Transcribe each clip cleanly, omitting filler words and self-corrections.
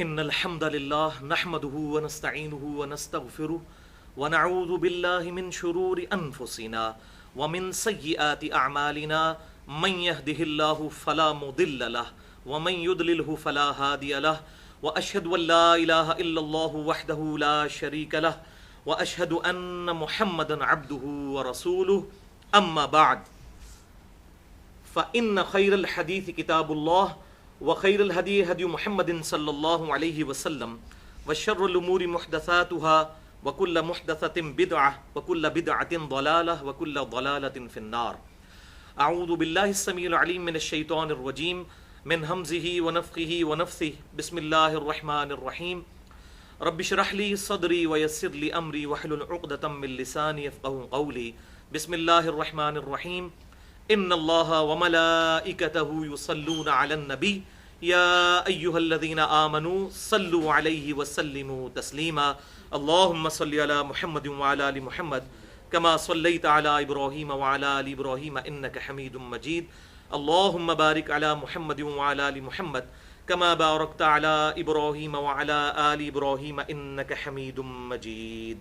ان الحمد للہ نحمده ونستعینه ونستغفره ونعوذ باللہ من شرور انفسنا ومن سیئات اعمالنا من يهده الله فلا مضل له ومن يضلله فلا هادي له واشهد ان لا اله الا الله وحده لا شريك له واشهد ان محمدا عبده ورسوله اما بعد فان خير الحديث كتاب الله وخير الهدي هدي محمد صلى الله عليه وسلم وشر الأمور محدثاتها وكل محدثة بدعة وكل بدعة ضلالة وكل ضلالة في النار. أعوذ بالله السميع العليم من الشيطان الرجيم من همزه ونفخه ونفثه. بسم الله الرحمن الرحيم. رب اشرح لي صدري ويسر لي أمري واحلل عقدة من لساني يفقهوا قولي. بسم الله الرحمن الرحيم. ان اللہ وملائکتہ یصلون علی النبی یا ایہا الذین آمنوا صلوا علیہ وسلموا تسلیما. اللہم صل علی محمد وعلی آل محمد کما صلیت علی ابراہیم وعلی آل ابراہیم انک حمید مجید. اللہم بارک علی محمد وعلی آل محمد کما بارکت علی ابراہیم وعلی آل ابراہیم انک حمید مجید.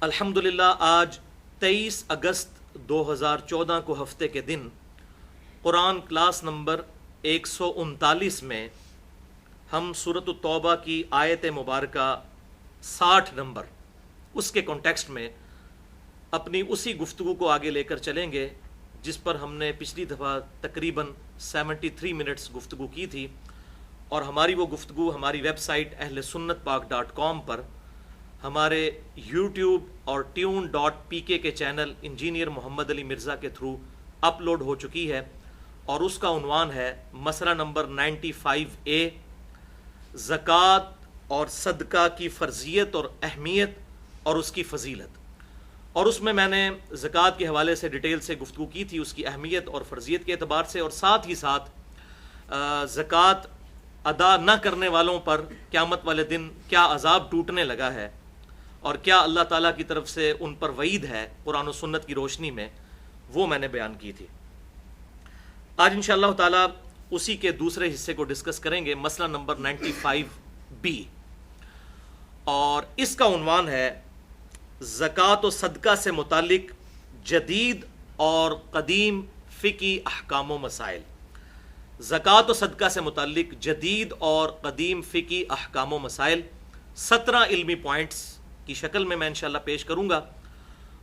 الحمدللہ آج 23 اگست 2014 کو ہفتے کے دن قرآن کلاس نمبر 139 میں ہم سورۃ التوبہ کی آیت مبارکہ 60 نمبر اس کے کانٹیکسٹ میں اپنی اسی گفتگو کو آگے لے کر چلیں گے جس پر ہم نے پچھلی دفعہ تقریباً 73 منٹس گفتگو کی تھی، اور ہماری وہ گفتگو ہماری ویب سائٹ اہلسنتپاک.com پر ہمارے یوٹیوب اور tune.pk کے چینل انجینئر محمد علی مرزا کے تھرو اپلوڈ ہو چکی ہے، اور اس کا عنوان ہے مسئلہ نمبر 95A، زکوٰۃ اور صدقہ کی فرضیت اور اہمیت اور اس کی فضیلت. اور اس میں نے زکوٰۃ کے حوالے سے ڈیٹیل سے گفتگو کی تھی، اس کی اہمیت اور فرضیت کے اعتبار سے، اور ساتھ ہی ساتھ زکوٰۃ ادا نہ کرنے والوں پر قیامت والے دن کیا عذاب ٹوٹنے لگا ہے اور کیا اللہ تعالیٰ کی طرف سے ان پر وعید ہے قرآن و سنت کی روشنی میں، وہ میں نے بیان کی تھی. آج انشاءاللہ تعالیٰ اسی کے دوسرے حصے کو ڈسکس کریں گے، مسئلہ نمبر 95B، اور اس کا عنوان ہے زکوٰۃ و صدقہ سے متعلق جدید اور قدیم فقہی احکام و مسائل. زکوٰۃ و صدقہ سے متعلق جدید اور قدیم فقہی احکام و مسائل 17 علمی پوائنٹس کی شکل میں انشاءاللہ پیش کروں گا،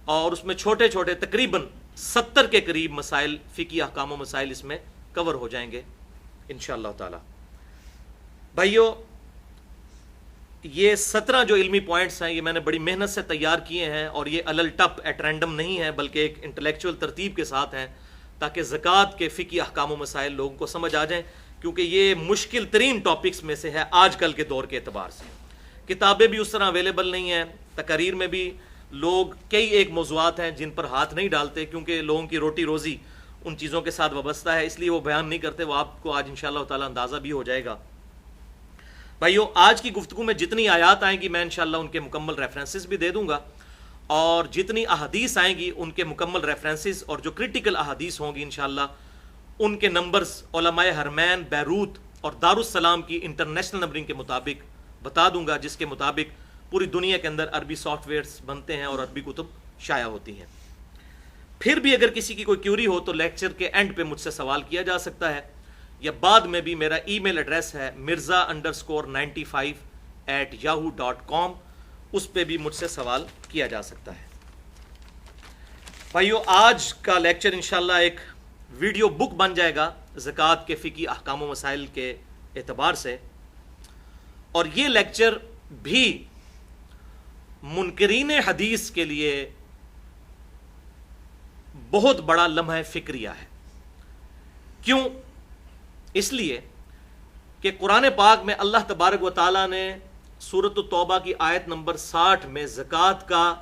اور اس میں چھوٹے چھوٹے تقریباً 70 کے قریب مسائل، فقہی احکام و مسائل اس میں کور ہو جائیں گے انشاءاللہ تعالی. بھائیو، یہ 17 جو علمی پوائنٹس ہیں یہ میں نے بڑی محنت سے تیار کیے ہیں، اور یہ الل ٹپ ایٹ رینڈم نہیں ہے، بلکہ ایک انٹلیکچوئل ترتیب کے ساتھ ہیں، تاکہ زکوٰۃ کے فقہی احکام و مسائل لوگوں کو سمجھ آ جائیں، کیونکہ یہ مشکل ترین ٹاپکس میں سے ہے آج کل کے دور کے اعتبار سے. کتابیں بھی اس طرح اویلیبل نہیں ہیں، تقاریر میں بھی لوگ کئی ایک موضوعات ہیں جن پر ہاتھ نہیں ڈالتے، کیونکہ لوگوں کی روٹی روزی ان چیزوں کے ساتھ وابستہ ہے، اس لیے وہ بیان نہیں کرتے. وہ آپ کو آج انشاءاللہ تعالی اندازہ بھی ہو جائے گا. بھائیو، آج کی گفتگو میں جتنی آیات آئیں گی میں انشاءاللہ ان کے مکمل ریفرنسز بھی دے دوں گا، اور جتنی احادیث آئیں گی ان کے مکمل ریفرنسز، اور جو کرٹیکل احادیث ہوں گی انشاءاللہ ان کے نمبرز علماء حرمین، بیروت اور دارالسلام کی انٹرنیشنل نمبرنگ کے مطابق بتا دوں گا، جس کے مطابق پوری دنیا کے اندر عربی سافٹ ویئرز بنتے ہیں اور عربی کتب شائع ہوتی ہیں. پھر بھی اگر کسی کی کوئی کیوری ہو تو لیکچر کے اینڈ پہ مجھ سے سوال کیا جا سکتا ہے، یا بعد میں بھی. میرا ای میل ایڈریس ہے mirza_95@yahoo.com، اس پہ بھی مجھ سے سوال کیا جا سکتا ہے. بھائیو، آج کا لیکچر انشاءاللہ ایک ویڈیو بک بن جائے گا زکوٰۃ کے فقہی احکام و مسائل کے اعتبار سے، اور یہ لیکچر بھی منکرین حدیث کے لیے بہت بڑا لمحہ فکریہ ہے. کیوں؟ اس لیے کہ قرآن پاک میں اللہ تبارک و تعالیٰ نے سورۃ التوبہ کی آیت نمبر 60 میں زکوٰۃ کا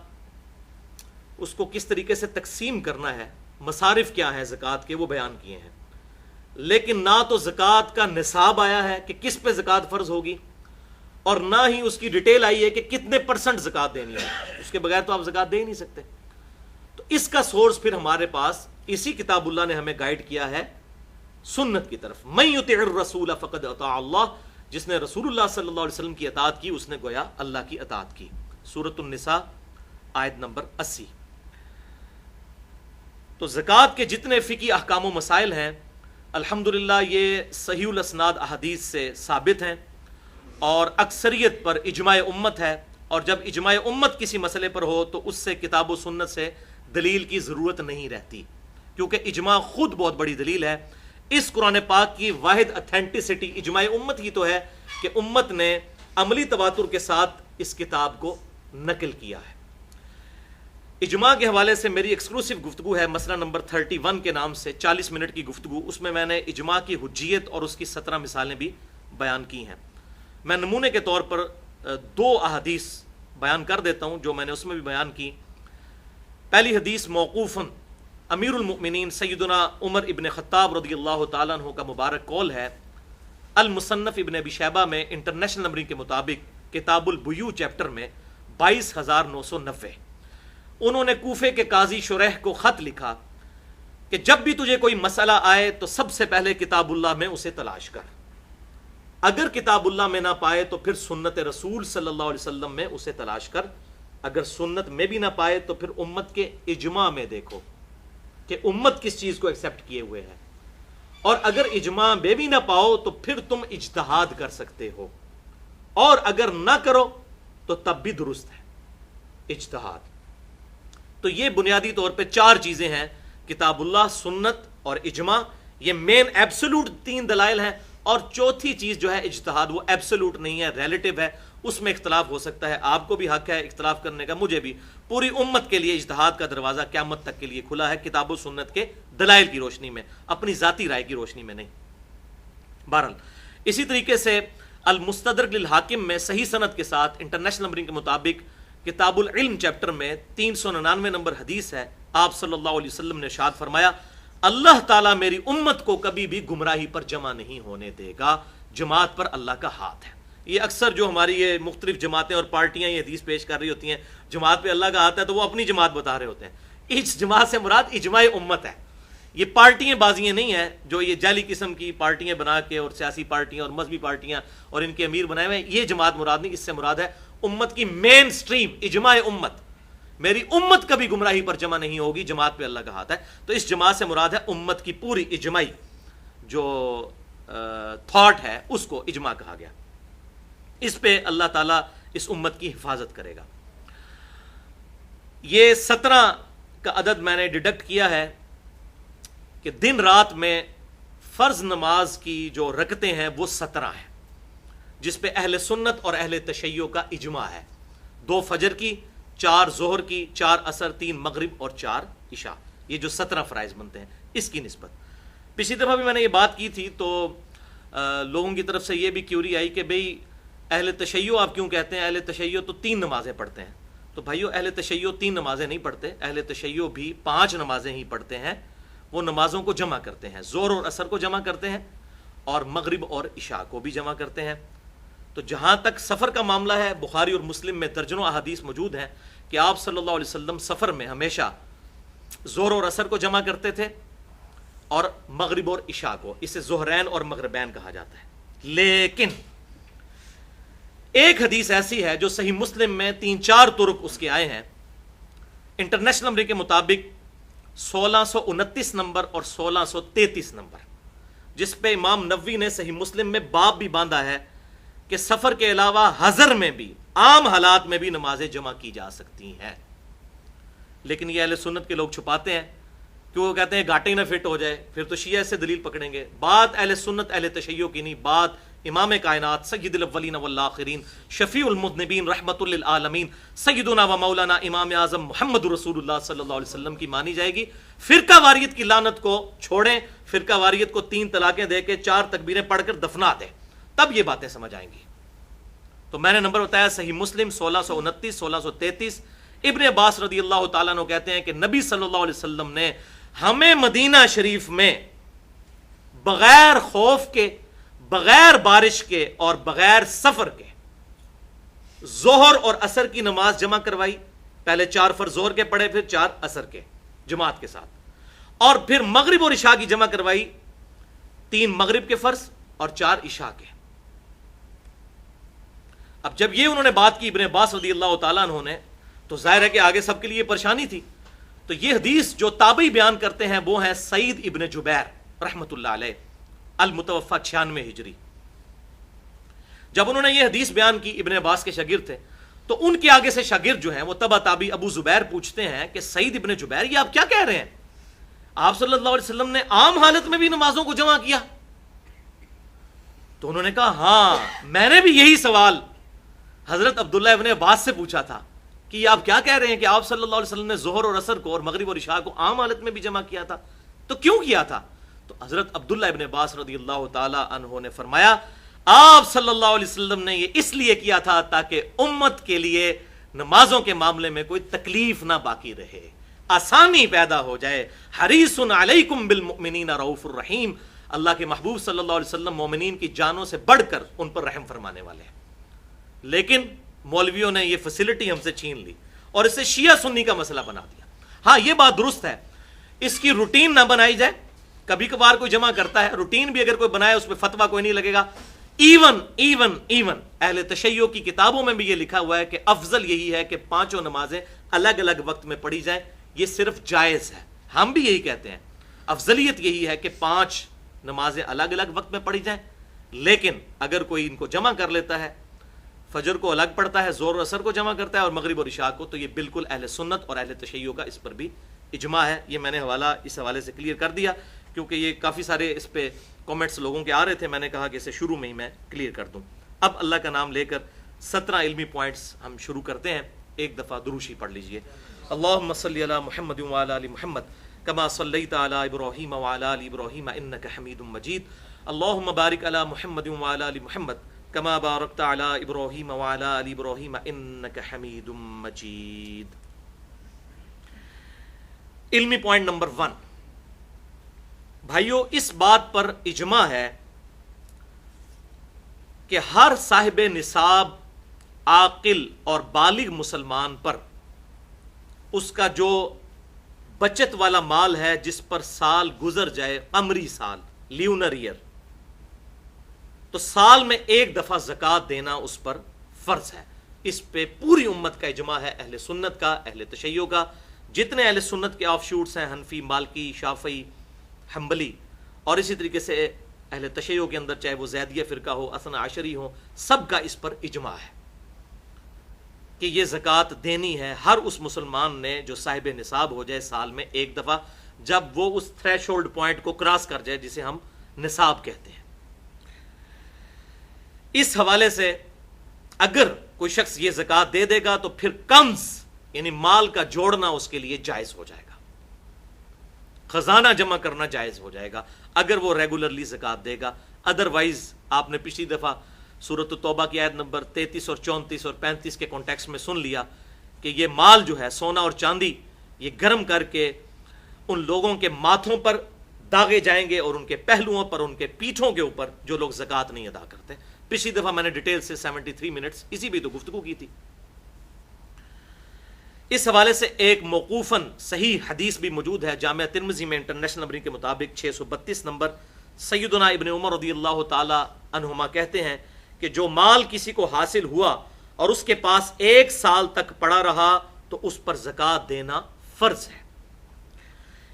اس کو کس طریقے سے تقسیم کرنا ہے، مصارف کیا ہیں زکوٰۃ کے، وہ بیان کیے ہیں. لیکن نہ تو زکوٰۃ کا نصاب آیا ہے کہ کس پہ زکوٰۃ فرض ہوگی، اور نہ ہی اس کی ڈیٹیل آئی ہے کہ کتنے % زکوٰۃ دینی ہے. اس کے بغیر تو آپ زکوٰۃ دے ہی نہیں سکتے. تو اس کا سورس پھر ہمارے پاس اسی کتاب اللہ نے ہمیں گائیڈ کیا ہے سنت کی طرف. من یطع الرسول فقد اطاع اللہ, جس نے رسول اللہ صلی اللہ علیہ وسلم کی اطاعت کی اس نے گویا اللہ کی اطاعت کی. سورۃ النساء آیت نمبر 80. تو زکوٰۃ کے جتنے فقہی احکام و مسائل ہیں الحمدللہ یہ صحیح الاسناد احادیث سے ثابت ہیں اور اکثریت پر اجماع امت ہے. اور جب اجماع امت کسی مسئلے پر ہو تو اس سے کتاب و سنت سے دلیل کی ضرورت نہیں رہتی, کیونکہ اجماع خود بہت بڑی دلیل ہے. اس قرآن پاک کی واحد اتھینٹسٹی اجماع امت ہی تو ہے کہ امت نے عملی تواتر کے ساتھ اس کتاب کو نقل کیا ہے. اجماع کے حوالے سے میری ایکسکلوسیو گفتگو ہے مسئلہ نمبر 31 کے نام سے, 40 منٹ کی گفتگو. اس میں میں نے اجماع کی حجیت اور اس کی 17 مثالیں بھی بیان کی ہیں. میں نمونے کے طور پر 2 احادیث بیان کر دیتا ہوں جو میں نے اس میں بھی بیان کی. پہلی حدیث موقوفاً امیر المؤمنین سیدنا عمر ابن خطاب رضی اللہ تعالیٰ عنہ کا مبارک قول ہے. المصنف ابن ابی شیبہ میں انٹرنیشنل نمبرنگ کے مطابق کتاب البیوع چیپٹر میں 22,990. انہوں نے کوفے کے قاضی شریح کو خط لکھا کہ جب بھی تجھے کوئی مسئلہ آئے تو سب سے پہلے کتاب اللہ میں اسے تلاش کر, اگر کتاب اللہ میں نہ پائے تو پھر سنت رسول صلی اللہ علیہ وسلم میں اسے تلاش کر, اگر سنت میں بھی نہ پائے تو پھر امت کے اجماع میں دیکھو کہ امت کس چیز کو ایکسیپٹ کیے ہوئے ہے, اور اگر اجماع میں بھی نہ پاؤ تو پھر تم اجتہاد کر سکتے ہو, اور اگر نہ کرو تو تب بھی درست ہے اجتہاد. تو یہ بنیادی طور پہ 4 چیزیں ہیں, کتاب اللہ, سنت اور اجماع. یہ مین ایبسولوٹ 3 دلائل ہیں, اور چوتھی چیز جو ہے اجتہاد, وہ ایبسولوٹ نہیں ہے, ریلیٹیو ہے, اس میں اختلاف ہو سکتا ہے. آپ کو بھی حق ہے اختلاف کرنے کا, مجھے بھی. پوری امت کے لیے اجتہاد کا دروازہ قیامت تک کے لیے کھلا ہے, کتاب و سنت کے دلائل کی روشنی میں, اپنی ذاتی رائے کی روشنی میں نہیں. بہرحال اسی طریقے سے المستدرک للحاکم میں صحیح سند کے ساتھ انٹرنیشنل نمبرنگ کے مطابق کتاب العلم چیپٹر میں 399 نمبر حدیث ہے. آپ صلی اللہ علیہ وسلم نے ارشاد فرمایا, اللہ تعالیٰ میری امت کو کبھی بھی گمراہی پر جمع نہیں ہونے دے گا, جماعت پر اللہ کا ہاتھ ہے. یہ اکثر جو ہماری یہ مختلف جماعتیں اور پارٹیاں یہ حدیث پیش کر رہی ہوتی ہیں, جماعت پہ اللہ کا ہاتھ ہے, تو وہ اپنی جماعت بتا رہے ہوتے ہیں. اس جماعت سے مراد اجماع امت ہے. یہ پارٹیاں بازیاں نہیں ہیں جو یہ جعلی قسم کی پارٹیاں بنا کے, اور سیاسی پارٹیاں اور مذہبی پارٹیاں اور ان کے امیر بنائے ہوئے ہیں, یہ جماعت مراد نہیں. اس سے مراد ہے امت کی مین سٹریم, اجماع امت. میری امت کبھی گمراہی پر جمع نہیں ہوگی, جماعت پہ اللہ کا ہاتھ ہے. تو اس جماعت سے مراد ہے امت کی پوری اجماعی جو تھاٹ ہے, اس کو اجماع کہا گیا. اس پہ اللہ تعالیٰ اس امت کی حفاظت کرے گا. یہ 17 کا عدد میں نے ڈیڈکٹ کیا ہے کہ دن رات میں فرض نماز کی جو رکعتیں ہیں وہ 17 ہیں, جس پہ اہل سنت اور اہل تشیع کا اجماع ہے. 2 فجر کی, 4 ظہر کی, 4 عصر, 3 مغرب اور 4 عشاء, یہ جو 17 فرائض بنتے ہیں اس کی نسبت. پچھلی دفعہ بھی میں نے یہ بات کی تھی تو لوگوں کی طرف سے یہ بھی کیوری آئی کہ بھئی اہل تشیع آپ کیوں کہتے ہیں, اہل تشیع تو 3 نمازیں پڑھتے ہیں. تو بھائیو اہل تشیع 3 نمازیں نہیں پڑھتے, اہل تشیع بھی 5 نمازیں ہی پڑھتے ہیں. وہ نمازوں کو جمع کرتے ہیں, ظہر اور عصر کو جمع کرتے ہیں, اور مغرب اور عشاء کو بھی جمع کرتے ہیں. تو جہاں تک سفر کا معاملہ ہے, بخاری اور مسلم میں درجنوں احادیث موجود ہیں کہ آپ صلی اللہ علیہ وسلم سفر میں ہمیشہ ظہر اور عصر کو جمع کرتے تھے اور مغرب اور عشاء کو. اسے ظہرین اور مغربین کہا جاتا ہے. لیکن ایک حدیث ایسی ہے جو صحیح مسلم میں 3-4 طرق اس کے آئے ہیں, انٹرنیشنل نمبر کے مطابق 1629 نمبر اور 1633 نمبر, جس پہ امام نووی نے صحیح مسلم میں باب بھی باندھا ہے کہ سفر کے علاوہ حضر میں بھی, عام حالات میں بھی نمازیں جمع کی جا سکتی ہیں. لیکن یہ اہل سنت کے لوگ چھپاتے ہیں کہ وہ کہتے ہیں گاٹے نہ فٹ ہو جائے, پھر تو شیعہ سے دلیل پکڑیں گے. بات اہل سنت اہل تشیع کی نہیں, بات امام کائنات سید الاولین والآخرین شفیع المذنبین رحمت للعالمین سیدنا و مولانا امام اعظم محمد رسول اللہ صلی اللہ علیہ وسلم کی مانی جائے گی. فرقہ واریت کی لعنت کو چھوڑیں, فرقہ واریت کو 3 طلاقیں دے کے 4 تکبیریں پڑھ کر دفنا دیں, تب یہ باتیں سمجھ آئیں گی. تو میں نے نمبر بتایا صحیح مسلم 1629, 1633. ابن عباس رضی اللہ تعالیٰ عنہ کہتے ہیں کہ نبی صلی اللہ علیہ وسلم نے ہمیں مدینہ شریف میں بغیر خوف کے, بغیر بارش کے اور بغیر سفر کے ظہر اور عصر کی نماز جمع کروائی. پہلے 4 فرض ظہر کے پڑھے, پھر 4 عصر کے جماعت کے ساتھ, اور پھر مغرب اور عشاء کی جمع کروائی 3 مغرب کے فرض اور 4 عشاء کے۔ اب جب یہ انہوں نے بات کی ابن عباس رضی اللہ تعالیٰ عنہ نے، تو ظاہر ہے کہ آگے سب کے لیے پریشانی تھی۔ تو یہ حدیث جو تابعی بیان کرتے ہیں وہ ہیں سعید ابن جبیر رحمۃ اللہ علیہ، المتوفى 96 ہجری۔ جب انہوں نے یہ حدیث بیان کی، ابن عباس کے شاگرد تھے، تو ان کے آگے سے شاگرد جو ہیں وہ تبع تابعی ابو زبیر پوچھتے ہیں کہ سعید ابن جبیر یہ آپ کیا کہہ رہے ہیں؟ آپ صلی اللہ علیہ وسلم نے عام حالت میں بھی نمازوں کو جمع کیا؟ تو انہوں نے کہا ہاں، میں نے بھی یہی سوال حضرت عبداللہ ابن عباس سے پوچھا تھا کہ یہ آپ کیا کہہ رہے ہیں کہ آپ صلی اللہ علیہ وسلم نے ظہر اور عصر کو اور مغرب اور عشاء کو عام حالت میں بھی جمع کیا تھا، تو کیوں کیا تھا؟ تو حضرت عبداللہ ابن عباس رضی اللہ تعالی عنہ نے فرمایا آپ صلی اللہ علیہ وسلم نے یہ اس لیے کیا تھا تاکہ امت کے لیے نمازوں کے معاملے میں کوئی تکلیف نہ باقی رہے، آسانی پیدا ہو جائے۔ حریص علیکم بالمؤمنین رؤوف الرحیم، اللہ کے محبوب صلی اللہ علیہ وسلم مومنین کی جانوں سے بڑھ کر ان پر رحم فرمانے والے ہیں۔ لیکن مولویوں نے یہ فیسلٹی ہم سے چھین لی اور اسے شیعہ سنی کا مسئلہ بنا دیا۔ ہاں یہ بات درست ہے، اس کی روٹین نہ بنائی جائے، کبھی کبھار کوئی جمع کرتا ہے، روٹین بھی اگر کوئی بنائے اس پہ فتویٰ کوئی نہیں لگے گا۔ ایون اہل تشیع کی کتابوں میں بھی یہ لکھا ہوا ہے کہ افضل یہی ہے کہ 5 نمازیں الگ الگ وقت میں پڑھی جائیں، یہ صرف جائز ہے، ہم بھی یہی کہتے ہیں، افضلیت یہی ہے کہ 5 نمازیں الگ الگ وقت میں پڑھی جائیں۔ لیکن اگر کوئی ان کو جمع کر لیتا ہے، فجر کو الگ پڑھتا ہے، ظہر و عصر کو جمع کرتا ہے اور مغرب اور عشاء کو، تو یہ بالکل اہل سنت اور اہل تشیع کا اس پر بھی اجماع ہے۔ یہ میں نے اس حوالے سے کلیئر کر دیا کیونکہ یہ کافی سارے اس پہ کامنٹس لوگوں کے آ رہے تھے، میں نے کہا کہ اسے شروع میں ہی میں کلیئر کر دوں۔ اب اللہ کا نام لے کر 17 علمی پوائنٹس ہم شروع کرتے ہیں۔ ایک دفعہ دروشی پڑھ لیجئے۔ اللہم صلی علی محمد وعلی آل محمد کما صلیت علی ابراہیم وعلی آل ابراہیم انک حمید مجید۔ اللہم بارک علی محمد وعلی آل محمد کما بارکت علی ابراہیم وعلی آل ابراہیم انک حمید مجید۔ علمی پوائنٹ نمبر 1، بھائیو اس بات پر اجماع ہے کہ ہر صاحب نصاب عاقل اور بالغ مسلمان پر اس کا جو بچت والا مال ہے جس پر سال گزر جائے، قمری سال، لیونر ایئر، تو سال میں 1 دفعہ زکوٰۃ دینا اس پر فرض ہے۔ اس پہ پوری امت کا اجماع ہے، اہل سنت کا، اہل تشیع کا، جتنے اہل سنت کے آف شوٹس ہیں، حنفی، مالکی، شافعی، حنبلی، اور اسی طریقے سے اہل تشیع کے اندر چاہے وہ زیدیہ فرقہ ہو، اثنا عشری ہو، سب کا اس پر اجماع ہے کہ یہ زکوٰۃ دینی ہے ہر اس مسلمان نے جو صاحب نصاب ہو جائے سال میں 1 دفعہ، جب وہ اس تھریش ہولڈ پوائنٹ کو کراس کر جائے جسے ہم نصاب کہتے ہیں۔ اس حوالے سے اگر کوئی شخص یہ زکوٰۃ دے دے گا تو پھر کنز یعنی مال کا جوڑنا اس کے لیے جائز ہو جائے گا، خزانہ جمع کرنا جائز ہو جائے گا اگر وہ ریگولرلی زکوٰۃ دے گا۔ ادروائز آپ نے پچھلی دفعہ سورۃ التوبہ کی آیت نمبر 33 اور 34 اور 35 کے کانٹیکسٹ میں سن لیا کہ یہ مال جو ہے سونا اور چاندی، یہ گرم کر کے ان لوگوں کے ماتھوں پر داغے جائیں گے اور ان کے پہلوؤں پر، ان کے پیٹھوں کے اوپر جو لوگ زکوٰۃ نہیں ادا کرتے۔ پچھلی دفعہ میں نے ڈیٹیل سے 73 منٹس اسی بھی تو گفتگو کی تھی۔ اس حوالے سے ایک موقوفاً صحیح حدیث بھی موجود ہے، جامعہ ترمذی میں انٹرنیشنل نمبر کے مطابق 632 نمبر، سیدنا ابن عمر رضی اللہ تعالی عنہما کہتے ہیں کہ جو مال کسی کو حاصل ہوا اور اس کے پاس 1 سال تک پڑا رہا تو اس پر زکوٰۃ دینا فرض ہے۔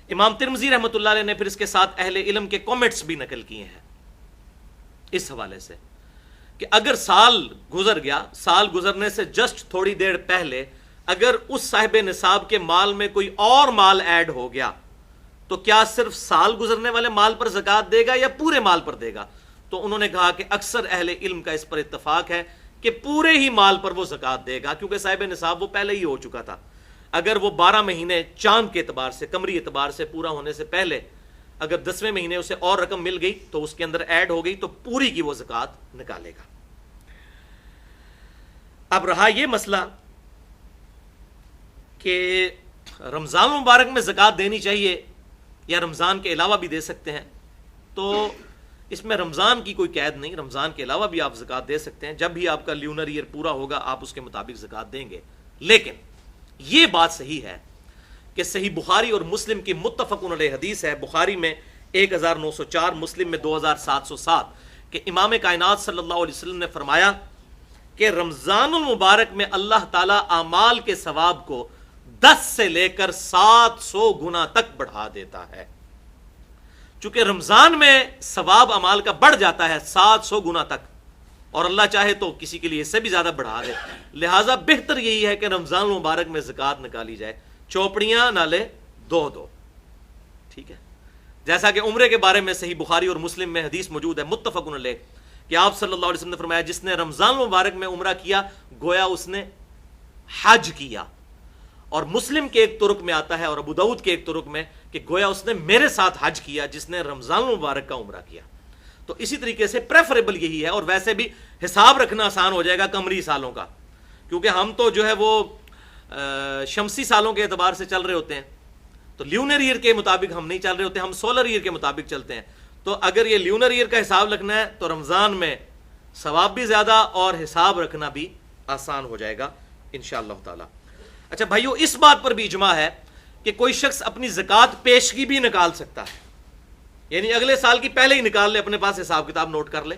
امام ترمذی رحمۃ اللہ علیہ نے پھر اس کے ساتھ اہل علم کے کامنٹس بھی نقل کیے ہیں اس حوالے سے کہ اگر سال گزر گیا، سال گزرنے سے جسٹ تھوڑی دیر پہلے اگر اس صاحب نصاب کے مال میں کوئی اور مال ایڈ ہو گیا تو کیا صرف سال گزرنے والے مال پر زکوٰۃ دے گا یا پورے مال پر دے گا؟ تو انہوں نے کہا کہ اکثر اہل علم کا اس پر اتفاق ہے کہ پورے ہی مال پر وہ زکوٰۃ دے گا، کیونکہ صاحب نصاب وہ پہلے ہی ہو چکا تھا۔ اگر وہ 12 مہینے چاند کے اعتبار سے، قمری اعتبار سے پورا ہونے سے پہلے اگر 10ویں مہینے اسے اور رقم مل گئی تو اس کے اندر ایڈ ہو گئی تو پوری کی وہ زکوٰۃ نکالے گا۔ اب رہا یہ مسئلہ کہ رمضان مبارک میں زکوٰۃ دینی چاہیے یا رمضان کے علاوہ بھی دے سکتے ہیں، تو اس میں رمضان کی کوئی قید نہیں، رمضان کے علاوہ بھی آپ زکوٰۃ دے سکتے ہیں، جب بھی آپ کا لیونر ایئر پورا ہوگا آپ اس کے مطابق زکوٰۃ دیں گے۔ لیکن یہ بات صحیح ہے کہ صحیح بخاری اور مسلم کی متفق علیہ حدیث ہے، بخاری میں 1904, مسلم میں 2707 کہ امام کائنات صلی اللہ علیہ وسلم نے فرمایا کہ رمضان المبارک میں اللہ تعالیٰ اعمال کے ثواب کو 10 سے لے کر 700 گنا تک بڑھا دیتا ہے. چونکہ رمضان میں ثواب اعمال کا بڑھ جاتا ہے 700 گنا تک، اور اللہ چاہے تو کسی کے لیے اس سے بھی زیادہ بڑھا دے. لہٰذا بہتر یہی ہے کہ رمضان المبارک میں زکوٰۃ نکالی جائے. چوپڑیاں نالے دو دو، ٹھیک ہے. جیسا کہ عمرے کے بارے میں صحیح بخاری اور مسلم میں حدیث موجود ہے متفق علیہ کہ آپ صلی اللہ علیہ وسلم نے فرمایا جس نے رمضان المبارک میں عمرہ کیا گویا اس نے حج کیا. اور مسلم کے ایک طرق میں آتا ہے اور ابو داؤد کے ایک طرق میں کہ گویا اس نے میرے ساتھ حج کیا جس نے رمضان المبارک کا عمرہ کیا. تو اسی طریقے سے پریفریبل یہی ہے. اور ویسے بھی حساب رکھنا آسان ہو جائے گا قمری سالوں کا، کیونکہ ہم تو جو ہے وہ شمسی سالوں کے اعتبار سے چل رہے ہوتے ہیں، تو لیونر ایئر کے مطابق ہم نہیں چل رہے ہوتے، ہم سولر ایئر کے مطابق چلتے ہیں. تو اگر یہ لیونر ایئر کا حساب رکھنا ہے تو رمضان میں ثواب بھی زیادہ اور حساب رکھنا بھی آسان ہو جائے گا انشاءاللہ تعالی. اچھا بھائیو، اس بات پر بھی اجماع ہے کہ کوئی شخص اپنی زکوٰۃ پیشگی بھی نکال سکتا ہے، یعنی اگلے سال کی پہلے ہی نکال لے، اپنے پاس حساب کتاب نوٹ کر لے.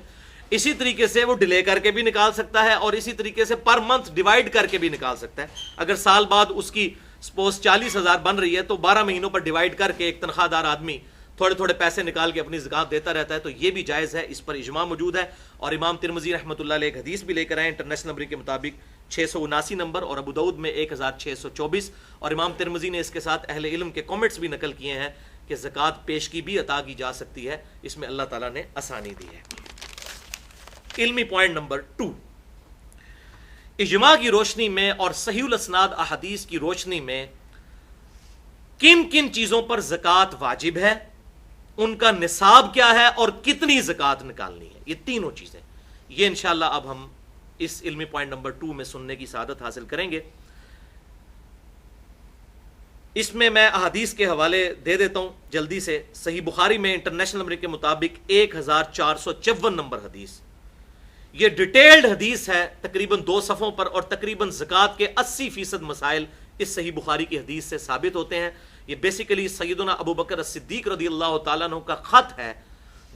اسی طریقے سے وہ ڈیلے کر کے بھی نکال سکتا ہے، اور اسی طریقے سے پر منتھ ڈیوائڈ کر کے بھی نکال سکتا ہے. اگر سال بعد اس کی سپوز 40,000 بن رہی ہے تو 12 مہینوں پر ڈیوائڈ کر کے ایک تنخواہ دار آدمی تھوڑے تھوڑے پیسے نکال کے اپنی زکوٰۃ دیتا رہتا ہے، تو یہ بھی جائز ہے. اس پر اجماع موجود ہے. اور امام ترمذی رحمۃ اللہ علیہ ایک حدیث بھی لے کر آئے انٹرنیشنل نمبر کے مطابق 679 نمبر، اور ابو داؤد میں 1624. اور امام ترمذی نے اس کے ساتھ اہل علم کے کامنٹس بھی نقل کیے ہیں کہ زکوٰۃ پیشگی بھی عطا کی جا سکتی ہے، اس میں اللہ تعالیٰ نے آسانی دی ہے. علمی پوائنٹ نمبر 2، اجماع کی روشنی میں اور صحیح الاسناد احادیث کی روشنی میں کن کن چیزوں پر زکوٰۃ واجب ہے، ان کا نصاب کیا ہے، اور کتنی زکوٰۃ نکالنی ہے. یہ تینوں چیزیں یہ انشاءاللہ اب ہم اس علمی پوائنٹ نمبر 2 میں سننے کی سعادت حاصل کریں گے. اس میں احادیث کے حوالے دے دیتا ہوں جلدی سے. صحیح بخاری میں انٹرنیشنل نمبر کے مطابق 1454 نمبر حدیث، یہ ڈیٹیلڈ حدیث ہے تقریباً 2 صفحوں پر، اور تقریباً زکوٰۃ کے 80% مسائل اس صحیح بخاری کی حدیث سے ثابت ہوتے ہیں. یہ بیسیکلی سیدنا ابو بکر الصدیق رضی اللہ تعالیٰ عنہ کا خط ہے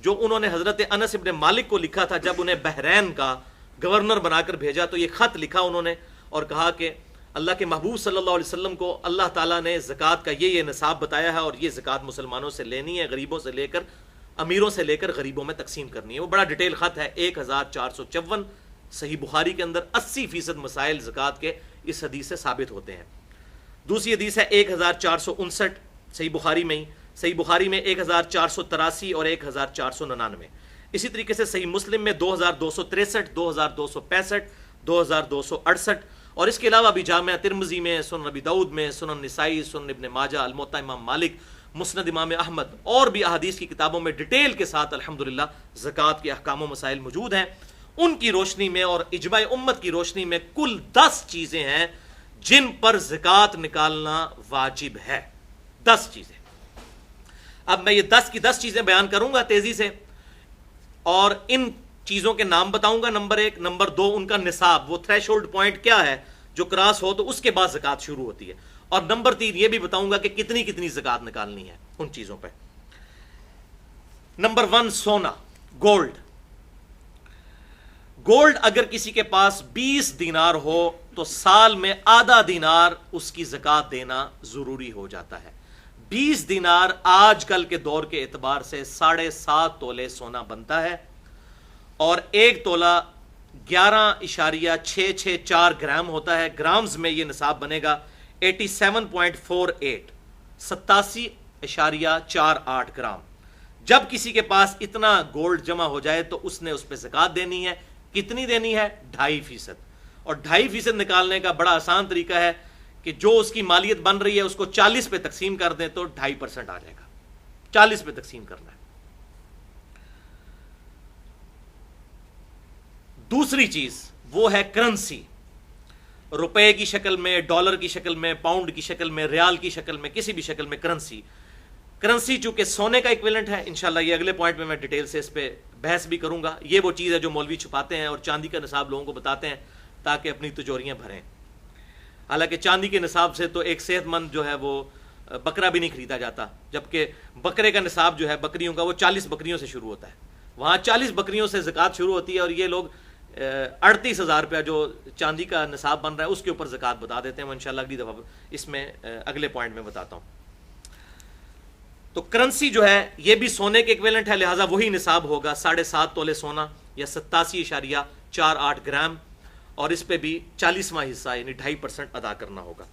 جو انہوں نے حضرت انس ابن مالک کو لکھا تھا جب انہیں بحرین کا گورنر بنا کر بھیجا. تو یہ خط لکھا انہوں نے اور کہا کہ اللہ کے محبوب صلی اللہ علیہ وسلم کو اللہ تعالیٰ نے زکوٰۃ کا یہ نصاب بتایا ہے، اور یہ زکوٰۃ مسلمانوں سے لینی ہے، غریبوں سے لے کر امیروں سے لے کر غریبوں میں تقسیم کرنی ہے. وہ بڑا ڈیٹیل خط ہے 1454 صحیح بخاری کے اندر 80% مسائل زکوٰۃ کے اس حدیث سے ثابت ہوتے ہیں. دوسری حدیث ہے 1459 صحیح بخاری میں ہی، صحیح بخاری میں 1483 اور 1499. اسی طریقے سے صحیح مسلم میں 2263، 2265، 2268، اور اس کے علاوہ بھی جامعہ ترمذی میں، سنن ابی داؤد میں، سنن نسائی، سنن ابن ماجہ، الموطا امام مالک، مسند امام احمد، اور بھی احادیث کی کتابوں میں ڈیٹیل کے ساتھ الحمدللہ زکوٰۃ کے احکام و مسائل موجود ہیں. ان کی روشنی میں اور اجماع امت کی روشنی میں کل 10 چیزیں ہیں جن پر زکوٰۃ نکالنا واجب ہے. 10 چیزیں. اب میں یہ 10 کی 10 چیزیں بیان کروں گا تیزی سے، اور ان چیزوں کے نام بتاؤں گا. نمبر 1، نمبر 2 ان کا نصاب، وہ تھریش ہولڈ پوائنٹ کیا ہے جو کراس ہو تو اس کے بعد زکوٰۃ شروع ہوتی ہے. اور نمبر 3 یہ بھی بتاؤں گا کہ کتنی کتنی زکوٰۃ نکالنی ہے ان چیزوں پہ. نمبر 1، سونا، گولڈ. گولڈ اگر کسی کے پاس 20 دینار ہو تو سال میں آدھا دینار اس کی زکوٰۃ دینا ضروری ہو جاتا ہے. 20 دینار آج کل کے دور کے اعتبار سے 7.5 تولے سونا بنتا ہے، اور 1 تولہ 11.664 گرام ہوتا ہے. گرامز میں یہ نصاب بنے گا 87.48، 87.48 گرام. جب کسی کے پاس اتنا گولڈ جمع ہو جائے تو اس نے اس پہ زکوٰۃ دینی ہے. کتنی دینی ہے؟ 2.5%. اور 2.5% نکالنے کا بڑا آسان طریقہ ہے کہ جو اس کی مالیت بن رہی ہے اس کو 40 پہ تقسیم کر دیں تو 2.5% آ جائے گا. 40 پہ تقسیم کرنا ہے. دوسری چیز وہ ہے کرنسی، روپے کی شکل میں، ڈالر کی شکل میں، پاؤنڈ کی شکل میں، ریال کی شکل میں، کسی بھی شکل میں کرنسی. کرنسی چونکہ سونے کا ایکویلنٹ ہے، انشاءاللہ یہ اگلے پوائنٹ میں ڈیٹیل سے اس پہ بحث بھی کروں گا. یہ وہ چیز ہے جو مولوی چھپاتے ہیں اور چاندی کا نصاب لوگوں کو بتاتے ہیں تاکہ اپنی تجوریاں بھریں. حالانکہ چاندی کے نصاب سے تو ایک صحت مند جو ہے وہ بکرا بھی نہیں خریدا جاتا، جبکہ بکرے کا نصاب جو ہے بکریوں کا وہ 40 بکریوں سے شروع ہوتا ہے، وہاں 40 بکریوں سے زکوٰۃ شروع ہوتی ہے، اور یہ لوگ 38,000 روپیہ جو چاندی کا نصاب بن رہا ہے اس کے اوپر زکوٰۃ بتا دیتے ہیں. میں انشاءاللہ اگلی دفعہ اس میں اگلے پوائنٹ میں بتاتا ہوں. تو کرنسی جو ہے یہ بھی سونے کے ایکویلنٹ ہے، لہٰذا وہی نصاب ہوگا 7.5 تولے سونا یا 87.48 گرام، اور اس پہ بھی 40واں حصہ یعنی 2.5% ادا کرنا ہوگا.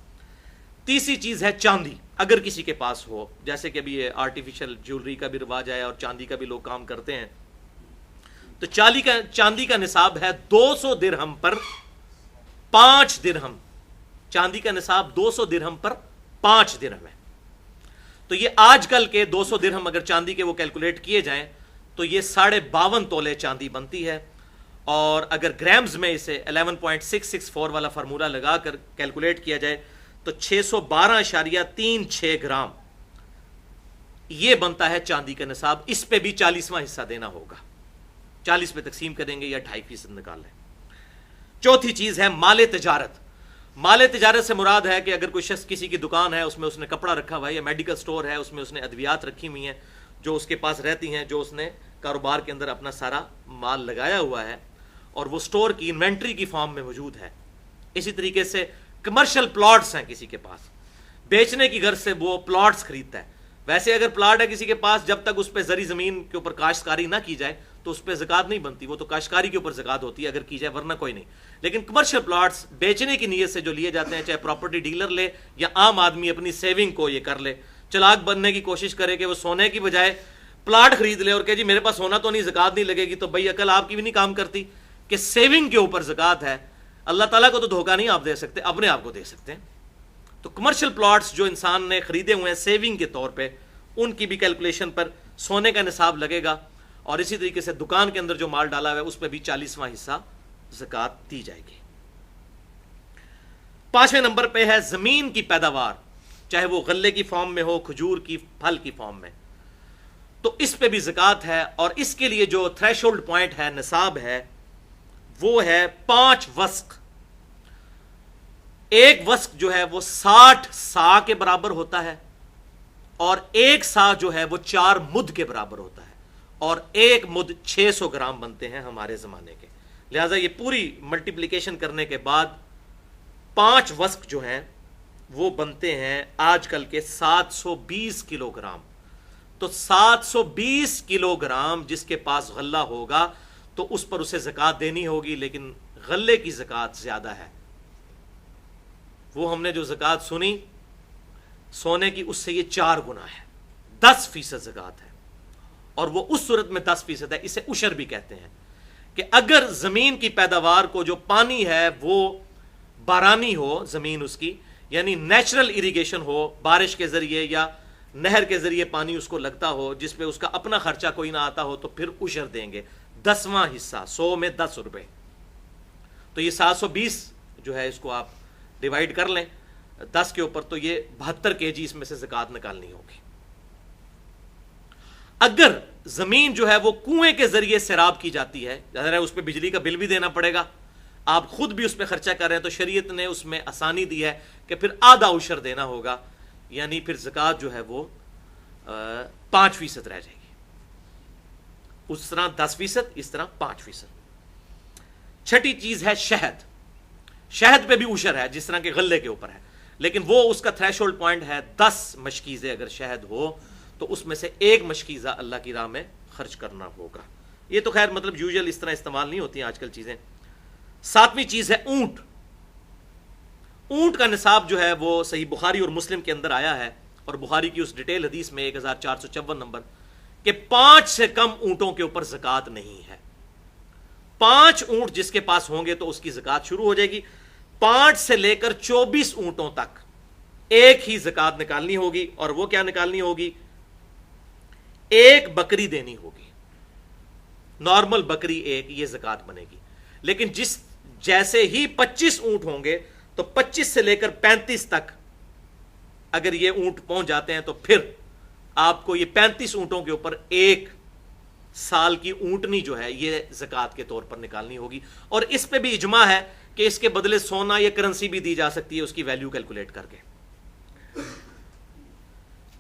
تیسری چیز ہے چاندی، اگر کسی کے پاس ہو، جیسے کہ ابھی یہ آرٹیفیشل جیولری کا بھی رواج ہے اور چاندی کا بھی لوگ کام کرتے ہیں، تو چاندی کا نصاب ہے 200 درہم پر 5 درہم. چاندی کا نصاب 200 درہم پر 5 درہم ہے. تو یہ آج کل کے 200 درہم اگر چاندی کے وہ کیلکولیٹ کیے جائیں تو یہ 52.5 تولے چاندی بنتی ہے، اور اگر گرامز میں اسے 11.664 والا فارمولہ لگا کر کیلکولیٹ کیا جائے تو 612.36 گرام یہ بنتا ہے چاندی کا نصاب. اس پہ بھی 40واں حصہ دینا ہوگا، 40 پہ تقسیم کریں گے یا 2.5% نکال لیں. چوتھی چیز ہے مال تجارت. مال تجارت سے مراد ہے کہ اگر کوئی شخص کسی کی دکان ہے، اس میں اس نے کپڑا رکھا ہوا ہے، یا میڈیکل سٹور ہے، اس میں اس نے ادویات رکھی ہوئی ہیں جو اس کے پاس رہتی ہیں، جو اس نے کاروبار کے اندر اپنا سارا مال لگایا ہوا ہے، اور وہ سٹور کی انوینٹری کی فارم میں موجود ہے. اسی طریقے سے کمرشل پلاٹس ہیں کسی کے پاس، بیچنے کی غرض سے وہ پلاٹس خریدتا ہے. ویسے اگر پلاٹ ہے کسی کے پاس، جب تک اس پہ زرعی زمین کے اوپر کاشتکاری نہ کی جائے تو اس پہ زکوٰۃ نہیں بنتی، وہ تو کاشتکاری کے اوپر زکوٰۃ ہوتی ہے اگر کی جائے، ورنہ کوئی نہیں. لیکن کمرشل پلاٹس بیچنے کی نیت سے جو لیے جاتے ہیں، چاہے پراپرٹی ڈیلر لے یا عام آدمی اپنی سیونگ کو یہ کر لے، چلاک بننے کی کوشش کرے کہ وہ سونے کی بجائے پلاٹ خرید لے اور کہ جی میرے پاس سونا تو نہیں، زکوٰۃ نہیں لگے گی، تو بھائی عقل آپ کی بھی نہیں کام کرتی کہ سیونگ کے اوپر زکوٰۃ ہے. اللہ تعالیٰ کو تو دھوکہ نہیں آپ دے سکتے، اپنے آپ کو دے سکتے ہیں. تو کمرشل پلاٹس جو انسان نے خریدے ہوئے ہیں سیونگ کے طور پہ، ان کی بھی کیلکولیشن پر سونے کا نصاب لگے گا، اور اسی طریقے سے دکان کے اندر جو مال ڈالا ہوا ہے اس پہ بھی 40واں حصہ زکوٰۃ دی جائے گی. 5ویں نمبر پہ ہے زمین کی پیداوار، چاہے وہ غلے کی فارم میں ہو، کھجور کی پھل کی فارم میں، تو اس پہ بھی زکوٰۃ ہے. اور اس کے لیے جو تھریش ہولڈ پوائنٹ ہے، نصاب ہے، وہ ہے 5 وسق. ایک وسق جو ہے وہ 60 سا کے برابر ہوتا ہے، اور ایک سا جو ہے وہ 4 مد کے برابر ہوتا ہے، اور ایک مد 600 گرام بنتے ہیں ہمارے زمانے کے. لہٰذا یہ پوری ملٹیپلیکیشن کرنے کے بعد 5 وسق جو ہیں وہ بنتے ہیں آج کل کے 720 کلو گرام. تو 720 کلو گرام جس کے پاس غلہ ہوگا تو اس پر اسے زکوٰۃ دینی ہوگی، لیکن غلے کی زکوٰۃ زیادہ ہے. وہ ہم نے جو زکوٰۃ سنی سونے کی، اس سے یہ 4 گنا ہے، 10% زکوٰۃ ہے. اور وہ اس صورت میں 10% ہے، اسے عشر بھی کہتے ہیں، کہ اگر زمین کی پیداوار کو جو پانی ہے وہ بارانی ہو، زمین اس کی یعنی نیچرل اریگیشن ہو، بارش کے ذریعے یا نہر کے ذریعے پانی اس کو لگتا ہو، جس پہ اس کا اپنا خرچہ کوئی نہ آتا ہو، تو پھر عشر دیں گے 10واں حصہ، 100 میں 10 روپے. تو یہ 720 جو ہے اس کو آپ ڈیوائیڈ کر لیں 10 کے اوپر، تو یہ 72 kg اس میں سے زکوٰۃ نکالنی ہوگی. اگر زمین جو ہے وہ کنویں کے ذریعے سیراب کی جاتی ہے، ظاہر ہے اس پہ بجلی کا بل بھی دینا پڑے گا، آپ خود بھی اس پہ خرچہ کر رہے ہیں، تو شریعت نے اس میں آسانی دی ہے کہ پھر آدھا عشر دینا ہوگا، یعنی پھر زکوٰۃ جو ہے وہ 5% رہ جائے گی. اس طرح 10%، اس طرح 5%. چھٹی چیز ہے شہد. شہد پہ بھی عشر ہے جس طرح کے غلے کے اوپر ہے، لیکن وہ اس کا تھریش ہولڈ پوائنٹ ہے 10 مشکیزے. اگر شہد ہو تو اس میں سے 1 مشکیزہ اللہ کی راہ میں خرچ کرنا ہوگا. یہ تو خیر مطلب یوزل اس طرح استعمال نہیں ہوتی ہیں آج کل چیزیں. 7ویں چیز ہے اونٹ. اونٹ کا نصاب جو ہے وہ صحیح بخاری اور مسلم کے اندر آیا ہے، اور بخاری کی اس ڈیٹیل حدیث میں 1454 نمبر کہ 5 سے کم اونٹوں کے اوپر زکوٰۃ نہیں ہے. 5 اونٹ جس کے پاس ہوں گے تو اس کی زکوٰۃ شروع ہو جائے گی. 5 سے لے کر 24 اونٹوں تک ایک ہی زکوٰۃ نکالنی ہوگی، اور وہ کیا نکالنی ہوگی؟ ایک بکری دینی ہوگی، نارمل بکری ایک، یہ زکوٰۃ بنے گی. لیکن جیسے ہی 25 اونٹ ہوں گے تو 25 سے لے کر 35 تک اگر یہ اونٹ پہنچ جاتے ہیں تو پھر آپ کو یہ 35 اونٹوں کے اوپر 1 سال کی اونٹنی جو ہے یہ زکوٰۃ کے طور پر نکالنی ہوگی. اور اس پہ بھی اجماع ہے کہ اس کے بدلے سونا یا کرنسی بھی دی جا سکتی ہے اس کی ویلیو کیلکولیٹ کر کے.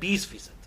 20%।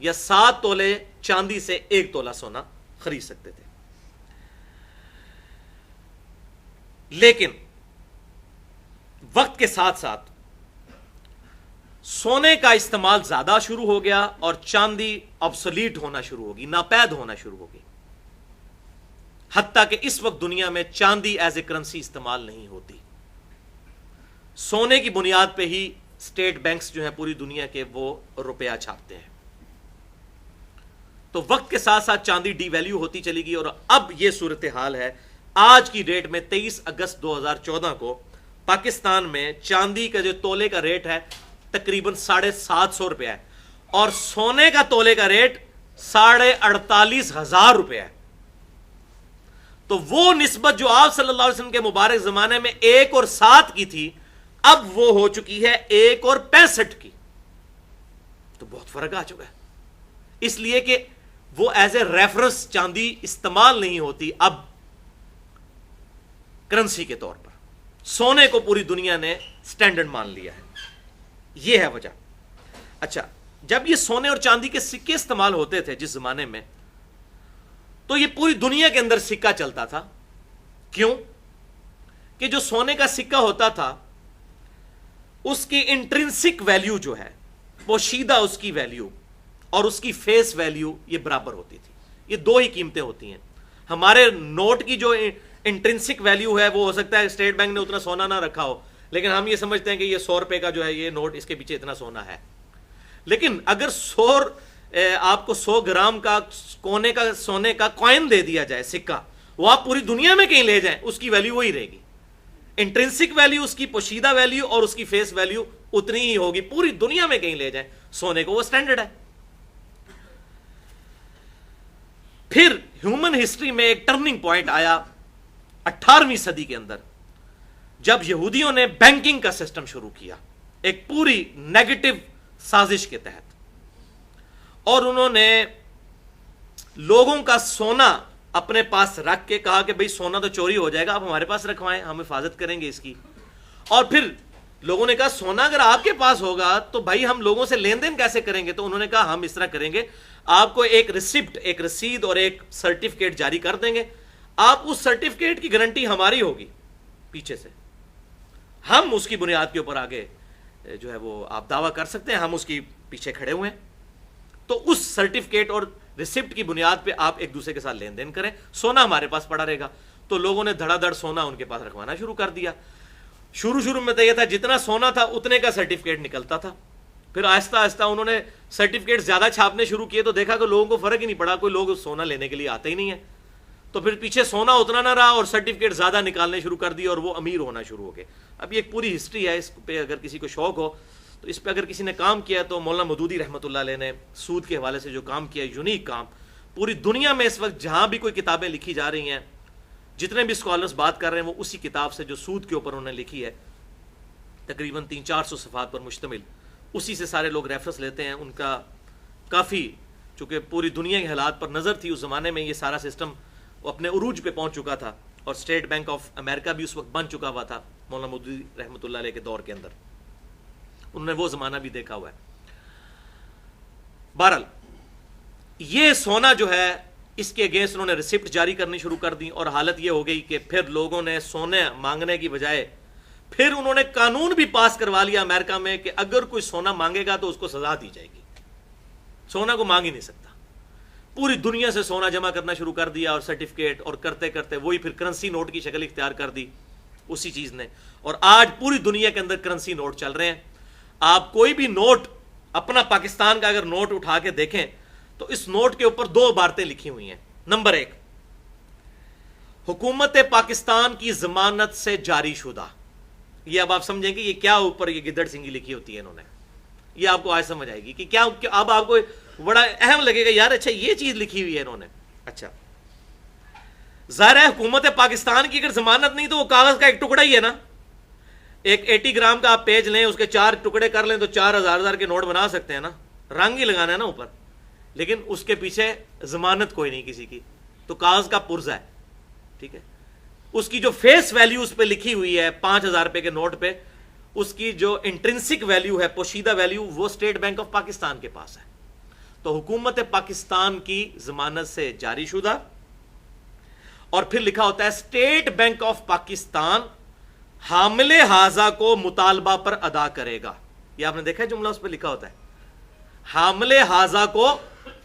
یا 7 تولے چاندی سے 1 تولہ سونا خرید سکتے تھے. لیکن وقت کے ساتھ ساتھ سونے کا استعمال زیادہ شروع ہو گیا اور چاندی آبسولیٹ ہونا شروع ہوگی, ناپید ہونا شروع ہوگی, حتیٰ کہ اس وقت دنیا میں چاندی ایز اے کرنسی استعمال نہیں ہوتی. سونے کی بنیاد پہ ہی اسٹیٹ بینکس جو ہیں پوری دنیا کے وہ روپیہ چھاپتے ہیں. تو وقت کے ساتھ ساتھ چاندی ڈی ویلیو ہوتی چلی گئی, اور اب یہ صورتحال ہے. آج کی ڈیٹ میں 23 اگست 2014 کو پاکستان میں چاندی کا جو تولے کا ریٹ ہے تقریباً 750 روپے ہے, اور سونے کا تولے کا ریٹ 48,500 روپے ہے. تو وہ نسبت جو آپ صلی اللہ علیہ وسلم کے مبارک زمانے میں 1 اور 7 کی تھی, اب وہ ہو چکی ہے 1 اور 65 کی. تو بہت فرق آ چکا ہے, اس لیے کہ وہ ایز اے ریفرنس چاندی استعمال نہیں ہوتی اب کرنسی کے طور پر. سونے کو پوری دنیا نے سٹینڈرڈ مان لیا ہے. یہ ہے وجہ. اچھا, جب یہ سونے اور چاندی کے سکے استعمال ہوتے تھے جس زمانے میں, تو یہ پوری دنیا کے اندر سکہ چلتا تھا. کیوں؟ کہ جو سونے کا سکہ ہوتا تھا اس کی انٹرنسک ویلیو جو ہے, پوشیدہ اس کی ویلیو اور اس کی فیس ویلیو یہ برابر ہوتی تھی. یہ دو ہی قیمتیں ہوتی ہیں. ہمارے نوٹ کی جو انٹرنسک ویلیو ہے وہ ہو سکتا ہے اسٹیٹ بینک نے اتنا سونا نہ رکھا ہو, لیکن ہم یہ سمجھتے ہیں کہ یہ 100 روپے کا جو ہے یہ نوٹ, اس کے پیچھے اتنا سونا ہے. لیکن اگر آپ کو 100 گرام کا سونے کا کوائن دے دیا جائے, سکہ, وہ آپ پوری دنیا میں کہیں لے جائیں اس کی ویلیو وہی رہے گی. انٹرنسک ویلیو, اس کی پوشیدہ ویلیو اور اس کی فیس ویلیو اتنی ہی ہوگی. پوری دنیا میں کہیں لے جائیں سونے کو, وہ سٹینڈرڈ ہے. پھر ہیومن ہسٹری میں ایک ٹرننگ پوائنٹ آیا 18ویں صدی کے اندر, جب یہودیوں نے بینکنگ کا سسٹم شروع کیا ایک پوری نیگیٹو سازش کے تحت, اور انہوں نے لوگوں کا سونا اپنے پاس رکھ کے کہا کہ بھئی سونا تو چوری ہو جائے گا, آپ ہمارے پاس رکھوائیں, ہم حفاظت کریں گے اس کی. اور پھر لوگوں نے کہا سونا اگر آپ کے پاس ہوگا تو بھائی ہم لوگوں سے لین دین کیسے کریں گے؟ تو انہوں نے کہا ہم اس طرح کریں گے, آپ کو ایک ریسپٹ, ایک رسید اور ایک سرٹیفکیٹ جاری کر دیں گے, آپ اس سرٹیفکیٹ کی گارنٹی ہماری ہوگی پیچھے سے, ہم اس کی بنیاد کے اوپر آگے جو ہے وہ آپ دعویٰ کر سکتے ہیں, ہم اس کی پیچھے کھڑے ہوئے ہیں. تو اس سرٹیفکیٹ اور ریسپٹ کی بنیاد پہ آپ ایک دوسرے کے ساتھ لین دین کریں, سونا ہمارے پاس پڑا رہے گا. تو لوگوں نے دھڑا دھڑ سونا ان کے پاس رکھوانا شروع کر دیا. شروع میں تو یہ تھا جتنا سونا تھا اتنے کا سرٹیفکیٹ نکلتا تھا. پھر آہستہ آہستہ انہوں نے سرٹیفکیٹ زیادہ چھاپنے شروع کیے تو دیکھا کہ لوگوں کو فرق ہی نہیں پڑا, کوئی لوگ سونا لینے کے لیے آتے ہی نہیں ہے. تو پھر پیچھے سونا اتنا نہ رہا اور سرٹیفکیٹ زیادہ نکالنے شروع کر دیے اور وہ امیر ہونا شروع ہو گئے. اب یہ ایک پوری ہسٹری ہے, اس پہ اگر کسی کو شوق ہو تو اس پہ اگر کسی نے کام کیا تو مولانا مودودی رحمۃ اللہ علیہ نے سود کے حوالے سے جو کام کیا, یونیک کام. پوری دنیا میں اس وقت جہاں بھی کوئی کتابیں لکھی جا رہی ہیں, جتنے بھی اسکالرز بات کر رہے ہیں وہ اسی کتاب سے جو سود کے اوپر انہوں نے لکھی ہے, تقریباً 300-400 صفحات پر مشتمل, اسی سے سارے لوگ ریفرنس لیتے ہیں. ان کا کافی, چونکہ پوری دنیا کے حالات پر نظر تھی, اس زمانے میں یہ سارا سسٹم وہ اپنے عروج پہ پہنچ چکا تھا, اور اسٹیٹ بینک آف امریکہ بھی اس وقت بن چکا ہوا تھا مولانا مودودی رحمۃ اللہ علیہ کے دور کے اندر. انہوں نے وہ زمانہ بھی دیکھا ہوا ہے. بہرحال یہ سونا جو ہے اس کے اگینسٹ انہوں نے ریسپٹ جاری کرنی شروع کر دی, اور حالت یہ ہو گئی کہ پھر لوگوں نے سونے مانگنے کی بجائے پھر انہوں نے قانون بھی پاس کروا لیا امریکہ میں کہ اگر کوئی سونا مانگے گا تو اس کو سزا دی جائے گی. سونا کو مانگ ہی نہیں سکتا. پوری دنیا سے سونا جمع کرنا شروع کر دیا اور سرٹیفکیٹ, اور کرتے کرتے وہی پھر کرنسی نوٹ کی شکل اختیار کر دی اسی چیز نے. اور آج پوری دنیا کے اندر کرنسی نوٹ چل رہے ہیں. آپ کوئی بھی نوٹ, اپنا پاکستان کا اگر نوٹ اٹھا کے دیکھیں تو اس نوٹ کے اوپر 2 عبارتیں لکھی ہوئی ہیں. نمبر 1, حکومت پاکستان کی ضمانت سے جاری شدہ. یہ اب آپ سمجھیں کہ یہ کیا اوپر یہ گدڑ سنگھی لکھی ہوتی ہے انہوں نے, یہ آپ کو آج سمجھ آئے گی کہ کیا. اب آپ کو بڑا اہم لگے گا یار اچھا یہ چیز لکھی ہوئی ہے انہوں نے. اچھا ظاہر ہے حکومت پاکستان کی اگر ضمانت نہیں تو وہ کاغذ کا ایک ٹکڑا ہی ہے نا. ایک 80 گرام کا آپ پیج لیں, اس کے 4 ٹکڑے کر لیں تو 4,000 کے نوٹ بنا سکتے ہیں نا, رنگ ہی لگانا ہے نا اوپر, لیکن اس کے پیچھے ضمانت کوئی نہیں کسی کی, تو کاغذ کا پرزہ ہے. ٹھیک ہے, اس کی جو فیس ویلیو اس پہ لکھی ہوئی ہے 5,000 روپے کے نوٹ پہ, اس کی جو انٹرنسک ویلیو ہے, پوشیدہ ویلیو, وہ اسٹیٹ بینک آف پاکستان کے پاس ہے. تو حکومت پاکستان کی ضمانت سے جاری شدہ، اور پھر لکھا ہوتا ہے اسٹیٹ بینک آف پاکستان حامل ہاذا کو مطالبہ پر ادا کرے گا. یہ آپ نے دیکھا ہے جملہ اس پہ لکھا ہوتا ہے، حامل ہاذا کو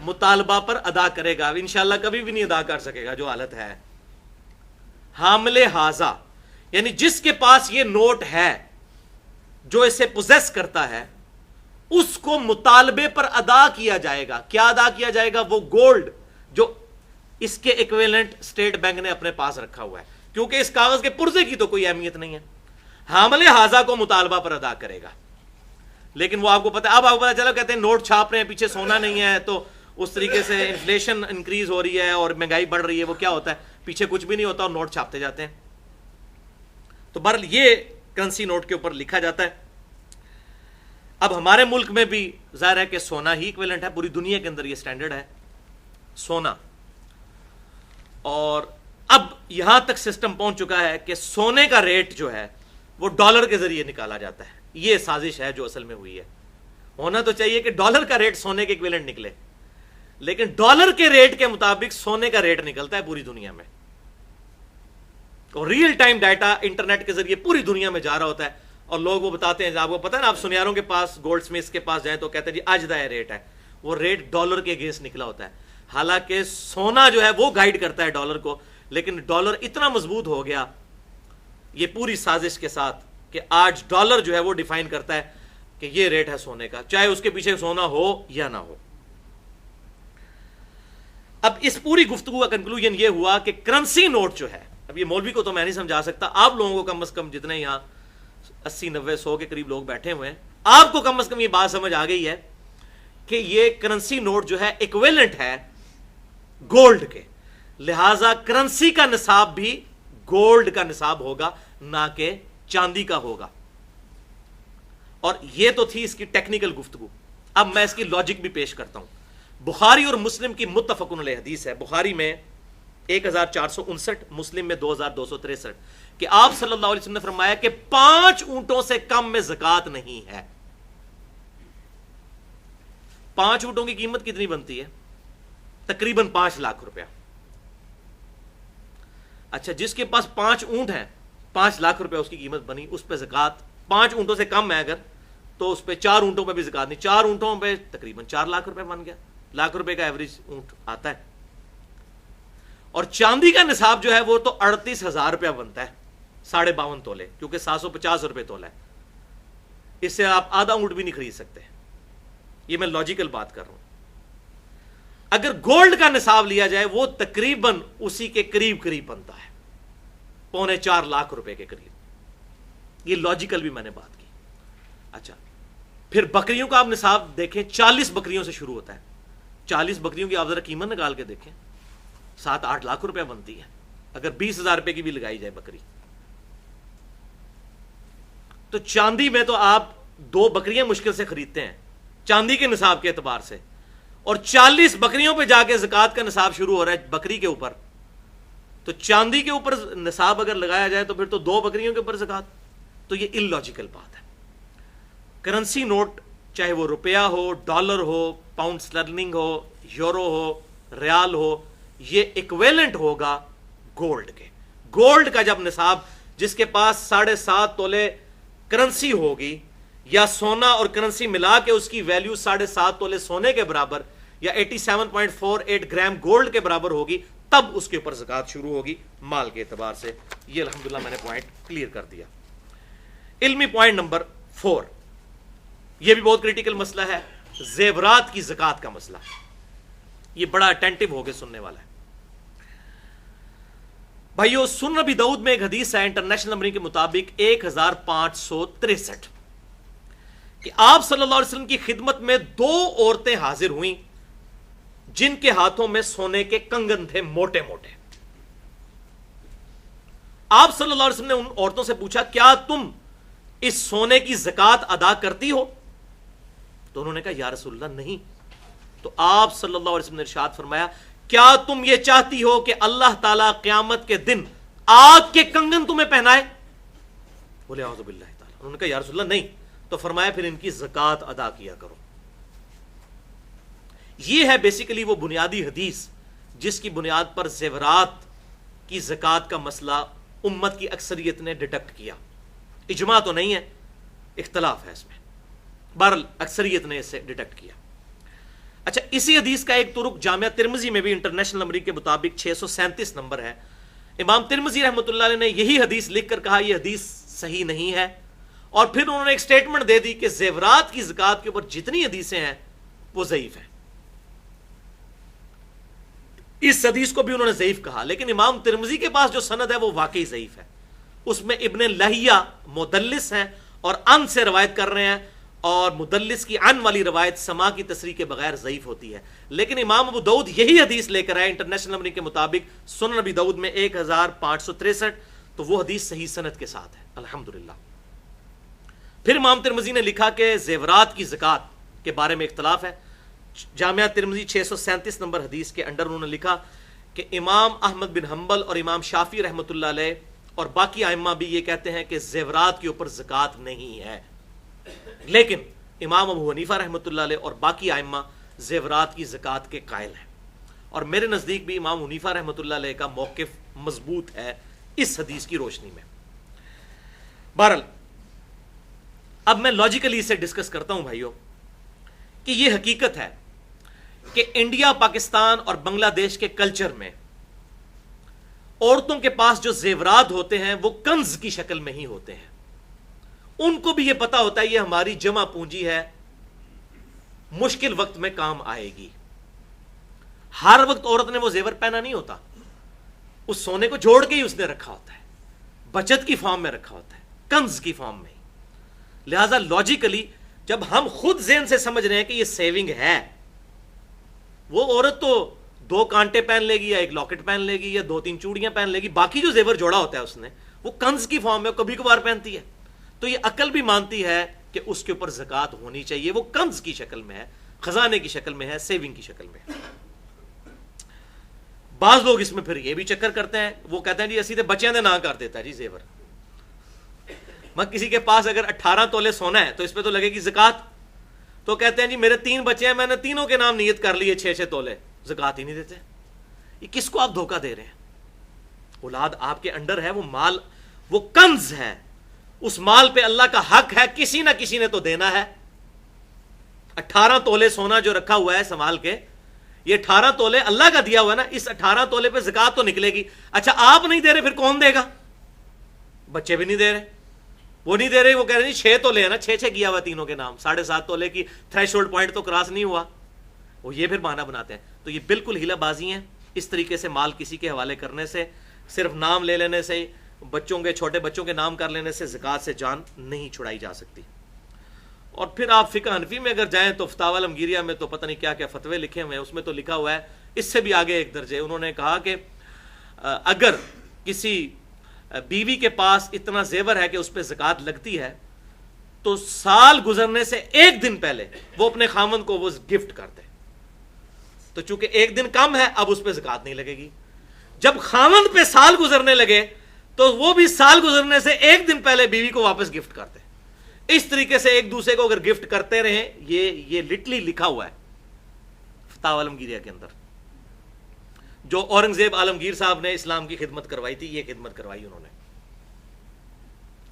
مطالبہ پر ادا کرے گا. انشاءاللہ کبھی بھی نہیں ادا کر سکے گا جو حالت ہے. حامل ہاذا یعنی جس کے پاس یہ نوٹ ہے، جو اسے پوزیس کرتا ہے، اس کو مطالبے پر ادا کیا جائے گا. کیا ادا کیا جائے گا؟ وہ گولڈ جو اس کے ایکویلنٹ اسٹیٹ بینک نے اپنے پاس رکھا ہوا ہے، کیونکہ اس کاغذ کے پرزے کی تو کوئی اہمیت نہیں ہے. حامل ہاذا کو مطالبہ پر ادا کرے گا. لیکن وہ آپ کو پتا ہے، اب آپ کو پتا چلا کہتے ہیں نوٹ چھاپ رہے ہیں، پیچھے سونا نہیں ہے، تو اس طریقے سے انفلیشن انکریز ہو رہی ہے اور مہنگائی بڑھ رہی ہے. وہ کیا ہوتا ہے؟ پیچھے کچھ بھی نہیں ہوتا اور نوٹ چھاپتے جاتے ہیں. تو بہرحال یہ کرنسی نوٹ کے اوپر لکھا جاتا ہے. اب ہمارے ملک میں بھی ظاہر ہے کہ سونا ہی ایکویلنٹ ہے، پوری دنیا کے اندر یہ سٹینڈرڈ ہے سونا. اور اب یہاں تک سسٹم پہنچ چکا ہے کہ سونے کا ریٹ جو ہے وہ ڈالر کے ذریعے نکالا جاتا ہے. یہ سازش ہے جو اصل میں ہوئی ہے. ہونا تو چاہیے کہ ڈالر کا ریٹ سونے کے ایکویلنٹ نکلے، لیکن ڈالر کے ریٹ کے مطابق سونے کا ریٹ نکلتا ہے پوری دنیا میں. اور ریئل ٹائم ڈیٹا انٹرنیٹ کے ذریعے پوری دنیا میں جا رہا ہوتا ہے، اور لوگ وہ بتاتے ہیں. آپ کو پتا ہے نا، آپ سنیاروں کے پاس، گولڈ سمتھس کے پاس جائیں تو کہتے ہیں جی آج دا ریٹ ہے. وہ ریٹ ڈالر کے اگینسٹ نکلا ہوتا ہے. حالانکہ سونا جو ہے وہ گائیڈ کرتا ہے ڈالر کو، لیکن ڈالر اتنا مضبوط ہو گیا یہ پوری سازش کے ساتھ کہ آج ڈالر جو ہے وہ ڈیفائن کرتا ہے کہ یہ ریٹ ہے سونے کا، چاہے اس کے پیچھے سونا ہو یا نہ ہو. اب اس پوری گفتگو کا کنکلوژن یہ ہوا کہ کرنسی نوٹ جو ہے، اب یہ مولوی کو تو میں نہیں سمجھا سکتا، آپ لوگوں کو کم از کم جتنے یہاں 80 90 100 کے قریب لوگ بیٹھے ہوئے ہیں، آپ کو کم از کم یہ بات سمجھ آ گئی ہے کہ یہ کرنسی نوٹ جو ہے ایکویلنٹ ہے گولڈ کے. لہذا کرنسی کا نصاب بھی گولڈ کا نصاب ہوگا، نہ کہ چاندی کا ہوگا. اور یہ تو تھی اس کی ٹیکنیکل گفتگو. اب میں اس کی لاجک بھی پیش کرتا ہوں. بخاری اور مسلم کی متفق علیہ حدیث ہے، بخاری میں 1459، مسلم میں 2263، کہ آپ صلی اللہ علیہ وسلم نے فرمایا کہ 5 اونٹوں سے کم میں زکوٰۃ نہیں ہے. 5 اونٹوں کی قیمت کتنی بنتی ہے؟ تقریباً 5 لاکھ روپیہ. اچھا، جس کے پاس 5 اونٹ ہیں، 5 لاکھ روپیہ اس کی قیمت بنی، اس پہ زکوٰۃ 5 اونٹوں سے کم ہے اگر، تو اس پہ 4 اونٹوں پہ بھی زکوٰۃ نہیں. 4 اونٹوں پہ تقریباً 4 لاکھ روپے بن گیا. لاکھ روپے کا ایوریج اونٹ آتا ہے. اور چاندی کا نصاب جو ہے وہ تو 38,000 روپیہ بنتا ہے، 52.5 تولے، کیونکہ 750 روپے تولا ہے. اس سے آپ آدھا اونٹ بھی نہیں خرید سکتے. یہ میں لاجیکل بات کر رہا ہوں. اگر گولڈ کا نصاب لیا جائے وہ تقریباً اسی کے قریب قریب بنتا ہے، 3.25 لاکھ روپے کے قریب. یہ لاجیکل بھی میں نے بات کی. اچھا، پھر بکریوں کا آپ نصاب دیکھیں، 40 بکریوں سے شروع ہوتا ہے. 40 بکریوں کی آپ ذرا قیمت نکال کے دیکھیں، 7-8 لاکھ روپے بنتی ہے اگر 20,000 روپے کی بھی لگائی جائے بکری. تو چاندی میں تو آپ 2 بکریاں مشکل سے خریدتے ہیں چاندی کے نصاب کے اعتبار سے، اور 40 بکریوں پہ جا کے زکوٰۃ کا نصاب شروع ہو رہا ہے بکری کے اوپر. تو چاندی کے اوپر نصاب اگر لگایا جائے تو پھر تو 2 بکریوں کے اوپر زکوٰۃ. تو یہ illogical بات ہے. کرنسی نوٹ چاہے وہ روپیہ ہو، ڈالر ہو، پاؤنڈ سٹرلنگ ہو، یورو ہو، ریال ہو، یہ ایکویلنٹ ہوگا گولڈ کے. گولڈ کا جب نصاب، جس کے پاس 7.5 تولے کرنسی ہوگی، یا سونا اور کرنسی ملا کے اس کی ویلیو 7.5 تولے سونے کے برابر یا 87.48 گرام گولڈ کے برابر ہوگی، تب اس کے اوپر زکوٰۃ شروع ہوگی مال کے اعتبار سے. یہ الحمدللہ میں نے پوائنٹ کلیئر کر دیا. علمی پوائنٹ نمبر 4، یہ بھی بہت کریٹیکل مسئلہ ہے، زیورات کی زکوٰۃ کا مسئلہ. یہ بڑا اٹینٹو ہو کے سننے والا ہے. بھائیو، سنن ابی داؤد میں ایک حدیث ہے انٹرنیشنل نمبرنگ کے مطابق 1563، کہ آپ صلی اللہ علیہ وسلم کی خدمت میں 2 عورتیں حاضر ہوئیں جن کے ہاتھوں میں سونے کے کنگن تھے، موٹے موٹے. آپ صلی اللہ علیہ وسلم نے ان عورتوں سے پوچھا، کیا تم اس سونے کی زکوٰۃ ادا کرتی ہو؟ تو انہوں نے کہا، یا رسول اللہ نہیں. تو آپ صلی اللہ علیہ وسلم نے ارشاد فرمایا، کیا تم یہ چاہتی ہو کہ اللہ تعالیٰ قیامت کے دن آگ کے کنگن تمہیں پہنائے؟ بولے اعوذ باللہ تعالیٰ. انہوں نے کہا، یا رسول اللہ نہیں. تو فرمایا، پھر ان کی زکوٰۃ ادا کیا کرو. یہ ہے بیسیکلی وہ بنیادی حدیث جس کی بنیاد پر زیورات کی زکوٰۃ کا مسئلہ امت کی اکثریت نے ڈیٹیکٹ کیا. اجماع تو نہیں ہے، اختلاف ہے اس میں، بہرحال اکثریت نے اسے ڈیٹیکٹ کیا. اچھا، اسی حدیث کا ایک طرق جامعہ ترمذی میں بھی انٹرنیشنل نمبر کے مطابق 637 نمبر ہے. امام ترمذی رحمۃ اللہ علیہ نے یہی حدیث لکھ کر کہا یہ حدیث صحیح نہیں ہے، اور پھر انہوں نے ایک سٹیٹمنٹ دے دی کہ زیورات کی زکوٰۃ کے اوپر جتنی حدیثیں ہیں وہ ضعیف ہیں. اس حدیث کو بھی انہوں نے ضعیف کہا، لیکن امام ترمذی کے پاس جو سند ہے وہ واقعی ضعیف ہے. اس میں ابن لہیہ مدلس ہیں اور ان سے روایت کر رہے ہیں، اور مدلس کی ان والی روایت سما کی تصریح کے بغیر ضعیف ہوتی ہے. لیکن امام ابو داؤد یہی حدیث لے کر آئے انٹرنیشنل نمبر کے مطابق سنن ابی داؤد میں 1563، تو وہ حدیث صحیح سند کے ساتھ ہے الحمدللہ. پھر امام ترمذی نے لکھا کہ زیورات کی زکوٰۃ کے بارے میں اختلاف ہے. جامعہ ترمذی 637 نمبر حدیث کے انڈر انہوں نے لکھا کہ امام احمد بن حنبل اور امام شافعی رحمۃ اللہ علیہ اور باقی ائمہ بھی یہ کہتے ہیں کہ زیورات کے اوپر زکوٰۃ نہیں ہے، لیکن امام ابو حنیفہ رحمۃ اللہ علیہ اور باقی ائمہ زیورات کی زکوٰۃ کے قائل ہیں، اور میرے نزدیک بھی امام حنیفہ رحمۃ اللہ علیہ کا موقف مضبوط ہے اس حدیث کی روشنی میں. بہرحال اب میں لاجیکلی اسے ڈسکس کرتا ہوں بھائیوں کہ یہ حقیقت ہے کہ انڈیا، پاکستان اور بنگلہ دیش کے کلچر میں عورتوں کے پاس جو زیورات ہوتے ہیں وہ کنز کی شکل میں ہی ہوتے ہیں. ان کو بھی یہ پتا ہوتا ہے یہ ہماری جمع پونجی ہے، مشکل وقت میں کام آئے گی. ہر وقت عورت نے وہ زیور پہنا نہیں ہوتا، اس سونے کو جوڑ کے ہی اس نے رکھا ہوتا ہے، بچت کی فارم میں رکھا ہوتا ہے، کنز کی فارم میں. لہذا لاجیکلی جب ہم خود ذہن سے سمجھ رہے ہیں کہ یہ سیونگ ہے، وہ عورت تو 2 کانٹے پہن لے گی یا 1 لاکٹ پہن لے گی یا 2-3 چوڑیاں پہن لے گی، باقی جو زیور جوڑا ہوتا ہے اس نے وہ کنز کی فارم میں کبھی کبھار پہنتی ہے. تو یہ عقل بھی مانتی ہے کہ اس کے اوپر زکوٰۃ ہونی چاہیے، وہ کنز کی شکل میں ہے، خزانے کی شکل میں ہے، سیونگ کی شکل میں ہے. بعض لوگ اس میں پھر یہ بھی چکر کرتے ہیں، وہ کہتے ہیں جی اسی تے بچیاں دے نہ کر دیتا ہے جی زیور. میں کسی کے پاس اگر 18 تولے سونا ہے تو اس پہ تو لگے گی زکوٰۃ، تو کہتے ہیں جی میرے 3 بچے ہیں، میں نے تینوں کے نام نیت کر لیے 6 تولے، زکوٰۃ ہی نہیں دیتے. یہ کس کو آپ دھوکہ دے رہے ہیں؟ اولاد آپ کے انڈر ہے، وہ مال، وہ کنز ہے، اس مال پہ اللہ کا حق ہے، کسی نہ کسی نے تو دینا ہے. 18 تولے سونا جو رکھا ہوا ہے سنبھال کے، یہ 18 تولے اللہ کا دیا ہوا ہے نا، اس 18 تولے پہ زکوٰۃ تو نکلے گی. اچھا آپ نہیں دے رہے، پھر کون دے گا؟ بچے بھی نہیں دے رہے، وہ نہیں دے رہے، وہ کہہ رہے ہیں 6 تولے ہیں نا، 6 کیا ہوا تینوں کے نام، 7.5 تولے کی تھریش ہولڈ پوائنٹ تو کراس نہیں ہوا. وہ یہ پھر بہانہ بناتے ہیں. تو یہ بالکل ہیلا بازی ہیں. اس طریقے سے مال کسی کے حوالے کرنے سے، صرف نام لے لینے سے، بچوں کے، چھوٹے بچوں کے نام کر لینے سے زکوٰۃ سے جان نہیں چھڑائی جا سکتی. اور پھر آپ فقہ حنفی میں اگر جائیں تو فتاوی العمگیریہ میں تو پتہ نہیں کیا کیا فتوے لکھے ہوئے ہیں، اس میں تو لکھا ہوا ہے اس سے بھی آگے ایک درجے. انہوں نے کہا کہ اگر کسی بیوی کے پاس اتنا زیور ہے کہ اس پہ زکوٰۃ لگتی ہے تو سال گزرنے سے 1 دن پہلے وہ اپنے خامند کو وہ گفٹ کر دے. تو چونکہ 1 دن کم ہے اب اس پہ زکوٰۃ نہیں لگے گی. جب خامند پہ سال گزرنے لگے تو وہ بھی سال گزرنے سے 1 دن پہلے بیوی کو واپس گفٹ کر دے. اس طریقے سے ایک دوسرے کو اگر گفٹ کرتے رہیں، یہ لٹرلی لکھا ہوا ہے فتاوی العمگیریہ کے اندر. جو اورنگزیب عالمگیر صاحب نے اسلام کی خدمت کروائی تھی، یہ خدمت کروائی انہوں نے.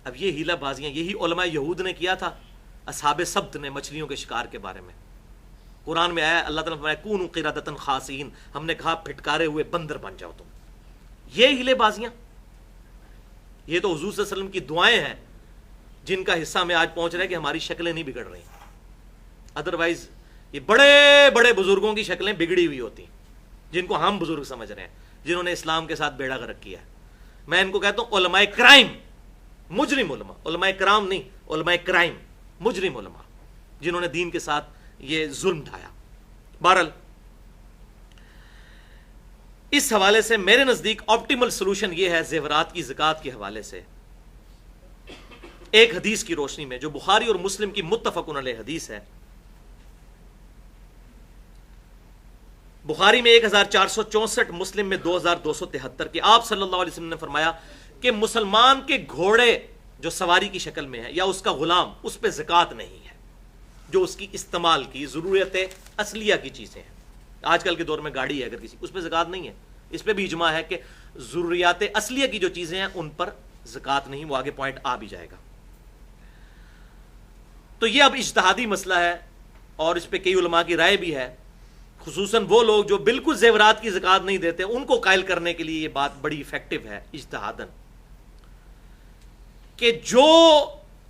اب یہ ہیلا بازیاں یہی علماء یہود نے کیا تھا اصحاب سبت نے مچھلیوں کے شکار کے بارے میں. قرآن میں آیا، اللہ تعالیٰ نے فرمایا کونوا قردۃ خاسئین، ہم نے کہا پھٹکارے ہوئے بندر بن جاؤ تم. یہ ہیلے بازیاں، یہ تو حضور صلی اللہ علیہ وسلم کی دعائیں ہیں جن کا حصہ میں آج پہنچ رہا ہے کہ ہماری شکلیں نہیں بگڑ رہی. ادروائز یہ بڑے بڑے بزرگوں کی شکلیں بگڑی ہوئی ہوتی جن کو ہم بزرگ سمجھ رہے ہیں، جنہوں نے اسلام کے ساتھ بیڑا غرق کیا ہے. میں ان کو کہتا ہوں علماء کرائم، مجرم علماء، علماء کرام نہیں، علماء کرائم، مجرم علماء جنہوں نے دین کے ساتھ یہ ظلم ڈھایا. بہرحال اس حوالے سے میرے نزدیک آپٹیمل سولوشن یہ ہے زیورات کی زکوٰۃ کے حوالے سے ایک حدیث کی روشنی میں جو بخاری اور مسلم کی متفق علیہ حدیث ہے. بخاری میں 1464، مسلم میں 2273 کہ آپ صلی اللہ علیہ وسلم نے فرمایا کہ مسلمان کے گھوڑے جو سواری کی شکل میں ہے یا اس کا غلام، اس پہ زکوٰۃ نہیں ہے. جو اس کی استعمال کی ضرورت اصلیہ کی چیزیں ہیں. آج کل کے دور میں گاڑی ہے اگر کسی، اس پہ زکوٰۃ نہیں ہے. اس پہ بھی اجماع ہے کہ ضروریات اصلیہ کی جو چیزیں ہیں ان پر زکوٰۃ نہیں. وہ آگے پوائنٹ آ بھی جائے گا. تو یہ اب اجتہادی مسئلہ ہے اور اس پہ کئی علماء کی رائے بھی ہے، خصوصاً وہ لوگ جو بالکل زیورات کی زکوٰۃ نہیں دیتے ان کو قائل کرنے کے لیے یہ بات بڑی افیکٹو ہے اجتہاداً، کہ جو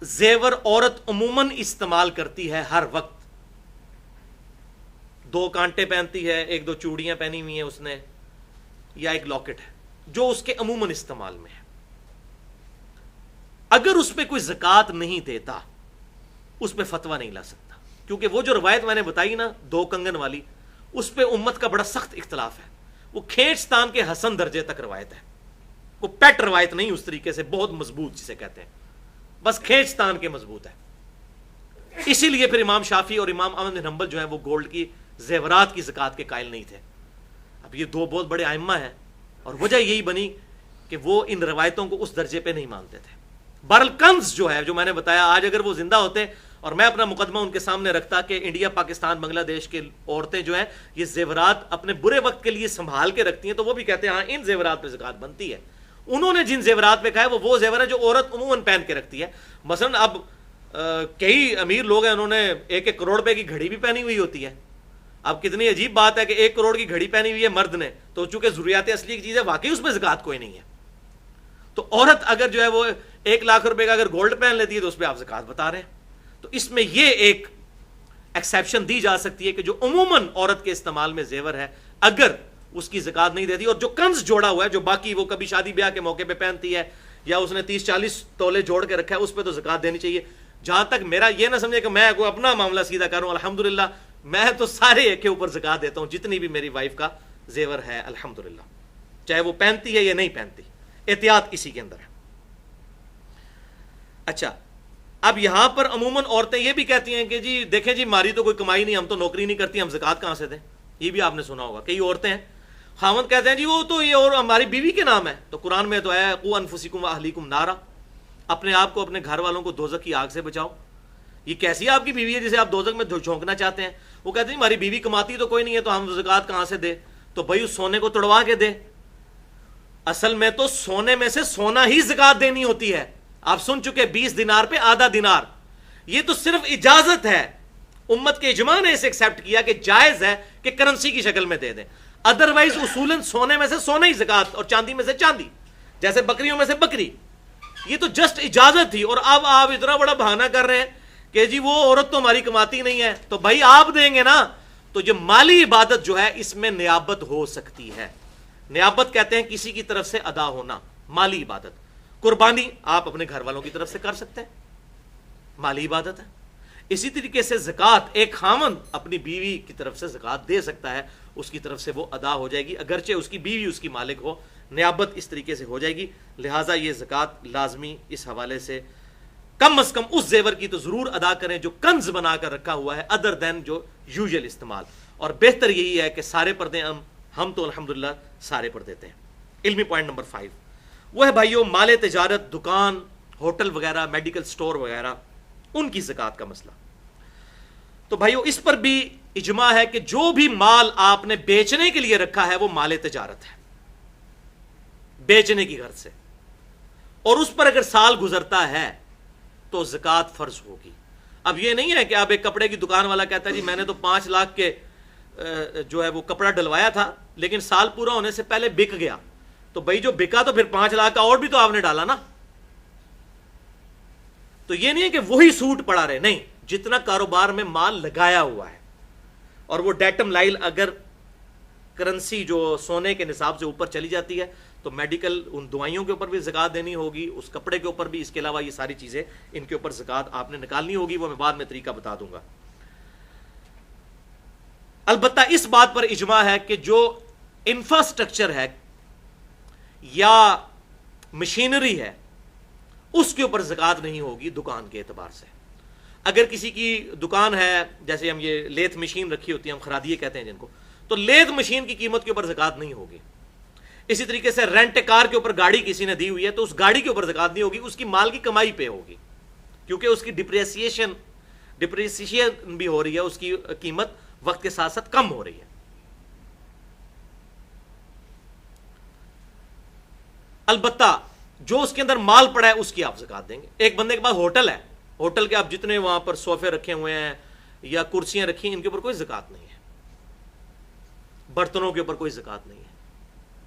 زیور عورت عموماً استعمال کرتی ہے ہر وقت، 2 کانٹے پہنتی ہے، 1-2 چوڑیاں پہنی ہوئی ہیں اس نے، یا ایک لاکٹ ہے، جو اس کے عموماً استعمال میں ہے، اگر اس پہ کوئی زکوٰۃ نہیں دیتا اس پہ فتویٰ نہیں لا سکتا. کیونکہ وہ جو روایت میں نے بتائی نا 2 کنگن والی، اس پہ امت کا بڑا سخت اختلاف ہے. وہ کھینچتان کے حسن درجے تک روایت ہے، وہ پیٹ روایت نہیں، اس طریقے سے بہت مضبوط جسے کہتے ہیں، بس کھینچتان کے مضبوط ہے. اسی لیے پھر امام شافعی اور امام احمد بن حنبل جو ہیں وہ گولڈ کی زیورات کی زکوٰۃ کے قائل نہیں تھے. اب یہ 2 بہت بڑے ائمہ ہیں اور وجہ یہی بنی کہ وہ ان روایتوں کو اس درجے پہ نہیں مانتے تھے. بہرحال کنز جو ہے، جو میں نے بتایا، آج اگر وہ زندہ ہوتے اور میں اپنا مقدمہ ان کے سامنے رکھتا کہ انڈیا، پاکستان، بنگلہ دیش کے عورتیں جو ہیں یہ زیورات اپنے برے وقت کے لیے سنبھال کے رکھتی ہیں، تو وہ بھی کہتے ہیں ہاں ان زیورات پہ زکوٰۃ بنتی ہے. انہوں نے جن زیورات پہ کہا ہے وہ زیور ہے جو عورت عموماً پہن کے رکھتی ہے. مثلا اب کئی امیر لوگ ہیں، انہوں نے 1-1 کروڑ روپے کی گھڑی بھی پہنی ہوئی ہوتی ہے. اب کتنی عجیب بات ہے کہ 1 کروڑ کی گھڑی پہنی ہوئی ہے مرد نے، تو چونکہ ضروریات اصلی کی چیز ہے واقعی اس میں زکوٰۃ کوئی نہیں ہے. تو عورت اگر جو ہے وہ 1 لاکھ روپے کا اگر گولڈ پہن لیتی ہے تو اس پہ آپ زکوٰۃ بتا رہے ہیں. تو اس میں یہ ایک ایکسیپشن دی جا سکتی ہے کہ جو عموماً عورت کے استعمال میں زیور ہے اگر اس کی زکوٰۃ نہیں دیتی، اور جو کنز جوڑا ہوا ہے جو باقی وہ کبھی شادی بیاہ کے موقع پہ پہنتی ہے یا اس نے 30-40 تولے جوڑ کے رکھا ہے، اس پہ تو زکوٰۃ دینی چاہیے. جہاں تک میرا یہ نہ سمجھے کہ میں کوئی اپنا معاملہ سیدھا کروں، الحمدللہ میں تو سارے کے اوپر زکوٰۃ دیتا ہوں جتنی بھی میری وائف کا زیور ہے الحمدللہ، چاہے وہ پہنتی ہے یا نہیں پہنتی. احتیاط اسی کے اندر ہے. اچھا، اب یہاں پر عموماً عورتیں یہ بھی کہتی ہیں کہ جی دیکھیں جی ہماری تو کوئی کمائی نہیں، ہم تو نوکری نہیں کرتی، ہم زکوٰۃ کہاں سے دیں. یہ بھی آپ نے سنا ہوگا، کئی عورتیں ہیں خاوند کہتے ہیں جی وہ تو یہ اور ہماری بیوی کے نام ہے. تو قرآن میں تو ہے قوا انفسکم واہلیکم نارا، اپنے آپ کو اپنے گھر والوں کو دوزخ کی آگ سے بچاؤ. یہ کیسی آپ کی بیوی ہے جسے آپ دوزخ میں جھونکنا چاہتے ہیں؟ وہ کہتے ہیں ہماری بیوی کماتی تو کوئی نہیں ہے تو ہم زکوٰۃ کہاں سے دے؟ تو بھائی اس سونے کو توڑوا کے دے. اصل میں تو سونے میں سے سونا ہی زکوٰۃ دینی ہوتی ہے. آپ سن چکے 20 دینار پہ آدھا دینار. یہ تو صرف اجازت ہے، امت کے اجماع نے اسے ایکسیپٹ کیا کہ جائز ہے کہ کرنسی کی شکل میں دے دیں. ادروائز اصولاً سونے میں سے سونا ہی زکوٰۃ اور چاندی میں سے چاندی، جیسے بکریوں میں سے بکری. یہ تو جسٹ اجازت تھی. اور اب آپ اتنا بڑا بہانہ کر رہے ہیں کہ جی وہ عورت تو ہماری کماتی نہیں ہے، تو بھائی آپ دیں گے نا. تو جو مالی عبادت جو ہے اس میں نیابت ہو سکتی ہے. نیابت کہتے ہیں کسی کی طرف سے ادا ہونا، مالی عبادت. قربانی آپ اپنے گھر والوں کی طرف سے کر سکتے ہیں، مالی عبادت ہے. اسی طریقے سے زکوٰۃ ایک خاوند اپنی بیوی کی طرف سے زکوٰۃ دے سکتا ہے، اس کی طرف سے وہ ادا ہو جائے گی، اگرچہ اس کی بیوی اس کی مالک ہو. نیابت اس طریقے سے ہو جائے گی. لہٰذا یہ زکوٰۃ لازمی اس حوالے سے کم از کم اس زیور کی تو ضرور ادا کریں جو کنز بنا کر رکھا ہوا ہے، ادر دین جو یوزل استعمال. اور بہتر یہی ہے کہ سارے پردے ہم تو الحمدللہ سارے پر دیتے ہیں. علمی پوائنٹ نمبر 5 وہ ہے بھائیو مال تجارت، دکان، ہوٹل وغیرہ، میڈیکل سٹور وغیرہ، ان کی زکوٰۃ کا مسئلہ. تو بھائیو اس پر بھی اجماع ہے کہ جو بھی مال آپ نے بیچنے کے لیے رکھا ہے وہ مال تجارت ہے، بیچنے کی غرض سے، اور اس پر اگر سال گزرتا ہے تو زکوٰۃ فرض ہوگی. اب یہ نہیں ہے کہ آپ ایک کپڑے کی دکان والا کہتا ہے جی میں نے تو 5 لاکھ کے جو ہے وہ کپڑا ڈلوایا تھا لیکن سال پورا ہونے سے پہلے بک گیا. تو بھائی جو بکا تو پھر 5 لاکھ کا اور بھی تو آپ نے ڈالا نا. تو یہ نہیں ہے کہ وہی سوٹ پڑا رہے، نہیں، جتنا کاروبار میں مال لگایا ہوا ہے. اور وہ ڈیٹم لائل اگر کرنسی جو سونے کے نصاب سے اوپر چلی جاتی ہے تو میڈیکل ان دوائیوں کے اوپر بھی زکوٰۃ دینی ہوگی، اس کپڑے کے اوپر بھی. اس کے علاوہ یہ ساری چیزیں ان کے اوپر زکوٰۃ آپ نے نکالنی ہوگی، وہ میں بعد میں طریقہ بتا دوں گا. البتہ اس بات پر اجماع ہے کہ جو انفراسٹرکچر ہے یا مشینری ہے اس کے اوپر زکوٰۃ نہیں ہوگی دکان کے اعتبار سے. اگر کسی کی دکان ہے، جیسے ہم یہ لیتھ مشین رکھی ہوتی ہے، ہم خرادیے کہتے ہیں جن کو، تو لیتھ مشین کی قیمت کے اوپر زکوٰۃ نہیں ہوگی. اسی طریقے سے رینٹ کار کے اوپر گاڑی کسی نے دی ہوئی ہے تو اس گاڑی کے اوپر زکوٰۃ نہیں ہوگی، اس کی مال کی کمائی پہ ہوگی، کیونکہ اس کی ڈپریسیشن بھی ہو رہی ہے، اس کی قیمت وقت کے ساتھ ساتھ کم ہو رہی ہے۔ البتہ جو اس کے اندر مال پڑا ہے اس کی آپ زکات دیں گے۔ ایک بندے کے پاس ہوٹل ہے، ہوٹل کے آپ جتنے وہاں پر صوفے رکھے ہوئے ہیں یا کرسیاں رکھی ہیں، ان کے اوپر کوئی زکات نہیں ہے، برتنوں کے اوپر کوئی زکات نہیں ہے۔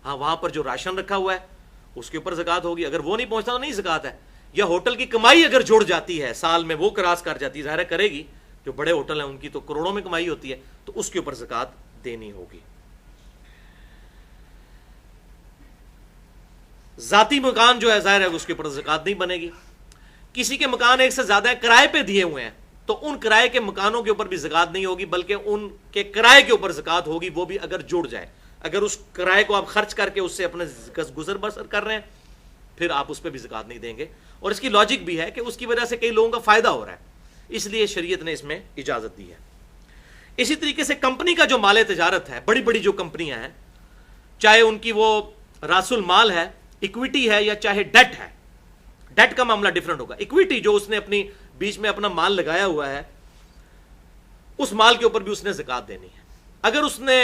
ہاں وہاں پر جو راشن رکھا ہوا ہے اس کے اوپر زکات ہوگی، اگر وہ نہیں پہنچتا تو نہیں زکات ہے۔ یا ہوٹل کی کمائی اگر جڑ جاتی ہے سال میں، وہ کراس کر جاتی ہے، ظاہر کرے گی، جو بڑے ہوٹل ہیں ان کی تو کروڑوں میں کمائی ہوتی ہے، تو اس کے اوپر زکات دینی ہوگی۔ ذاتی مکان جو ہے ظاہر ہے اس کے اوپر زکات نہیں بنے گی۔ کسی کے مکان ایک سے زیادہ کرائے پہ دیے ہوئے ہیں تو ان کرائے کے مکانوں کے اوپر بھی زکات نہیں ہوگی، بلکہ ان کے کرائے کے اوپر زکات ہوگی، وہ بھی اگر جڑ جائے۔ اگر اس کرائے کو آپ خرچ کر کے اس سے اپنے گزر بسر کر رہے ہیں پھر آپ اس پہ بھی زکات نہیں دیں گے۔ اور اس کی لاجک بھی ہے کہ اس کی وجہ سے کئی لوگوں کا فائدہ ہو رہا ہے، اس لیے شریعت نے اس میں اجازت دی ہے۔ اسی طریقے سے کمپنی کا جو مال تجارت ہے، بڑی بڑی جو کمپنیاں ہیں، چاہے ان کی وہ راس المال ہے، اکویٹی ہے، یا چاہے ڈیٹ ہے، ڈیٹ کا معاملہ ڈیفرنٹ ہوگا۔ اکویٹی جو اس نے اپنی بیچ میں اپنا مال لگایا ہوا ہے، اس مال کے اوپر بھی اس نے زکات دینی ہے۔ اگر اس نے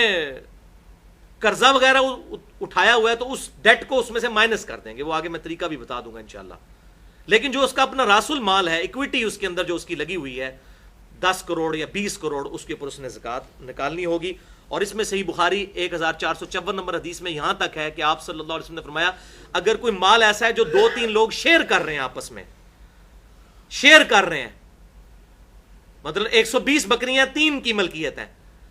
قرضہ وغیرہ اٹھایا ہوا ہے تو اس ڈیٹ کو اس میں سے مائنس کر دیں گے، وہ آگے میں طریقہ بھی بتا دوں گا انشاءاللہ۔ لیکن جو اس کا اپنا راس المال ہے، اکویٹی اس کے اندر جو اس کی لگی ہوئی ہے 10 کروڑ یا 20 کروڑ، اس کے اوپر اس نے زکات نکالنی ہوگی۔ اور اس میں صحیح بخاری 1454 نمبر حدیث میں یہاں تک ہے کہ آپ صلی اللہ علیہ وسلم نے فرمایا اگر کوئی مال ایسا ہے جو 2-3 لوگ شیئر کر رہے ہیں، آپس میں شیئر کر رہے ہیں، مطلب 120 بکریاں 3 کی ملکیت ہیں،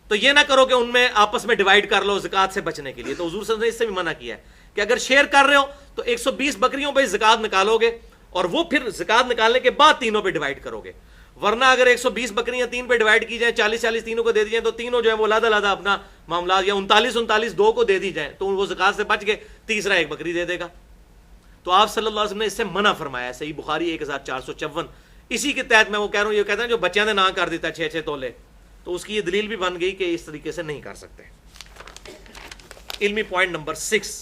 تو یہ نہ کرو کہ ان میں آپس میں ڈیوائڈ کر لو زکات سے بچنے کے لیے۔ تو حضور صلی اللہ علیہ وسلم نے اس سے بھی منع کیا ہے کہ اگر شیئر کر رہے ہو تو 120 بکریوں پہ زکات نکالو گے اور وہ پھر زکات نکالنے کے بعد تینوں پہ ڈیوائڈ کرو گے، ورنہ اگر 120 بکریاں 3 پہ ڈیوائڈ کی جائیں، 40 تینوں کو دے دی جائیں، تو تینوں جو ہے وہ علیحدہ علیحدہ اپنا معاملات، یا 39 2 کو دے دی جائیں تو وہ زکات سے بچ گئے، تیسرا ایک بکری دے دے گا۔ تو آپ صلی اللہ علیہ وسلم نے اس سے منع فرمایا ہے، صحیح بخاری 1454۔ اسی کے تحت میں وہ کہہ رہا ہوں، یہ کہتے ہیں جو بچیاں نے نہ کر دیتا ہے 6 تولے، تو اس کی یہ دلیل بھی بن گئی کہ اس طریقے سے نہیں کر سکتے۔ علمی پوائنٹ نمبر 6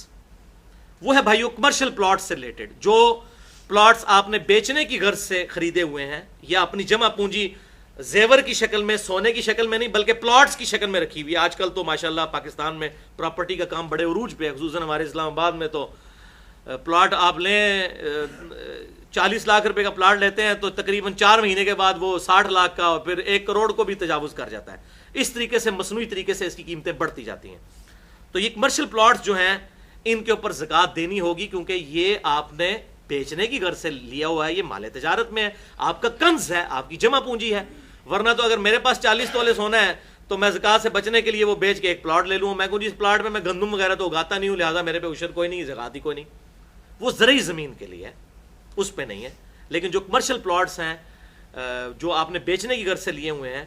وہ ہے بھائیو کمرشل پلاٹ سے ریلیٹڈ، جو پلاٹس آپ نے بیچنے کی غرض سے خریدے ہوئے ہیں یا اپنی جمع پونجی زیور کی شکل میں، سونے کی شکل میں نہیں بلکہ پلاٹس کی شکل میں رکھی ہوئی ہے۔ آج کل تو ماشاءاللہ پاکستان میں پراپرٹی کا کام بڑے عروج پہ ہے، خصوصاً ہمارے اسلام آباد میں تو پلاٹ آپ لیں 40 لاکھ روپے کا پلاٹ لیتے ہیں تو تقریباً 4 مہینے کے بعد وہ 60 لاکھ کا اور پھر 1 کروڑ کو بھی تجاوز کر جاتا ہے۔ اس طریقے سے مصنوعی طریقے سے اس کی قیمتیں بڑھتی جاتی ہیں۔ تو یہ کمرشل پلاٹس جو ہیں ان کے اوپر زکات دینی ہوگی، کیونکہ یہ آپ نے بیچنے کی غرض سے لیا ہوا ہے، یہ مال تجارت میں ہے، آپ کا کنز ہے، آپ کی جمع پونجی ہے۔ ورنہ تو اگر میرے پاس 40 تولے سونا ہے تو میں زکات سے بچنے کے لیے وہ بیچ کے ایک پلاٹ لے لوں، میں کہوں جی اس پلاٹ میں گندم وغیرہ تو اگاتا نہیں ہوں، لہٰذا میرے پہ عشر کوئی نہیں، زکات ہی کوئی نہیں۔ وہ زرعی زمین کے لیے ہے، اس پہ نہیں ہے۔ لیکن جو کمرشل پلاٹس ہیں جو آپ نے بیچنے کی غرض سے لیے ہوئے ہیں،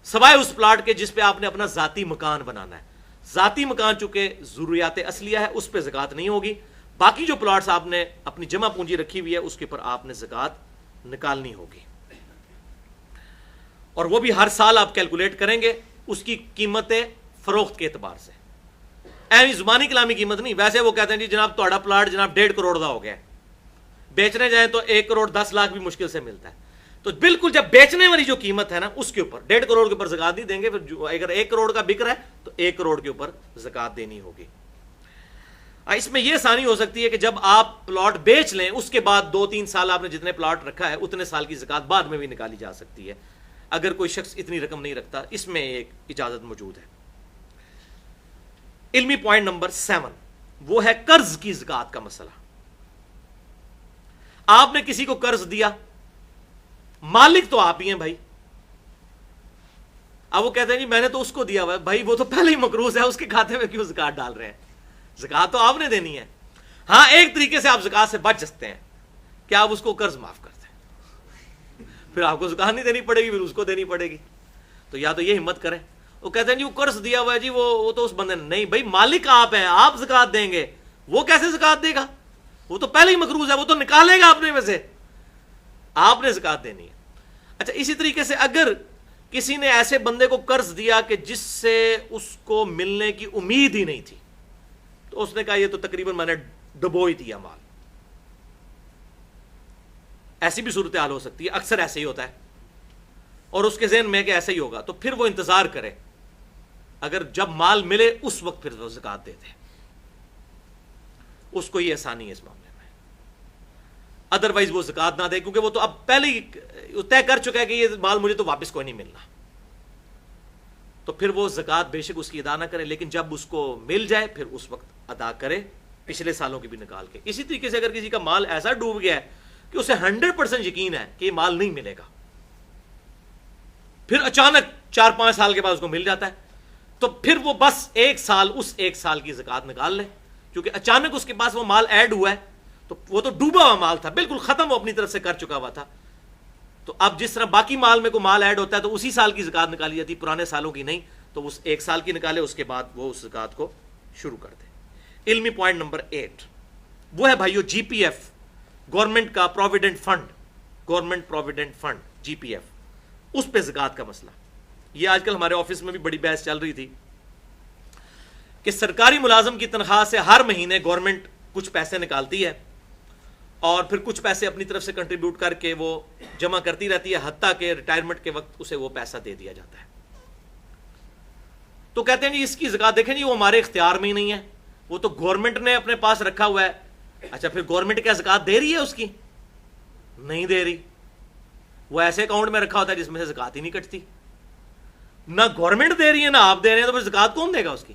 سوائے اس پلاٹ کے جس پہ آپ نے اپنا ذاتی مکان بنانا ہے، ذاتی مکان چونکہ ضروریات اصلیہ ہے اس پہ زکات نہیں ہوگی۔ باقی جو پلاٹس آپ نے اپنی جمع پونجی رکھی ہوئی ہے اس کے اوپر آپ نے زکات نکالنی ہوگی، اور وہ بھی ہر سال آپ کیلکولیٹ کریں گے اس کی قیمت فروخت کے اعتبار سے، ایویں زبانی کلامی قیمت نہیں۔ ویسے وہ کہتے ہیں جی جناب تہاڈا پلاٹ جناب 1.5 کروڑ کا ہو گیا ہے، بیچنے جائیں تو 1 کروڑ 10 لاکھ بھی مشکل سے ملتا ہے، تو بالکل جب بیچنے والی جو قیمت ہے نا اس کے اوپر 1.5 کروڑ کے اوپر زکات نہیں دیں گے، پھر اگر 1 کروڑ کا بک رہا ہے تو 1 کروڑ کے اوپر زکات دینی ہوگی۔ اس میں یہ آسانی ہو سکتی ہے کہ جب آپ پلاٹ بیچ لیں اس کے بعد 2-3 سال آپ نے جتنے پلاٹ رکھا ہے اتنے سال کی زکات بعد میں بھی نکالی جا سکتی ہے، اگر کوئی شخص اتنی رقم نہیں رکھتا، اس میں ایک اجازت موجود ہے۔ علمی پوائنٹ نمبر 7 وہ ہے قرض کی زکات کا مسئلہ۔ آپ نے کسی کو قرض دیا، مالک تو آپ ہی ہیں بھائی، اب وہ کہتے ہیں جی میں نے تو اس کو دیا ہوا ہے، بھائی وہ تو پہلے ہی مقروض ہے، اس کے کھاتے میں کیوں زکات ڈال رہے ہیں؟ زکات تو آپ نے دینی ہے۔ ہاں ایک طریقے سے آپ زکات سے بچ سکتے ہیں کہ آپ اس کو قرض معاف کر دیں، پھر آپ کو زکات نہیں دینی پڑے گی، پھر اس کو دینی پڑے گی۔ تو یا تو یہ ہمت کریں، وہ کہتے ہیں جی وہ قرض دیا ہوا ہے جی وہ تو اس بندے نے، نہیں بھائی مالک آپ ہیں، آپ زکات دیں گے، وہ کیسے زکات دے گا؟ وہ تو پہلے ہی مقروض ہے، وہ تو نکالے گا اپنے میں سے، آپ نے زکات دینی ہے۔ اچھا اسی طریقے سے اگر کسی نے ایسے بندے کو قرض دیا کہ جس سے اس کو ملنے کی امید ہی نہیں تھی، تو اس نے کہا یہ تو تقریباً میں نے ڈبو ہی دیا مال، ایسی بھی صورتحال ہو سکتی ہے، اکثر ایسے ہی ہوتا ہے، اور اس کے ذہن میں کہ ایسا ہی ہوگا، تو پھر وہ انتظار کرے، اگر جب مال ملے اس وقت پھر وہ زکوٰۃ دے دے، اس کو یہ آسانی ہے اس معاملے میں۔ ادروائز وہ زکوٰۃ نہ دے، کیونکہ وہ تو اب پہلے ہی طے کر چکا ہے کہ یہ مال مجھے تو واپس کوئی نہیں ملنا، تو پھر وہ زکوٰۃ بے شک اس کی ادا نہ کرے، لیکن جب اس کو مل جائے پھر اس وقت ادا کرے، پچھلے سالوں کی بھی نکال کے۔ اسی طریقے سے اگر کسی کا مال ایسا ڈوب گیا ہے کہ اسے 100% یقین ہے کہ یہ مال نہیں ملے گا، پھر اچانک 4-5 سال کے بعد اس کو مل جاتا ہے، تو پھر وہ بس اس ایک سال کی زکوٰۃ نکال لے، کیونکہ اچانک اس کے پاس وہ مال ایڈ ہوا ہے، تو وہ تو ڈوبا ہوا مال تھا، بالکل ختم وہ اپنی طرف سے کر چکا ہوا تھا، تو اب جس طرح باقی مال میں کوئی مال ایڈ ہوتا ہے تو اسی سال کی زکوٰۃ نکالی جاتی، پرانے سالوں کی نہیں، تو اس ایک سال کی نکالے، اس کے بعد وہ اس زکوٰۃ کو شروع کر دے۔ علمی پوائنٹ نمبر 8 وہ ہے بھائیو جی پی ایف، گورنمنٹ کا provident fund, government provident fund G P F, اس پہ زکوٰۃ کا مسئلہ۔ یہ آج کل ہمارے آفس میں بھی بڑی بحث چل رہی تھی کہ سرکاری ملازم کی تنخواہ سے ہر مہینے گورنمنٹ کچھ پیسے نکالتی ہے اور پھر کچھ پیسے اپنی طرف سے کنٹریبیوٹ کر کے وہ جمع کرتی رہتی ہے، حتیٰ کہ ریٹائرمنٹ کے وقت اسے وہ پیسہ دے دیا جاتا ہے۔ تو کہتے ہیں جی اس کی زکوٰۃ دیکھیں جی وہ ہمارے اختیار میں ہی نہیں ہے، وہ تو گورنمنٹ نے اپنے پاس رکھا ہوا ہے۔ اچھا پھر گورنمنٹ کیا زکوٰۃ دے رہی ہے اس کی؟ نہیں دے رہی، وہ ایسے اکاؤنٹ میں رکھا ہوتا ہے جس میں سے زکوٰۃ ہی نہیں کٹتی، نہ گورنمنٹ دے رہی ہے نہ آپ دے رہے ہیں، تو پھر زکوٰۃ کون دے گا اس کی؟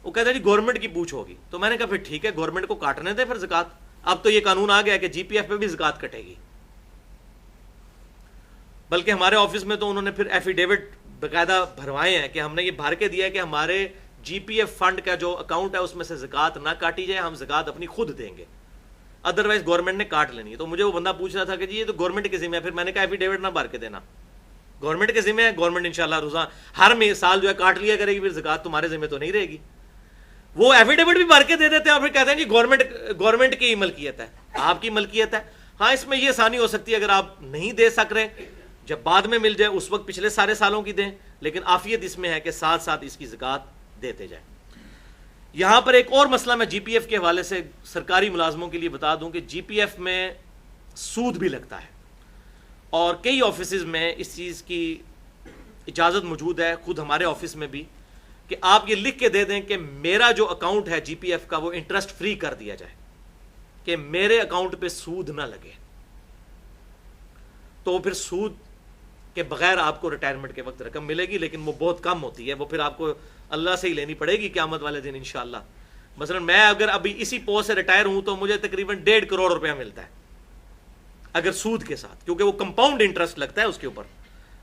وہ کہتا ہے جی گورنمنٹ کی پوچھ ہوگی۔ تو میں نے کہا پھر ٹھیک ہے، گورنمنٹ کو کاٹنے دے پھر زکوٰۃ، اب تو یہ قانون آ گیا کہ جی پی ایف پہ بھی زکوٰۃ کٹے گی۔ بلکہ ہمارے آفس میں تو انہوں نے پھر ایفیڈیوٹ باقاعدہ بھروائے ہیں کہ ہم نے یہ بھر کے دیا ہے کہ ہمارے جی پی ایف فنڈ کا جو اکاؤنٹ ہے اس میں سے زکوٰۃ نہ کاٹی جائے، ہم زکوٰۃ اپنی خود دیں گے، ادروائز گورنمنٹ نے کاٹ لینی ہے۔ تو مجھے وہ بندہ پوچھ رہا تھا کہ جی یہ تو گورنمنٹ کے ذمہ ہے، پھر میں نے کہا ایفیڈیوٹ نہ بھر کے دینا، گورنمنٹ کے ذمہ ہے، گورنمنٹ انشاءاللہ روزانہ ہر سال جو ہے کاٹ لیا کرے گی، پھر زکوٰۃ تمہارے ذمہ تو نہیں رہے گی۔ وہ ایفیڈیوٹ بھی بھر کے دے دیتے ہیں اور پھر کہتے ہیں جی گورنمنٹ کی ملکیت ہے، آپ کی ملکیت ہے۔ ہاں اس میں یہ آسانی ہو سکتی ہے اگر آپ نہیں دے سک رہے، جب بعد میں مل جائے اس وقت پچھلے سارے سالوں کی دیں، لیکن عافیت اس میں ہے کہ ساتھ ساتھ اس کی زکوٰۃ دیتے جائیں۔ یہاں پر ایک اور مسئلہ میں جی پی ایف کے حوالے سے سرکاری ملازموں کے لیے بتا دوں کہ جی پی ایف میں سود بھی لگتا ہے، اور کئی آفیسز میں اس چیز کی اجازت موجود ہے، خود ہمارے آفس میں بھی، کہ آپ یہ لکھ کے دے دیں کہ میرا جو اکاؤنٹ ہے جی پی ایف کا وہ انٹرسٹ فری کر دیا جائے، کہ میرے اکاؤنٹ پہ سود نہ لگے، تو پھر سود کے بغیر آپ کو ریٹائرمنٹ کے وقت رقم ملے گی، لیکن وہ بہت کم ہوتی ہے، وہ پھر آپ کو اللہ سے ہی لینی پڑے گی قیامت والے دن انشاءاللہ۔ مثلا میں اگر ابھی اسی پوسٹ سے ریٹائر ہوں تو مجھے تقریباً 1.5 کروڑ روپیہ ملتا ہے اگر سود کے ساتھ، کیونکہ وہ کمپاؤنڈ انٹرسٹ لگتا ہے اس کے اوپر،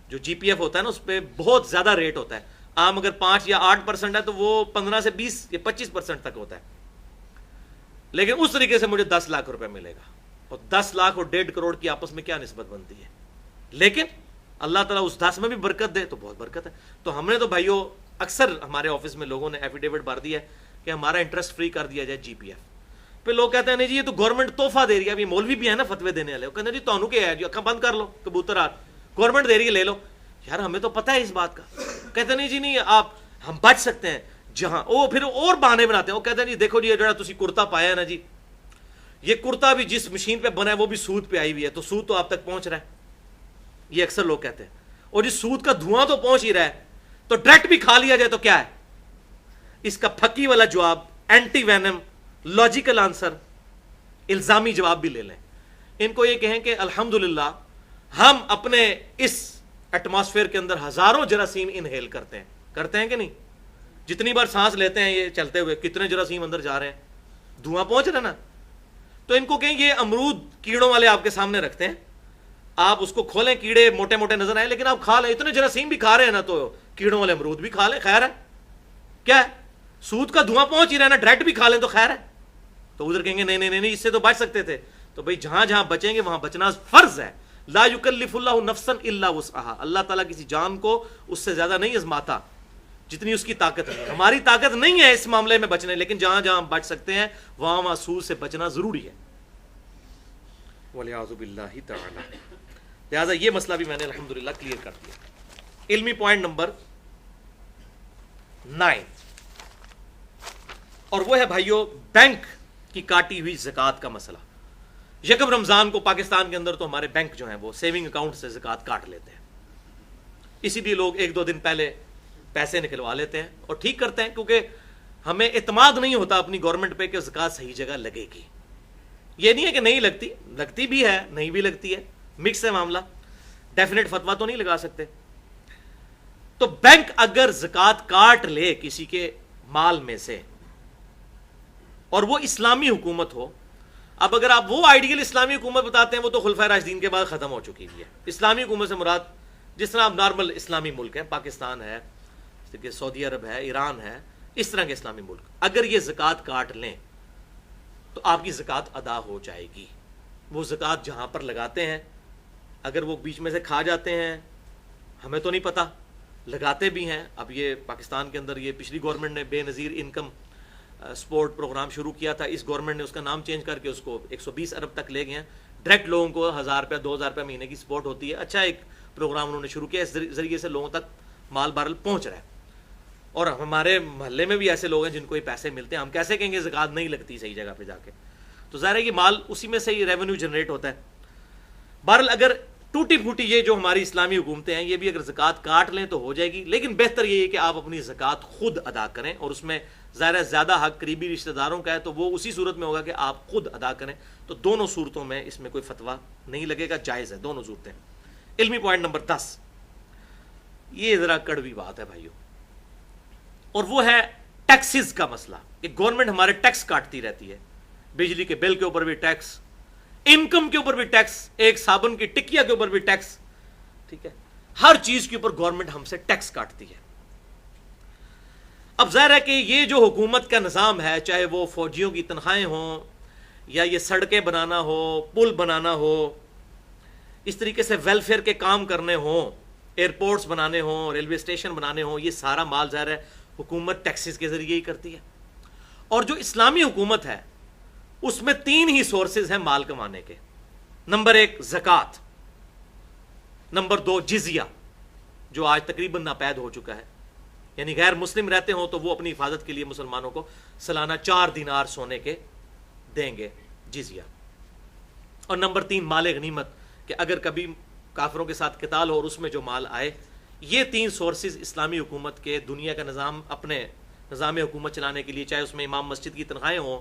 جو جی پی ایف ہوتا ہے نا اس پہ بہت زیادہ ریٹ ہوتا ہے، عام اگر 5 یا 8% ہے تو وہ 15 سے 20 یا 25% تک ہوتا ہے، لیکن اس طریقے سے مجھے 10 لاکھ روپے ملے گا، اور 10 لاکھ اور 1.5 کروڑ کی آپس میں کیا نسبت بنتی ہے؟ لیکن اللہ تعالیٰ اس 10 میں بھی برکت دے تو بہت برکت ہے۔ تو ہم نے تو بھائیو اکثر ہمارے آفس میں لوگوں نے ایفیڈیوٹ بھر دیا ہے کہ ہمارا انٹرسٹ فری کر دیا جائے جی پی ایف پہ۔ لوگ کہتے ہیں نہیں جی یہ تو گورنمنٹ تحفہ دے رہی ہے، ابھی مولوی بھی ہے نا فتوے دینے والے، وہ کہتے ہیں جی تانوں کیا ہے جی اکھاں بند کر لو کبوترات، گورنمنٹ دے رہی ہے لے لو۔ یار ہمیں تو پتہ ہے اس بات کا، کہتے نہیں جی نہیں آپ ہم بچ سکتے ہیں جہاں، وہ پھر اور بہانے بناتے ہیں، وہ کہتے ہیں جی دیکھو جی یہ جو تسی کرتا پایا ہے نا جی، یہ کرتا بھی جس مشین پہ بنا ہے وہ بھی سود پہ آئی ہوئی ہے، تو سود تو آپ تک پہنچ رہا ہے، یہ اکثر لوگ کہتے ہیں، اور جس سود کا دھواں تو پہنچ ہی رہا ہے، تو ڈائریکٹ بھی کھا لیا جائے تو کیا ہے؟ اس کا پھکی والا جواب، اینٹی وینم، لاجیکل آنسر، الزامی جواب بھی لے لیں۔ ان کو یہ کہیں کہ الحمدللہ ہم اپنے اس ایٹماسفیئر کے اندر ہزاروں جراثیم انہیل کرتے ہیں کہ نہیں؟ جتنی بار سانس لیتے ہیں یہ چلتے ہوئے کتنے جراثیم اندر جا رہے ہیں، دھواں پہنچ رہا ہے نا۔ تو ان کو کہیں یہ امرود کیڑوں والے آپ کے سامنے رکھتے ہیں، آپ اس کو کھولیں کیڑے موٹے موٹے نظر آئے لیکن آپ کھا لیں، اتنے جراثیم بھی کھا رہے ہیں نا تو کیڑوں والے امرود بھی کھا لیں، خیر ہے، کیا ہے سود کا دھواں پہنچ ہی رہا ہے نا، ڈائریکٹ بھی کھا لیں تو خیر ہے۔ تو ادھر کہیں گے نہیں نہیں نہیں اس سے تو بچ سکتے تھے، تو بھئی جہاں جہاں بچیں گے وہاں بچنا فرض ہے۔ لا یکلف اللہ نفسا الا وسعها، اللہ تعالیٰ کسی جان کو اس سے زیادہ نہیں آزماتا جتنی اس کی طاقت ہے، ہماری طاقت نہیں ہے اس معاملے میں بچنے، لیکن جہاں جہاں بچ سکتے ہیں وہاں وہاں سود سے بچنا ضروری ہے، والعیاذ باللہ تعالی۔ لہٰذا یہ مسئلہ بھی میں نے الحمدللہ کلیئر کر دیا۔ علمی پوائنٹ نمبر 9، اور وہ ہے بھائیو بینک کی کاٹی ہوئی زکوٰۃ کا مسئلہ۔ یکم رمضان کو پاکستان کے اندر تو ہمارے بینک جو ہیں وہ سیونگ اکاؤنٹ سے زکوٰۃ کاٹ لیتے ہیں، اسی لیے لوگ ایک دو دن پہلے پیسے نکلوا لیتے ہیں اور ٹھیک کرتے ہیں، کیونکہ ہمیں اعتماد نہیں ہوتا اپنی گورنمنٹ پہ کہ زکوٰۃ صحیح جگہ لگے گی۔ یہ نہیں ہے کہ نہیں لگتی، لگتی بھی ہے، نہیں بھی لگتی ہے، مکس ہے معاملہ، ڈیفینیٹ فتویٰ تو نہیں لگا سکتے۔ تو بینک اگر زکوٰۃ کاٹ لے کسی کے مال میں سے اور وہ اسلامی حکومت ہو، اب اگر آپ وہ آئیڈیل اسلامی حکومت بتاتے ہیں وہ تو خلفائے راشدین کے بعد ختم ہو چکی ہے۔ اسلامی حکومت سے مراد جس طرح آپ نارمل اسلامی ملک ہیں، پاکستان ہے، سعودی عرب ہے، ایران ہے، اس طرح کے اسلامی ملک اگر یہ زکوٰۃ کاٹ لیں تو آپ کی زکوٰۃ ادا ہو جائے گی۔ وہ زکوٰۃ جہاں پر لگاتے ہیں، اگر وہ بیچ میں سے کھا جاتے ہیں، ہمیں تو نہیں پتہ، لگاتے بھی ہیں۔ اب یہ پاکستان کے اندر یہ پچھلی گورنمنٹ نے بے نظیر انکم سپورٹ پروگرام شروع کیا تھا، اس گورنمنٹ نے اس کا نام چینج کر کے اس کو 120 ارب تک لے گئے ہیں۔ ڈائریکٹ لوگوں کو 1000 روپیہ 2000 روپیہ مہینے کی سپورٹ ہوتی ہے، اچھا ایک پروگرام انہوں نے شروع کیا، اس ذریعے سے لوگوں تک مال بارل پہنچ رہا ہے۔ اور ہمارے محلے میں بھی ایسے لوگ ہیں جن کو یہ پیسے ملتے ہیں، ہم کیسے کہیں گے زکوٰۃ نہیں لگتی صحیح جگہ پہ جا کے؟ تو ظاہر ہے کہ مال اسی میں سے ہی ریونیو جنریٹ ہوتا ہے۔ بہرحال اگر ٹوٹی پھوٹی یہ جو ہماری اسلامی حکومتیں ہیں یہ بھی اگر زکوٰۃ کاٹ لیں تو ہو جائے گی، لیکن بہتر یہ ہے کہ آپ اپنی زکوٰۃ خود ادا کریں، اور اس میں ظاہر ہے زیادہ حق قریبی رشتہ داروں کا ہے تو وہ اسی صورت میں ہوگا کہ آپ خود ادا کریں۔ تو دونوں صورتوں میں اس میں کوئی فتویٰ نہیں لگے گا، جائز ہے دونوں صورتیں۔ علمی پوائنٹ نمبر 10، یہ ذرا کڑوی بات ہے بھائیو، اور وہ ہے ٹیکسز کا مسئلہ، کہ گورنمنٹ ہمارے ٹیکس کاٹتی رہتی ہے، بجلی کے بل کے اوپر بھی ٹیکس، انکم کے اوپر بھی ٹیکس، ایک صابن کی ٹکیا کے اوپر بھی ٹیکس، ٹھیک ہے، ہر چیز کے اوپر گورنمنٹ ہم سے ٹیکس کاٹتی ہے۔ اب ظاہر ہے کہ یہ جو حکومت کا نظام ہے، چاہے وہ فوجیوں کی تنخواہیں ہوں یا یہ سڑکیں بنانا ہو، پل بنانا ہو، اس طریقے سے ویلفیئر کے کام کرنے ہوں، ایئرپورٹس بنانے ہوں، ریلوے اسٹیشن بنانے ہوں، یہ سارا مال ظاہر ہے حکومت ٹیکسز کے ذریعے ہی کرتی ہے۔ اور جو اسلامی حکومت ہے اس میں 3 ہی سورسز ہیں مال کمانے کے۔ نمبر 1 زکوٰۃ، نمبر 2 جزیہ، جو آج تقریباً ناپید ہو چکا ہے، یعنی غیر مسلم رہتے ہوں تو وہ اپنی حفاظت کے لیے مسلمانوں کو سالانہ 4 دینار سونے کے دیں گے جزیہ، اور نمبر 3 مال غنیمت، کہ اگر کبھی کافروں کے ساتھ قتال ہو اور اس میں جو مال آئے۔ یہ 3 سورسز اسلامی حکومت کے، دنیا کا نظام اپنے نظام حکومت چلانے کے لیے، چاہے اس میں امام مسجد کی تنخواہیں ہوں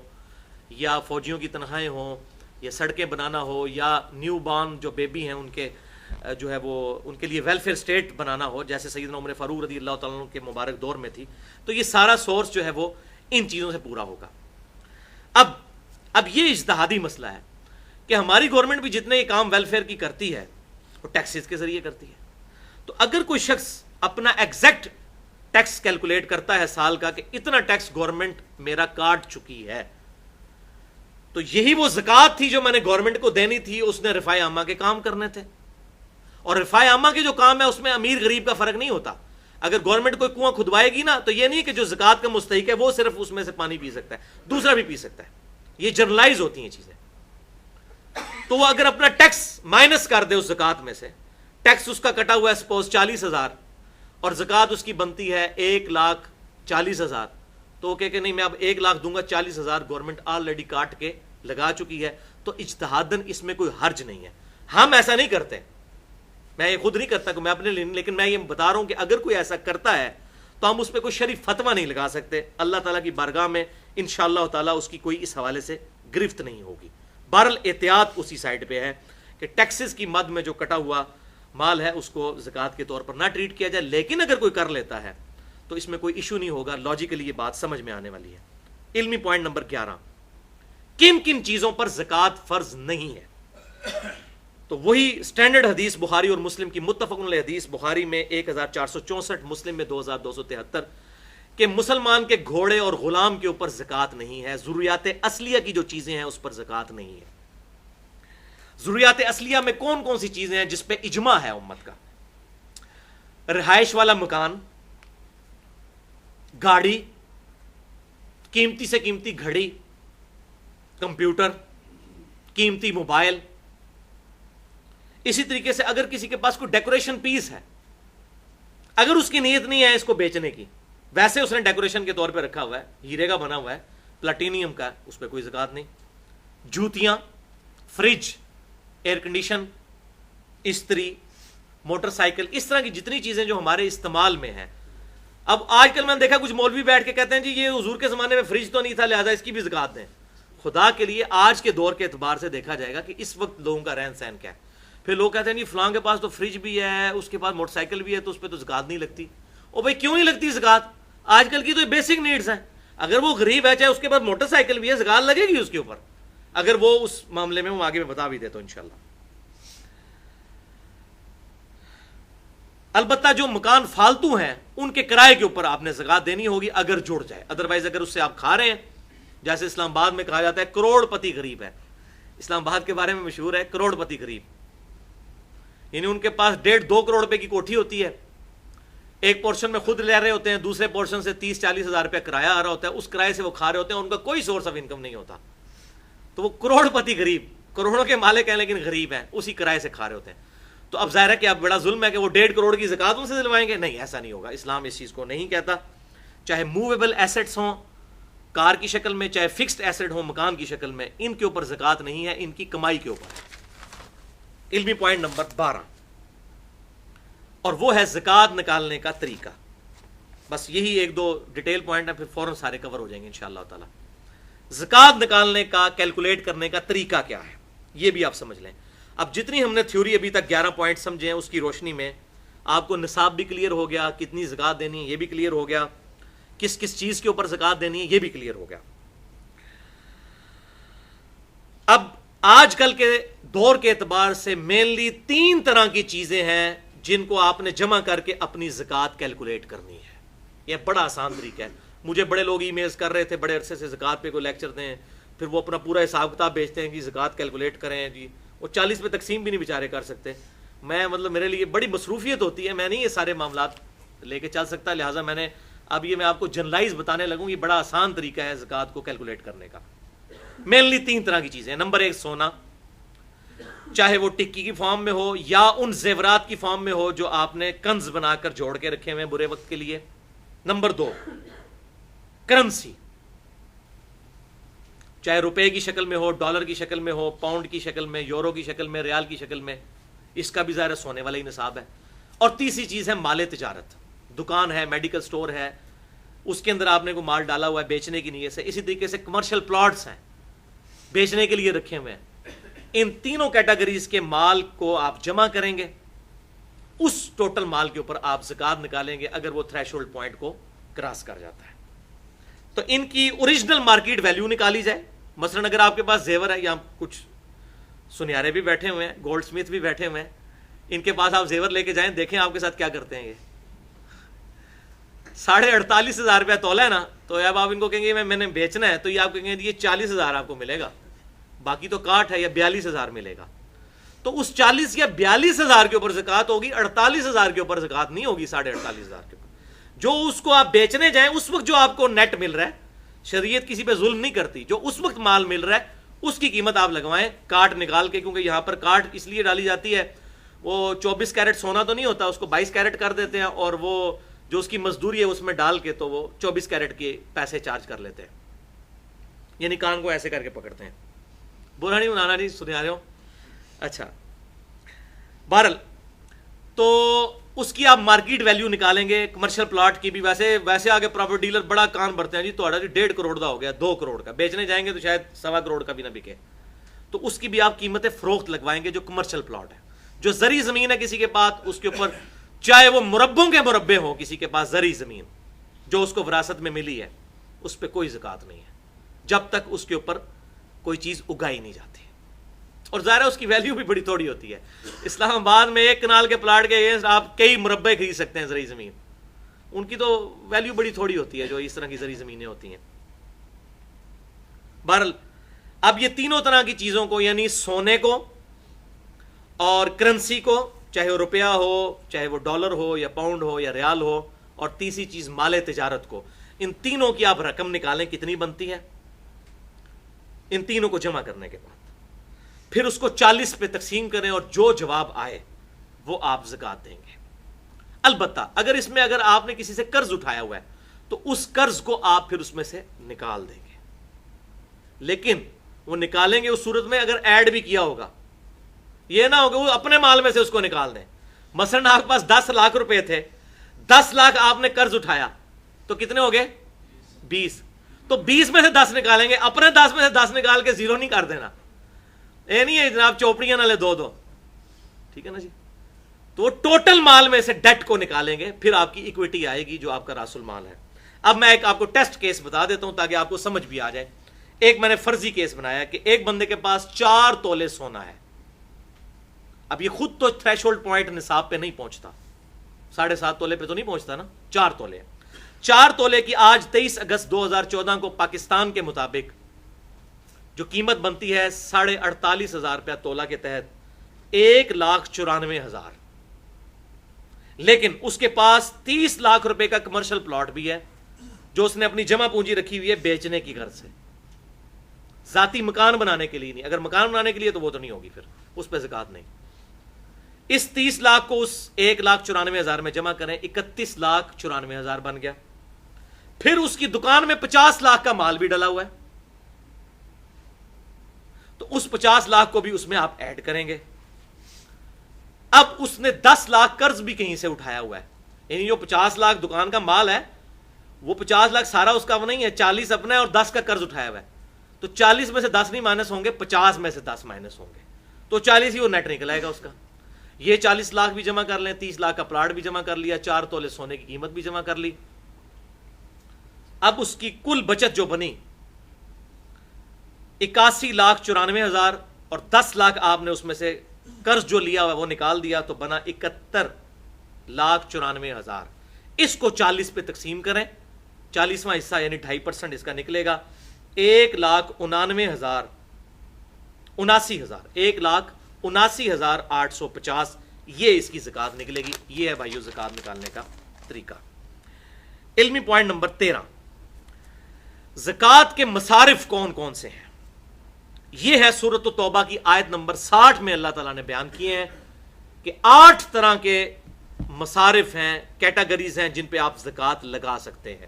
یا فوجیوں کی تنخواہیں ہوں یا سڑکیں بنانا ہو یا نیو بارن جو بیبی ہیں ان کے جو ہے وہ ان کے لیے ویلفیئر اسٹیٹ بنانا ہو، جیسے سیدنا عمر فاروق رضی اللہ تعالیٰ عنہ کے مبارک دور میں تھی، تو یہ سارا سورس جو ہے وہ ان چیزوں سے پورا ہوگا۔ اب یہ اجتہادی مسئلہ ہے کہ ہماری گورنمنٹ بھی جتنے یہ کام ویلفیئر کی کرتی ہے وہ ٹیکسز کے ذریعے کرتی ہے۔ تو اگر کوئی شخص اپنا ایگزیکٹ ٹیکس کیلکولیٹ کرتا ہے سال کا کہ اتنا ٹیکس گورنمنٹ میرا کاٹ چکی ہے، تو یہی وہ زکوٰۃ تھی جو میں نے گورنمنٹ کو دینی تھی، اس نے رفاع عامہ کے کام کرنے تھے۔ اور رفاع عامہ کے جو کام ہے اس میں امیر غریب کا فرق نہیں ہوتا۔ اگر گورنمنٹ کوئی کنواں کھدوائے گی نا تو یہ نہیں کہ جو زکوٰۃ کا مستحق ہے وہ صرف اس میں سے پانی پی سکتا ہے، دوسرا بھی پی سکتا ہے، یہ جنرلائز ہوتی ہیں چیزیں۔ تو وہ اگر اپنا ٹیکس مائنس کر دے اس زکوٰۃ میں سے، ٹیکس اس کا کٹا ہوا ہے سپوز 40,000 اور زکوٰۃ اس کی بنتی ہے 1,40,000، تو وہ کہے کہ نہیں میں اب 1 لاکھ دوں گا، 40,000 گورنمنٹ آلریڈی کاٹ کے لگا چکی ہے، تو اجتہاداً اس میں کوئی حرج نہیں ہے۔ ہم ایسا نہیں کرتے، میں یہ خود نہیں کرتا کہ میں اپنے لیے، لیکن میں یہ بتا رہا ہوں کہ اگر کوئی ایسا کرتا ہے تو ہم اس پہ کوئی شرعی فتویٰ نہیں لگا سکتے۔ اللہ تعالیٰ کی بارگاہ میں انشاءاللہ تعالیٰ اس کی کوئی اس حوالے سے گرفت نہیں ہوگی۔ بہرحال احتیاط اسی سائڈ پہ ہے کہ ٹیکسز کی مد میں جو کٹا ہوا مال ہے اس کو زکوٰۃ کے طور پر نہ ٹریٹ کیا جائے، لیکن اگر کوئی کر لیتا ہے تو اس میں کوئی ایشو نہیں ہوگا، لاجیکلی یہ بات سمجھ میں آنے والی ہے۔ علمی پوائنٹ نمبر 11، کن کن چیزوں پر زکوٰۃ فرض نہیں ہے؟ تو وہی سٹینڈرڈ حدیث بخاری اور مسلم کی متفق علیہ حدیث، بخاری میں 1464، مسلم میں 2273، کہ مسلمان کے گھوڑے اور غلام کے اوپر زکوٰۃ نہیں ہے، ضروریات اصلیہ کی جو چیزیں ہیں اس پر زکوٰۃ نہیں ہے۔ ضروریات اصلیہ میں کون کون سی چیزیں ہیں جس پہ اجماع ہے امت کا؟ رہائش والا مکان، گاڑی، قیمتی سے قیمتی گھڑی، کمپیوٹر، قیمتی موبائل۔ اسی طریقے سے اگر کسی کے پاس کوئی ڈیکوریشن پیس ہے، اگر اس کی نیت نہیں ہے اس کو بیچنے کی، ویسے اس نے ڈیکوریشن کے طور پہ رکھا ہوا ہے، ہیرے کا بنا ہوا ہے، پلاٹینیم کا، اس پہ کوئی زکوٰۃ نہیں۔ جوتیاں، فریج، ایئر کنڈیشن، استری، موٹر سائیکل، اس طرح کی جتنی چیزیں جو ہمارے استعمال میں ہیں. اب آج کل میں نے دیکھا کچھ مولوی بیٹھ کے کہتے ہیں جی یہ حضور کے زمانے میں فریج تو نہیں تھا لہذا اس کی بھی زکات دیں. خدا کے لیے آج کے دور کے اعتبار سے دیکھا جائے گا کہ اس وقت لوگوں کا رہن سہن کیا ہے. پھر لوگ کہتے ہیں جی فلاں کے پاس تو فریج بھی ہے، اس کے پاس موٹر سائیکل بھی ہے، تو اس پہ تو زکات نہیں لگتی. او بھائی کیوں نہیں لگتی زکات؟ آج کل کی تو بیسک نیڈز ہیں. اگر وہ غریب ہے چاہے اس کے پاس موٹر سائیکل بھی ہے، زکات لگے گی اس کے اوپر، اگر وہ اس معاملے میں وہ آگے میں بتا بھی دے تو انشاءاللہ. البتہ جو مکان فالتو ہیں ان کے کرائے کے اوپر آپ نے زکات دینی ہوگی اگر جڑ جائے. ادروائز اگر اس سے آپ کھا رہے ہیں، جیسے اسلام آباد میں کہا جاتا ہے کروڑ پتی غریب ہے. اسلام آباد کے بارے میں مشہور ہے کروڑ پتی غریب، یعنی ان کے پاس 1.5-2 کروڑ روپے کی کوٹھی ہوتی ہے، ایک پورشن میں خود لے رہے ہوتے ہیں، دوسرے پورشن سے 30-40 ہزار روپے کرایہ آ رہا ہوتا ہے، اس کرایے سے وہ کھا رہے ہوتے ہیں، ان کا کوئی سورس آف انکم نہیں ہوتا. تو وہ کروڑ پتی غریب، کروڑوں کے مالک ہیں لیکن غریب ہیں، اسی کرایے سے کھا رہے ہوتے ہیں. تو اب ظاہر ہے کہ اب بڑا ظلم ہے کہ وہ 1.5 کروڑ کی زکات ان سے دلوائیں گے. نہیں، ایسا نہیں ہوگا. اسلام اس چیز کو نہیں کہتا. چاہے موویبل ایسٹس ہوں کار کی شکل میں، چاہے فکسڈ ایسٹ ہوں مکان کی شکل میں، ان کے اوپر زکات نہیں ہے، ان کی کمائی کے اوپر ہے. علمی پوائنٹ نمبر 12، اور وہ ہے زکات نکالنے کا طریقہ. بس یہی 1-2 ڈیٹیل پوائنٹ ہیں، پھر فوراً سارے کور ہو جائیں گے انشاءاللہ تعالی. زکات نکالنے کا، کیلکولیٹ کرنے کا طریقہ کیا ہے یہ بھی آپ سمجھ لیں. اب جتنی ہم نے تھیوری ابھی تک 11 پوائنٹ سمجھے ہیں، اس کی روشنی میں آپ کو نصاب بھی کلیئر ہو گیا، کتنی زکات دینی ہے یہ بھی کلیئر ہو گیا، کس کس چیز کے اوپر زکات دینی ہے یہ بھی کلیئر ہو گیا. اب آج کل کے دور کے اعتبار سے مینلی 3 طرح کی چیزیں ہیں جن کو آپ نے جمع کر کے اپنی زکات کیلکولیٹ کرنی ہے. یہ بڑا آسان طریقہ ہے. مجھے بڑے لوگ ای میلز کر رہے تھے بڑے عرصے سے زکات پہ کوئی لیکچر دیں، پھر وہ اپنا پورا حساب کتاب بیچتے ہیں کہ زکات کیلکولیٹ کریں. جی وہ 40 پہ تقسیم بھی نہیں بیچارے کر سکتے. میں مطلب میرے لیے بڑی مصروفیت ہوتی ہے، میں نہیں یہ سارے معاملات لے کے چل سکتا، لہٰذا میں نے اب یہ میں آپ کو جنرلائز بتانے لگوں. یہ بڑا آسان طریقہ ہے زکات کو کیلکولیٹ کرنے کا. مینلی 3 طرح کی چیزیں. نمبر 1 سونا، چاہے وہ ٹکی کی فارم میں ہو یا ان زیورات کی فارم میں ہو جو آپ نے کنز بنا کر جوڑ کے رکھے ہوئے ہیں برے وقت کے لیے. نمبر 2 کرنسی، چاہے روپے کی شکل میں ہو، ڈالر کی شکل میں ہو، پاؤنڈ کی شکل میں، یورو کی شکل میں، ریال کی شکل میں، اس کا بھی ظاہر سونے والا ہی نصاب ہے. اور تیسری چیز ہے مال تجارت، دکان ہے، میڈیکل سٹور ہے، اس کے اندر آپ نے کوئی مال ڈالا ہوا ہے بیچنے کی نیت سے. اسی طریقے سے کمرشل پلاٹس ہیں بیچنے کے لیے رکھے ہوئے ہیں. ان تینوں کیٹیگریز کے مال کو آپ جمع کریں گے، اس ٹوٹل مال کے اوپر آپ زکات نکالیں گے اگر وہ تھریش ہولڈ پوائنٹ کو کراس کر جاتا ہے. تو ان کی اوریجنل مارکیٹ ویلیو نکالی جائے. مثلا اگر آپ کے پاس زیور ہے، یا کچھ سنیارے بھی بیٹھے ہوئے ہیں، گولڈ سمتھ بھی بیٹھے ہوئے ہیں، ان کے پاس آپ زیور لے کے جائیں، دیکھیں آپ کے ساتھ کیا کرتے ہیں. یہ 48,500 روپیہ تولا ہے نا، تو اب آپ ان کو کہیں گے میں نے بیچنا ہے، تو یہ آپ کہیں گے یہ 40,000 آپ کو ملے گا، باقی تو کاٹ ہے، یا 42,000 ملے گا. تو اس 40 یا 42,000 کے اوپر زکات ہوگی، 48,000 کے اوپر زکات نہیں ہوگی. 48,500 کے اوپر جو اس کو آپ بیچنے جائیں اس وقت جو آپ کو نیٹ مل رہا ہے، شریعت کسی پہ ظلم نہیں کرتی، جو اس وقت مال مل رہا ہے اس کی قیمت آپ لگوائیں کاٹ نکال کے. کیونکہ یہاں پر کاٹ اس لیے ڈالی جاتی ہے، وہ 24 کیرٹ سونا تو نہیں ہوتا، اس کو 22 کیرٹ کر دیتے ہیں، اور وہ جو اس کی مزدوری ہے اس میں ڈال کے تو وہ 24 کیرٹ کے پیسے چارج کر لیتے ہیں. یعنی کان کو ایسے کر کے پکڑتے ہیں. برا نہیں بنانا، نہیں سنے آ رہے ہو. اچھا بہرحال تو اس کی آپ مارکیٹ ویلیو نکالیں گے. کمرشل پلاٹ کی بھی ویسے آگے پراپرٹی ڈیلر بڑا کان بھرتے ہیں، جی تو 1.5 کروڑ کا ہو گیا، 2 کروڑ کا بیچنے جائیں گے تو شاید 1.25 کروڑ کا بھی نہ بکے. تو اس کی بھی آپ قیمت فروخت لگوائیں گے جو کمرشل پلاٹ ہے. جو زرعی زمین ہے کسی کے پاس، اس کے اوپر چاہے وہ مربوں کے مربے ہوں، کسی کے پاس زرعی زمین جو اس کو وراثت میں ملی ہے، اس پہ کوئی زکات نہیں ہے جب تک اس کے اوپر کوئی چیز اگائی نہیں جاتی. اور ظاہر ہے اس کی ویلیو بھی بڑی تھوڑی ہوتی ہے. اسلام آباد میں 1 کنال کے پلاٹ کے آپ کئی مربع خرید سکتے ہیں زرعی زمین، ان کی تو ویلیو بڑی تھوڑی ہوتی ہے جو اس طرح کی زرعی زمینیں ہوتی ہیں. بہرحال اب یہ تینوں طرح کی چیزوں کو، یعنی سونے کو اور کرنسی کو، چاہے وہ روپیہ ہو، چاہے وہ ڈالر ہو یا پاؤنڈ ہو یا ریال ہو، اور تیسری چیز مال تجارت کو، ان تینوں کی آپ رقم نکالیں کتنی بنتی ہے. ان تینوں کو جمع کرنے کے بعد پھر اس کو 40 پہ تقسیم کریں، اور جو جواب آئے وہ آپ زکات دیں گے. البتہ اگر اس میں اگر آپ نے کسی سے قرض اٹھایا ہوا ہے تو اس قرض کو آپ پھر اس میں سے نکال دیں گے، لیکن وہ نکالیں گے اس صورت میں اگر ایڈ بھی کیا ہوگا، یہ نہ ہوگا وہ اپنے مال میں سے اس کو نکال دیں. مثلا آپ کے پاس 10 لاکھ روپے تھے، 10 لاکھ آپ نے قرض اٹھایا تو کتنے ہو گئے؟ 20. تو 20 میں سے 10 نکالیں گے، اپنے 10 میں سے 10 نکال کے زیرو نہیں کر دینا. یہ نہیں ہے جناب چوپڑیاں نہ لے دو، ٹھیک ہے نا جی. تو وہ ٹوٹل مال میں سے ڈیٹ کو نکالیں گے، پھر آپ کی ایکویٹی آئے گی جو آپ کا راس المال ہے. اب میں ایک آپ کو ٹیسٹ کیس بتا دیتا ہوں تاکہ آپ کو سمجھ بھی آ جائے. ایک میں نے فرضی کیس بنایا کہ ایک بندے کے پاس 4 تولے سونا ہے. اب یہ خود تو تھریش ہولڈ پوائنٹ نصاب پہ نہیں پہنچتا، 7.5 تولے پہ تو نہیں پہنچتا نا، 4 تولے. 4 تولے کی آج 23 اگست 2014 کو پاکستان کے مطابق جو قیمت بنتی ہے 48,500 روپیہ تولہ کے تحت 1,94,000. لیکن اس کے پاس 30 لاکھ روپے کا کمرشل پلاٹ بھی ہے جو اس نے اپنی جمع پونجی رکھی ہوئی ہے بیچنے کی غرض سے، ذاتی مکان بنانے کے لیے نہیں. اگر مکان بنانے کے لیے تو وہ تو نہیں ہوگی، پھر اس پہ زکات نہیں. اس 30 لاکھ کو اس 1,94,000 میں جمع کریں، 31,94,000 بن گیا. پھر اس کی دکان میں 50 لاکھ کا مال بھی ڈلا ہوا ہے، تو اس 50 لاکھ کو بھی اس میں آپ ایڈ کریں گے. اب اس نے 10 لاکھ قرض بھی کہیں سے اٹھایا ہوا ہے، یعنی جو 50 لاکھ دکان کا مال ہے وہ 50 لاکھ سارا اس کا وہ نہیں ہے، 40 اپنا ہے اور 10 کا قرض اٹھایا ہوا ہے. تو 40 میں سے 10 نہیں مائنس ہوں گے، 50 میں سے 10 مائنس ہوں گے، تو 40 ہی وہ نیٹ نکل آئے گا اس کا. یہ 40 لاکھ بھی جمع کر لیں، 30 لاکھ کا پلاٹ بھی جمع کر لیا، 4 تولے سونے کی قیمت بھی جمع کر لی. اب اس کی کل بچت جو بنی 81,94,000 اور 10 لاکھ آپ نے اس میں سے قرض جو لیا ہوا وہ نکال دیا تو بنا 71,94,000. اس کو 40 پہ تقسیم کریں، 40واں حصہ یعنی 2.5% اس کا نکلے گا 1,79,000 1,79,850. یہ اس کی زکات نکلے گی. یہ ہے بھائیو زکات نکالنے کا طریقہ. علمی پوائنٹ نمبر 13، زکات کے مصارف کون کون سے ہیں. یہ ہے سورۃ التوبہ کی آیت نمبر 60 میں اللہ تعالیٰ نے بیان کیے ہیں کہ 8 طرح کے مصارف ہیں، کیٹیگریز ہیں جن پہ آپ زکات لگا سکتے ہیں،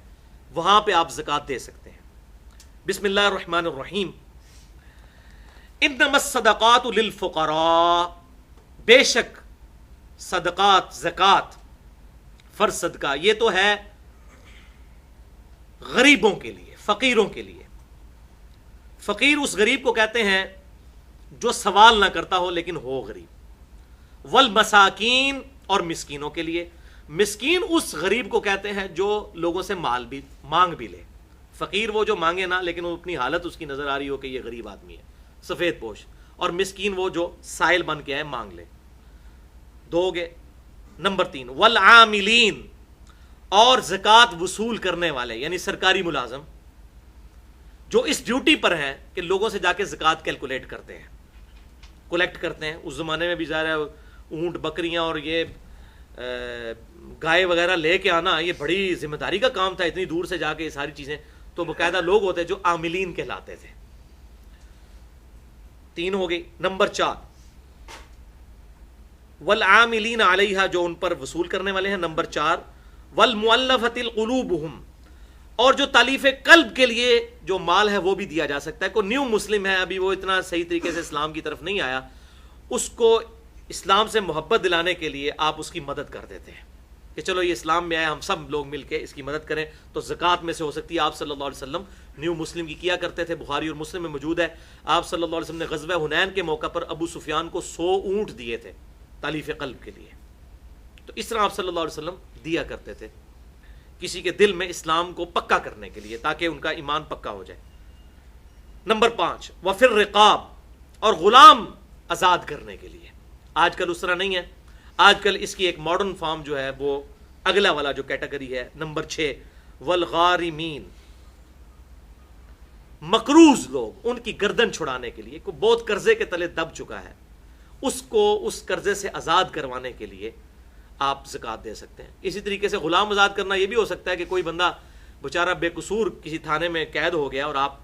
وہاں پہ آپ زکات دے سکتے ہیں. بسم اللہ الرحمن الرحیم. انما الصدقات للفقراء، بے شک صدقات، زکات، فرض صدقہ یہ تو ہے غریبوں کے لیے، فقیروں کے لیے. فقیر اس غریب کو کہتے ہیں جو سوال نہ کرتا ہو لیکن ہو غریب. والمساکین، اور مسکینوں کے لیے. مسکین اس غریب کو کہتے ہیں جو لوگوں سے مال بھی مانگ بھی لے. فقیر وہ جو مانگے نہ لیکن وہ اپنی حالت اس کی نظر آ رہی ہو کہ یہ غریب آدمی ہے، سفید پوش. اور مسکین وہ جو سائل بن کے آئے مانگ لے. دو گے. نمبر 3 والعاملین، اور زکات وصول کرنے والے یعنی سرکاری ملازم جو اس ڈیوٹی پر ہیں کہ لوگوں سے جا کے زکات کیلکولیٹ کرتے ہیں، کولیکٹ کرتے ہیں. اس زمانے میں بھی ظاہر ہے اونٹ بکریاں اور یہ گائے وغیرہ لے کے آنا یہ بڑی ذمہ داری کا کام تھا، اتنی دور سے جا کے یہ ساری چیزیں. تو باقاعدہ لوگ ہوتے جو عاملین کہلاتے تھے. 3 ہو گئی. نمبر 4 والعاملین علیہا، جو ان پر وصول کرنے والے ہیں. نمبر 4 والمؤلفۃ القلوبہم، اور جو تالیف قلب کے لیے جو مال ہے وہ بھی دیا جا سکتا ہے. کوئی نیو مسلم ہے، ابھی وہ اتنا صحیح طریقے سے اسلام کی طرف نہیں آیا، اس کو اسلام سے محبت دلانے کے لیے آپ اس کی مدد کر دیتے ہیں کہ چلو یہ اسلام میں آیا، ہم سب لوگ مل کے اس کی مدد کریں. تو زکوٰۃ میں سے ہو سکتی ہے. آپ صلی اللہ علیہ وسلم نیو مسلم کی کیا کرتے تھے، بخاری اور مسلم میں موجود ہے. آپ صلی اللہ علیہ وسلم نے غزوہ حنین کے موقع پر ابو سفیان کو 100 اونٹ دیے تھے تالیف قلب کے لیے. تو اس طرح آپ صلی اللہ علیہ وسلم دیا کرتے تھے کسی کے دل میں اسلام کو پکا کرنے کے لیے تاکہ ان کا ایمان پکا ہو جائے. نمبر 5 وفی الرقاب، اور غلام آزاد کرنے کے لیے. آج کل اس طرح نہیں ہے، آج کل اس کی ایک ماڈرن فارم جو ہے وہ اگلا والا جو کیٹیگری ہے. نمبر 6 والغارمین، مقروض لوگ، ان کی گردن چھڑانے کے لیے. کوئی بہت قرضے کے تلے دب چکا ہے، اس کو اس قرضے سے آزاد کروانے کے لیے آپ زکوٰۃ دے سکتے ہیں. اسی طریقے سے غلام آزاد کرنا یہ بھی ہو سکتا ہے کہ کوئی بندہ بیچارہ بے قصور کسی تھانے میں قید ہو گیا اور آپ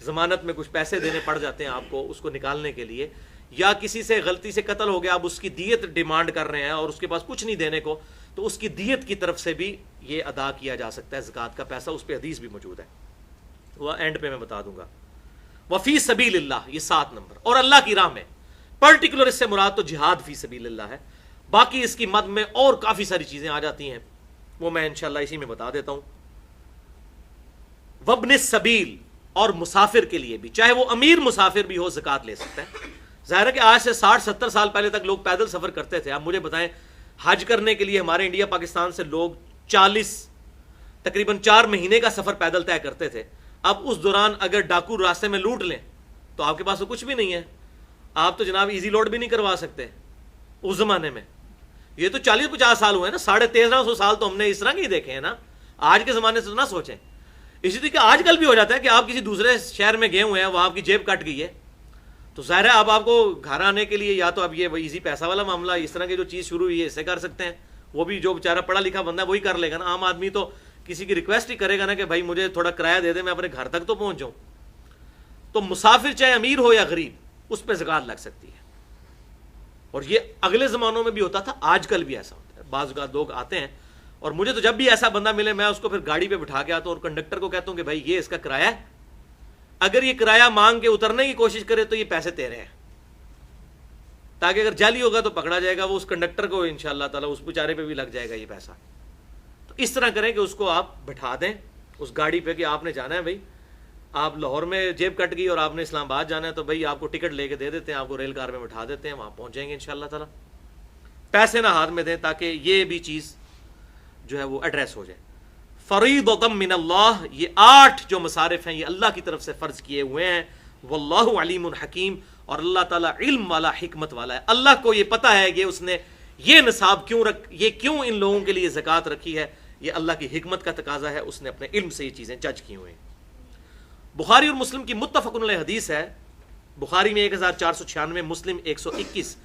ضمانت میں کچھ پیسے دینے پڑ جاتے ہیں آپ کو اس کو نکالنے کے لیے، یا کسی سے غلطی سے قتل ہو گیا، اب اس کی دیت ڈیمانڈ کر رہے ہیں اور اس کے پاس کچھ نہیں دینے کو، تو اس کی دیت کی طرف سے بھی یہ ادا کیا جا سکتا ہے زکوٰۃ کا پیسہ. اس پہ حدیث بھی موجود ہے، وہ اینڈ پہ میں بتا دوں گا. وفی سبیل اللہ یہ 7 نمبر، اور اللہ کی راہ میں پرٹیکولر اس سے مراد تو جہاد فی سبیل اللہ ہے، باقی اس کی مد میں اور کافی ساری چیزیں آ جاتی ہیں، وہ میں انشاءاللہ اسی میں بتا دیتا ہوں۔ وابن السبیل، اور مسافر کے لیے بھی، چاہے وہ امیر مسافر بھی ہو زکوٰۃ لے سکتا ہے۔ ظاہر ہے کہ آج سے 60-70 سال پہلے تک لوگ پیدل سفر کرتے تھے، اب مجھے بتائیں حج کرنے کے لیے ہمارے انڈیا پاکستان سے لوگ تقریباً 4 مہینے کا سفر پیدل طے کرتے تھے۔ اب اس دوران اگر ڈاکو راستے میں لوٹ لیں تو آپ کے پاس تو کچھ بھی نہیں ہے، آپ تو جناب ایزی لوڈ بھی نہیں کروا سکتے اس زمانے میں۔ یہ تو 40-50 سال ہوئے نا، 1350 سال تو ہم نے اس طرح کے ہی دیکھے ہیں نا، آج کے زمانے سے تو نہ سوچیں۔ اسی طریقے آج کل بھی ہو جاتا ہے کہ آپ کسی دوسرے شہر میں گئے ہوئے ہیں، وہاں آپ کی جیب کٹ گئی ہے، تو ظاہر ہے اب آپ کو گھر آنے کے لیے یا تو اب یہ ایزی پیسہ والا معاملہ، اس طرح کی جو چیز شروع ہوئی ہے اسے کر سکتے ہیں، وہ بھی جو بیچارہ پڑھا لکھا بندہ ہے وہی کر لے گا نا۔ عام آدمی تو کسی کی ریکویسٹ ہی کرے گا نا کہ بھائی مجھے تھوڑا کرایہ دے دے، میں اپنے گھر تک تو پہنچ جاؤں۔ تو مسافر چاہے امیر ہو یا غریب، اس پہ زکوٰۃ لگ سکتی ہے، اور یہ اگلے زمانوں میں بھی ہوتا تھا، آج کل بھی ایسا ہوتا ہے۔ بعض اوقات لوگ آتے ہیں اور مجھے تو جب بھی ایسا بندہ ملے میں اس کو پھر گاڑی پہ بٹھا کے آتا ہوں اور کنڈکٹر کو کہتا ہوں کہ بھائی یہ اس کا کرایہ ہے، اگر یہ کرایہ مانگ کے اترنے کی کوشش کرے تو یہ پیسے تیرے ہیں، تاکہ اگر جعلی ہوگا تو پکڑا جائے گا، وہ اس کنڈکٹر کو انشاءاللہ تعالیٰ اس بیچارے پہ بھی لگ جائے گا یہ پیسہ۔ تو اس طرح کریں کہ اس کو آپ بٹھا دیں اس گاڑی پہ کہ آپ نے جانا ہے بھائی، آپ لاہور میں جیب کٹ گئی اور آپ نے اسلام آباد جانا ہے تو بھائی آپ کو ٹکٹ لے کے دے دیتے ہیں، آپ کو ریل کار میں بٹھا دیتے ہیں، وہاں پہنچ جائیں گے انشاءاللہ تعالیٰ۔ پیسے نہ ہاتھ میں دیں تاکہ یہ بھی چیز جو ہے وہ ایڈریس ہو جائے۔ فریضۃ من اللہ، یہ 8 جو مصارف ہیں یہ اللہ کی طرف سے فرض کیے ہوئے ہیں۔ واللہ علیم حکیم، اور اللہ تعالیٰ علم والا حکمت والا ہے۔ اللہ کو یہ پتہ ہے کہ اس نے یہ نصاب کیوں ان لوگوں کے لیے زکوٰۃ رکھی ہے، یہ اللہ کی حکمت کا تقاضا ہے، اس نے اپنے علم سے یہ چیزیں جج کی ہوئے ہیں۔ بخاری اور مسلم کی متفق علیہ حدیث ہے، بخاری میں 1496، مسلم 121،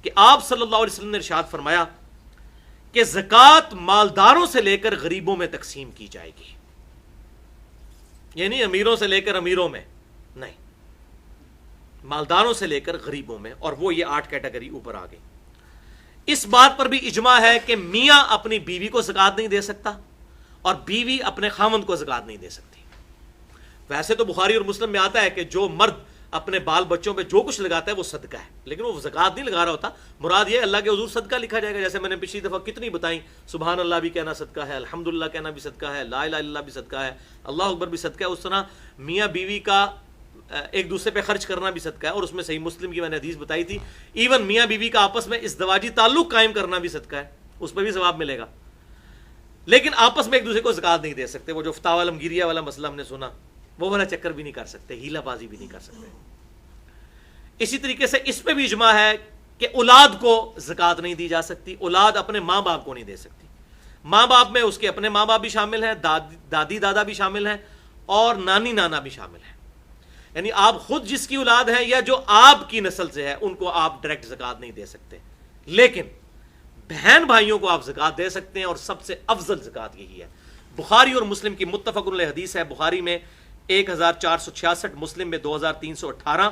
کہ آپ صلی اللہ علیہ وسلم نے ارشاد فرمایا کہ زکوٰۃ مالداروں سے لے کر غریبوں میں تقسیم کی جائے گی، یعنی امیروں سے لے کر امیروں میں نہیں، مالداروں سے لے کر غریبوں میں، اور وہ یہ 8 کیٹیگری اوپر آ گئی۔ اس بات پر بھی اجماع ہے کہ میاں اپنی بیوی کو زکوٰۃ نہیں دے سکتا اور بیوی اپنے خاوند کو زکوٰۃ نہیں دے سکتی۔ ویسے تو بخاری اور مسلم میں آتا ہے کہ جو مرد اپنے بال بچوں پہ جو کچھ لگاتا ہے وہ صدقہ ہے، لیکن وہ زکوٰۃ نہیں لگا رہا ہوتا، مراد یہ اللہ کے حضور صدقہ لکھا جائے گا، جیسے میں نے پچھلی دفعہ کتنی بتائیں، سبحان اللہ بھی کہنا صدقہ ہے، الحمدللہ کہنا بھی صدقہ ہے، لا الہ الا اللہ بھی صدقہ ہے، اللہ اکبر بھی صدقہ ہے۔ اس طرح میاں بیوی کا ایک دوسرے پہ خرچ کرنا بھی صدقہ ہے، اور اس میں صحیح مسلم کی میں نے حدیث بتائی تھی، ایون میاں بیوی کا آپس میں ازدواجی تعلق قائم کرنا بھی صدقہ ہے، اس پہ بھی ثواب ملے گا، لیکن آپس میں ایک دوسرے کو زکوٰۃ نہیں دے سکتے۔ وہ جو فتاوی عالمگیریہ والا مسئلہ ہم نے سنا، وہ والا چکر بھی نہیں کر سکتے، ہیلا بازی بھی نہیں کر سکتے۔ اسی طریقے سے اس پہ بھی اجماع ہے کہ اولاد کو زکوٰۃ نہیں دی جا سکتی، اولاد اپنے ماں باپ کو نہیں دے سکتی۔ ماں باپ میں اس کے اپنے ماں باپ بھی شامل ہیں، دادی دادا بھی شامل ہیں، اور نانی نانا بھی شامل ہیں، یعنی آپ خود جس کی اولاد ہے یا جو آپ کی نسل سے ہے ان کو آپ ڈائریکٹ زکوٰۃ نہیں دے سکتے، لیکن بہن بھائیوں کو آپ زکوٰۃ دے سکتے ہیں، اور سب سے افضل زکوٰۃ یہی ہے۔ بخاری اور مسلم کی متفق علیہ حدیث ہے، بخاری میں 1466، مسلم میں 2318،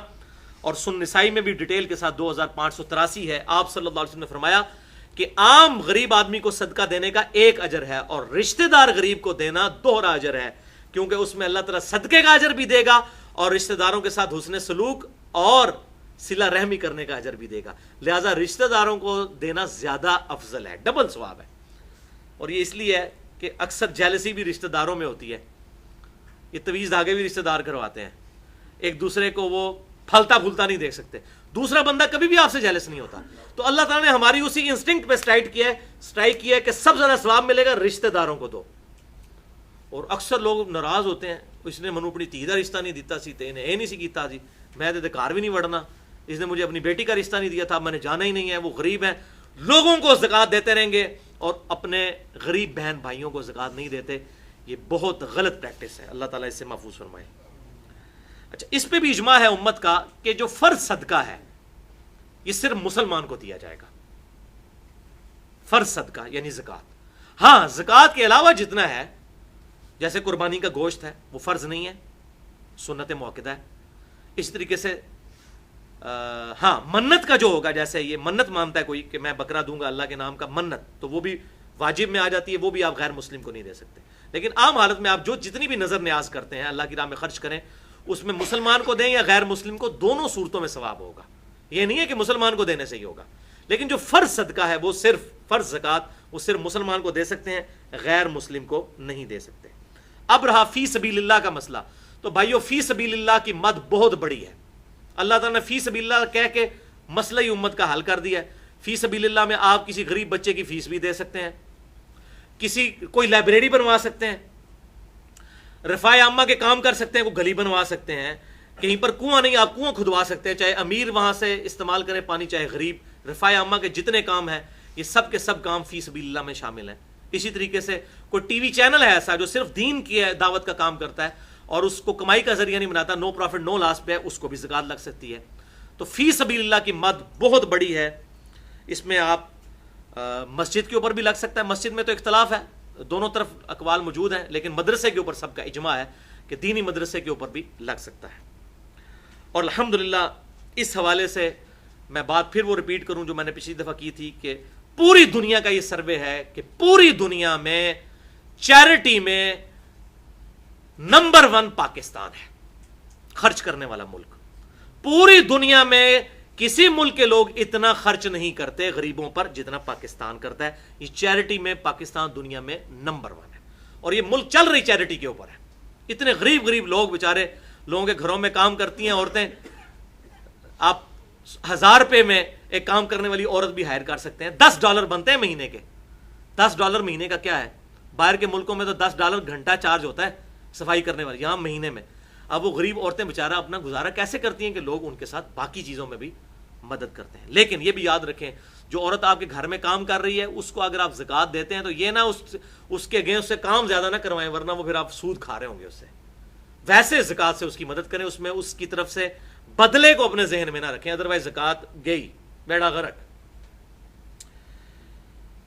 اور سنن نسائی میں بھی ڈیٹیل کے ساتھ 2583 ہے۔ آپ صلی اللہ علیہ وسلم نے فرمایا کہ عام غریب آدمی کو صدقہ دینے کا 1 اجر ہے، اور رشتہ دار غریب کو دینا 2 اجر ہے، کیونکہ اس میں اللہ تعالیٰ صدقے کا اجر بھی دے گا اور رشتہ داروں کے ساتھ حسن سلوک اور صلہ رحمی کرنے کا اجر بھی دے گا، لہٰذا رشتہ داروں کو دینا زیادہ افضل ہے، ڈبل ثواب ہے۔ اور یہ اس لیے ہے کہ اکثر جیلسی بھی رشتہ داروں میں ہوتی ہے، یہ تویز دھاگے بھی رشتہ دار کرواتے ہیں، ایک دوسرے کو وہ پھلتا پھولتا نہیں دیکھ سکتے، دوسرا بندہ کبھی بھی آپ سے جیلس نہیں ہوتا۔ تو اللہ تعالیٰ نے ہماری اسی انسٹنکٹ پہ اسٹرائک کیا ہے کہ سب زیادہ ثواب ملے گا رشتہ داروں کو دو، اور اکثر لوگ ناراض ہوتے ہیں، اس نے منو اپنی دھی کا رشتہ نہیں دیتا سی تے انہیں یہ نہیں سی کیتا جی، میں تو گھر بھی نہیں وڑنا، اس نے مجھے اپنی بیٹی کا رشتہ نہیں دیا تھا، میں نے جانا ہی نہیں ہے، وہ غریب ہیں۔ لوگوں کو زکوٰۃ دیتے رہیں گے اور اپنے غریب بہن بھائیوں کو زکوٰۃ نہیں دیتے، یہ بہت غلط پریکٹس ہے، اللہ تعالیٰ اس سے محفوظ فرمائے۔ اچھا، اس پہ بھی اجماع ہے امت کا کہ جو فرض صدقہ ہے یہ صرف مسلمان کو دیا جائے گا، فرض صدقہ یعنی زکوٰۃ۔ ہاں، زکوٰۃ کے علاوہ جتنا ہے، جیسے قربانی کا گوشت ہے وہ فرض نہیں ہے، سنت موقدہ ہے۔ اس طریقے سے ہاں، منت کا جو ہوگا، جیسے یہ منت مانتا ہے کوئی کہ میں بکرا دوں گا اللہ کے نام کا، منت تو وہ بھی واجب میں آ جاتی ہے، وہ بھی آپ غیر مسلم کو نہیں دے سکتے، لیکن عام حالت میں آپ جو جتنی بھی نظر نیاز کرتے ہیں اللہ کی راہ میں خرچ کریں، اس میں مسلمان کو دیں یا غیر مسلم کو، دونوں صورتوں میں ثواب ہوگا. یہ نہیں ہے کہ مسلمان کو دینے سے ہی ہوگا، لیکن جو فرض صدقہ ہے وہ صرف فرض زکوٰۃ وہ صرف مسلمان کو دے سکتے ہیں، غیر مسلم کو نہیں دے سکتے. اب رہا فی سبیل اللہ کا مسئلہ. تو بھائیو فی سبیل اللہ کی مد بہت بڑی ہے. اللہ تعالیٰ نے فی سبیل اللہ کہہ کے مسئلہ امت کا حل کر دیا ہے. فی سبیل اللہ میں آپ کسی غریب بچے کی فیس بھی دے سکتے ہیں، کوئی لائبریری بنوا سکتے ہیں، رفاع عامہ کے کام کر سکتے ہیں، کوئی گلی بنوا سکتے ہیں، کہیں پر کنواں نہیں آپ کنواں کھدوا سکتے ہیں، چاہے امیر وہاں سے استعمال کرے پانی چاہے غریب. رفاع عامہ کے جتنے کام ہیں یہ سب کے سب کام فی سبیل اللہ میں شامل ہیں. اسی طریقے سے کوئی ٹی وی چینل ہے ایسا جو صرف دین کی دعوت کا کام کرتا ہے اور اس کو کمائی کا ذریعہ نہیں بناتا، نو پروفٹ نو لاس پہ ہے، اس کو بھی زکوٰۃ لگ سکتی ہے. تو فی سبیل اللہ کی مد بہت بڑی ہے. اس میں آپ مسجد کے اوپر بھی لگ سکتا ہے. مسجد میں تو اختلاف ہے، دونوں طرف اقوال موجود ہیں، لیکن مدرسے کے اوپر سب کا اجماع ہے کہ دینی مدرسے کے اوپر بھی لگ سکتا ہے. اور الحمدللہ اس حوالے سے میں بات پھر وہ ریپیٹ کروں جو میں نے پچھلی دفعہ کی تھی کہ پوری دنیا کا یہ سروے ہے کہ پوری دنیا میں چیریٹی میں نمبر 1 پاکستان ہے، خرچ کرنے والا ملک. پوری دنیا میں کسی ملک کے لوگ اتنا خرچ نہیں کرتے غریبوں پر جتنا پاکستان کرتا ہے. یہ چیریٹی میں پاکستان دنیا میں نمبر 1 ہے، اور یہ ملک چل رہی چیریٹی کے اوپر ہے. اتنے غریب لوگ بیچارے لوگوں کے گھروں میں کام کرتی ہیں عورتیں. آپ 1000 روپے میں ایک کام کرنے والی عورت بھی ہائر کر سکتے ہیں. $10 بنتے ہیں مہینے کے. $10 مہینے کا کیا ہے؟ باہر کے ملکوں میں تو $10 گھنٹہ چارج ہوتا ہے صفائی کرنے والی، یہاں مہینے میں. اب وہ غریب عورتیں بیچارہ اپنا گزارا کیسے کرتی ہیں کہ لوگ ان کے ساتھ باقی چیزوں میں بھی مدد کرتے ہیں. لیکن یہ بھی یاد رکھیں جو عورت آپ کے گھر میں کام کر رہی ہے اس کو اگر آپ زکوٰۃ دیتے ہیں تو یہ نہ اس کے اگینسٹ سے کام زیادہ نہ کروائیں، ورنہ وہ پھر آپ سود کھا رہے ہوں گے اس سے. ویسے زکوٰۃ سے اس کی مدد کریں، اس میں اس کی طرف سے بدلے کو اپنے ذہن میں نہ رکھیں، ادروائز زکوٰۃ گئی بیڑا غرق.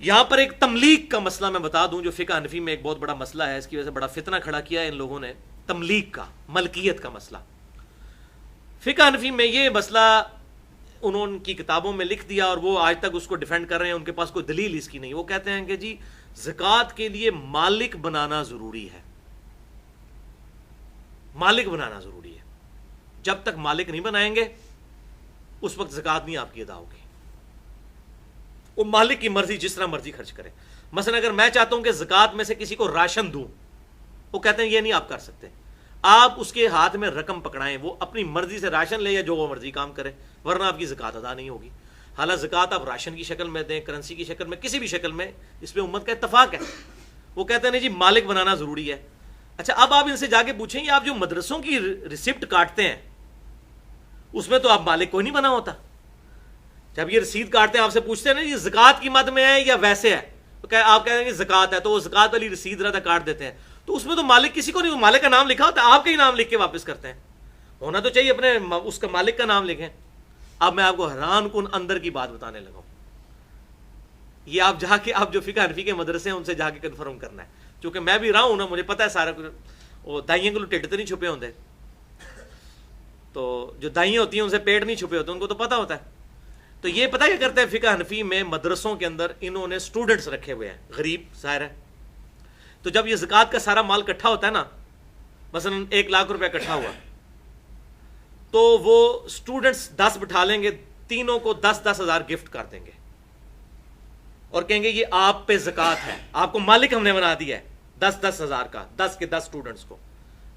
یہاں پر ایک تملیک کا مسئلہ میں بتا دوں جو فقہ حنفی میں ایک بہت بڑا مسئلہ ہے، اس کی وجہ سے بڑا فتنہ کھڑا کیا ہے ان لوگوں نے. تملیک کا، ملکیت کا مسئلہ. فقہ حنفی میں یہ مسئلہ انہوں کی کتابوں میں لکھ دیا اور وہ آج تک اس کو ڈیفینڈ کر رہے ہیں، ان کے پاس کوئی دلیل اس کی نہیں. وہ کہتے ہیں کہ جی زکوٰۃ کے لیے مالک بنانا ضروری ہے، مالک بنانا ضروری ہے. جب تک مالک نہیں بنائیں گے اس وقت زکوٰۃ نہیں آپ کی ادا ہوگی. وہ مالک کی مرضی، جس طرح مرضی خرچ کرے. مثلا اگر میں چاہتا ہوں کہ زکوٰۃ میں سے کسی کو راشن دوں، وہ کہتے ہیں یہ نہیں آپ کر سکتے. آپ اس کے ہاتھ میں رقم پکڑائیں، وہ اپنی مرضی سے راشن لے یا جو وہ مرضی کام کرے، ورنہ آپ کی زکوٰۃ ادا نہیں ہوگی. حالانکہ زکوٰۃ آپ راشن کی شکل میں دیں، کرنسی کی شکل میں، کسی بھی شکل میں، اس پہ امت کا اتفاق ہے. وہ کہتے ہیں نہیں جی مالک بنانا ضروری ہے. اچھا اب آپ ان سے جا کے پوچھیں یہ آپ جو مدرسوں کی ریسپٹ کاٹتے ہیں اس میں تو آپ مالک کوئی نہیں بنا ہوتا. جب یہ رسید کاٹتے ہیں آپ سے پوچھتے ہیں نا یہ زکوٰۃ کی مد میں ہے یا ویسے ہے، تو آپ کہتے ہیں کہ زکوٰۃ ہے، تو وہ زکوٰۃ والی رسید رہتا کاٹ دیتے ہیں. تو اس میں تو مالک کسی کو نہیں، مالک کا نام لکھا ہوتا ہے، آپ کا ہی نام لکھ کے واپس کرتے ہیں. ہونا تو چاہیے اپنے اس کا مالک کا نام لکھیں. اب میں آپ کو حیران کن اندر کی بات بتانے لگا ہوں. یہ آپ جا کے آپ جو فقہ حنفی کے مدرسے ہیں ان سے جا کے کنفرم کرنا ہے، چونکہ میں بھی رہا ہوں نا، مجھے پتا ہے سارا کچھ. وہ دائیں کو ٹھڈ تو نہیں چھپے ہوتے، تو جو دائیں ہوتی ہیں ان سے پیٹ نہیں چھپے ہوتے، ان کو تو پتا ہوتا ہے. تو یہ پتہ کیا کرتے ہیں فقہ حنفی میں مدرسوں کے اندر انہوں نے اسٹوڈنٹس رکھے ہوئے ہیں غریب ظاہر ہے. تو جب یہ زکوٰۃ کا سارا مال اکٹھا ہوتا ہے نا، مثلا 1 لاکھ روپے اکٹھا ہوا، تو وہ اسٹوڈنٹس 10 بٹھا لیں گے، تینوں کو 10-10 ہزار گفٹ کر دیں گے اور کہیں گے یہ آپ پہ زکوٰۃ ہے، آپ کو مالک ہم نے بنا دیا ہے 10-10 ہزار کا، 10 کے 10 اسٹوڈنٹس کو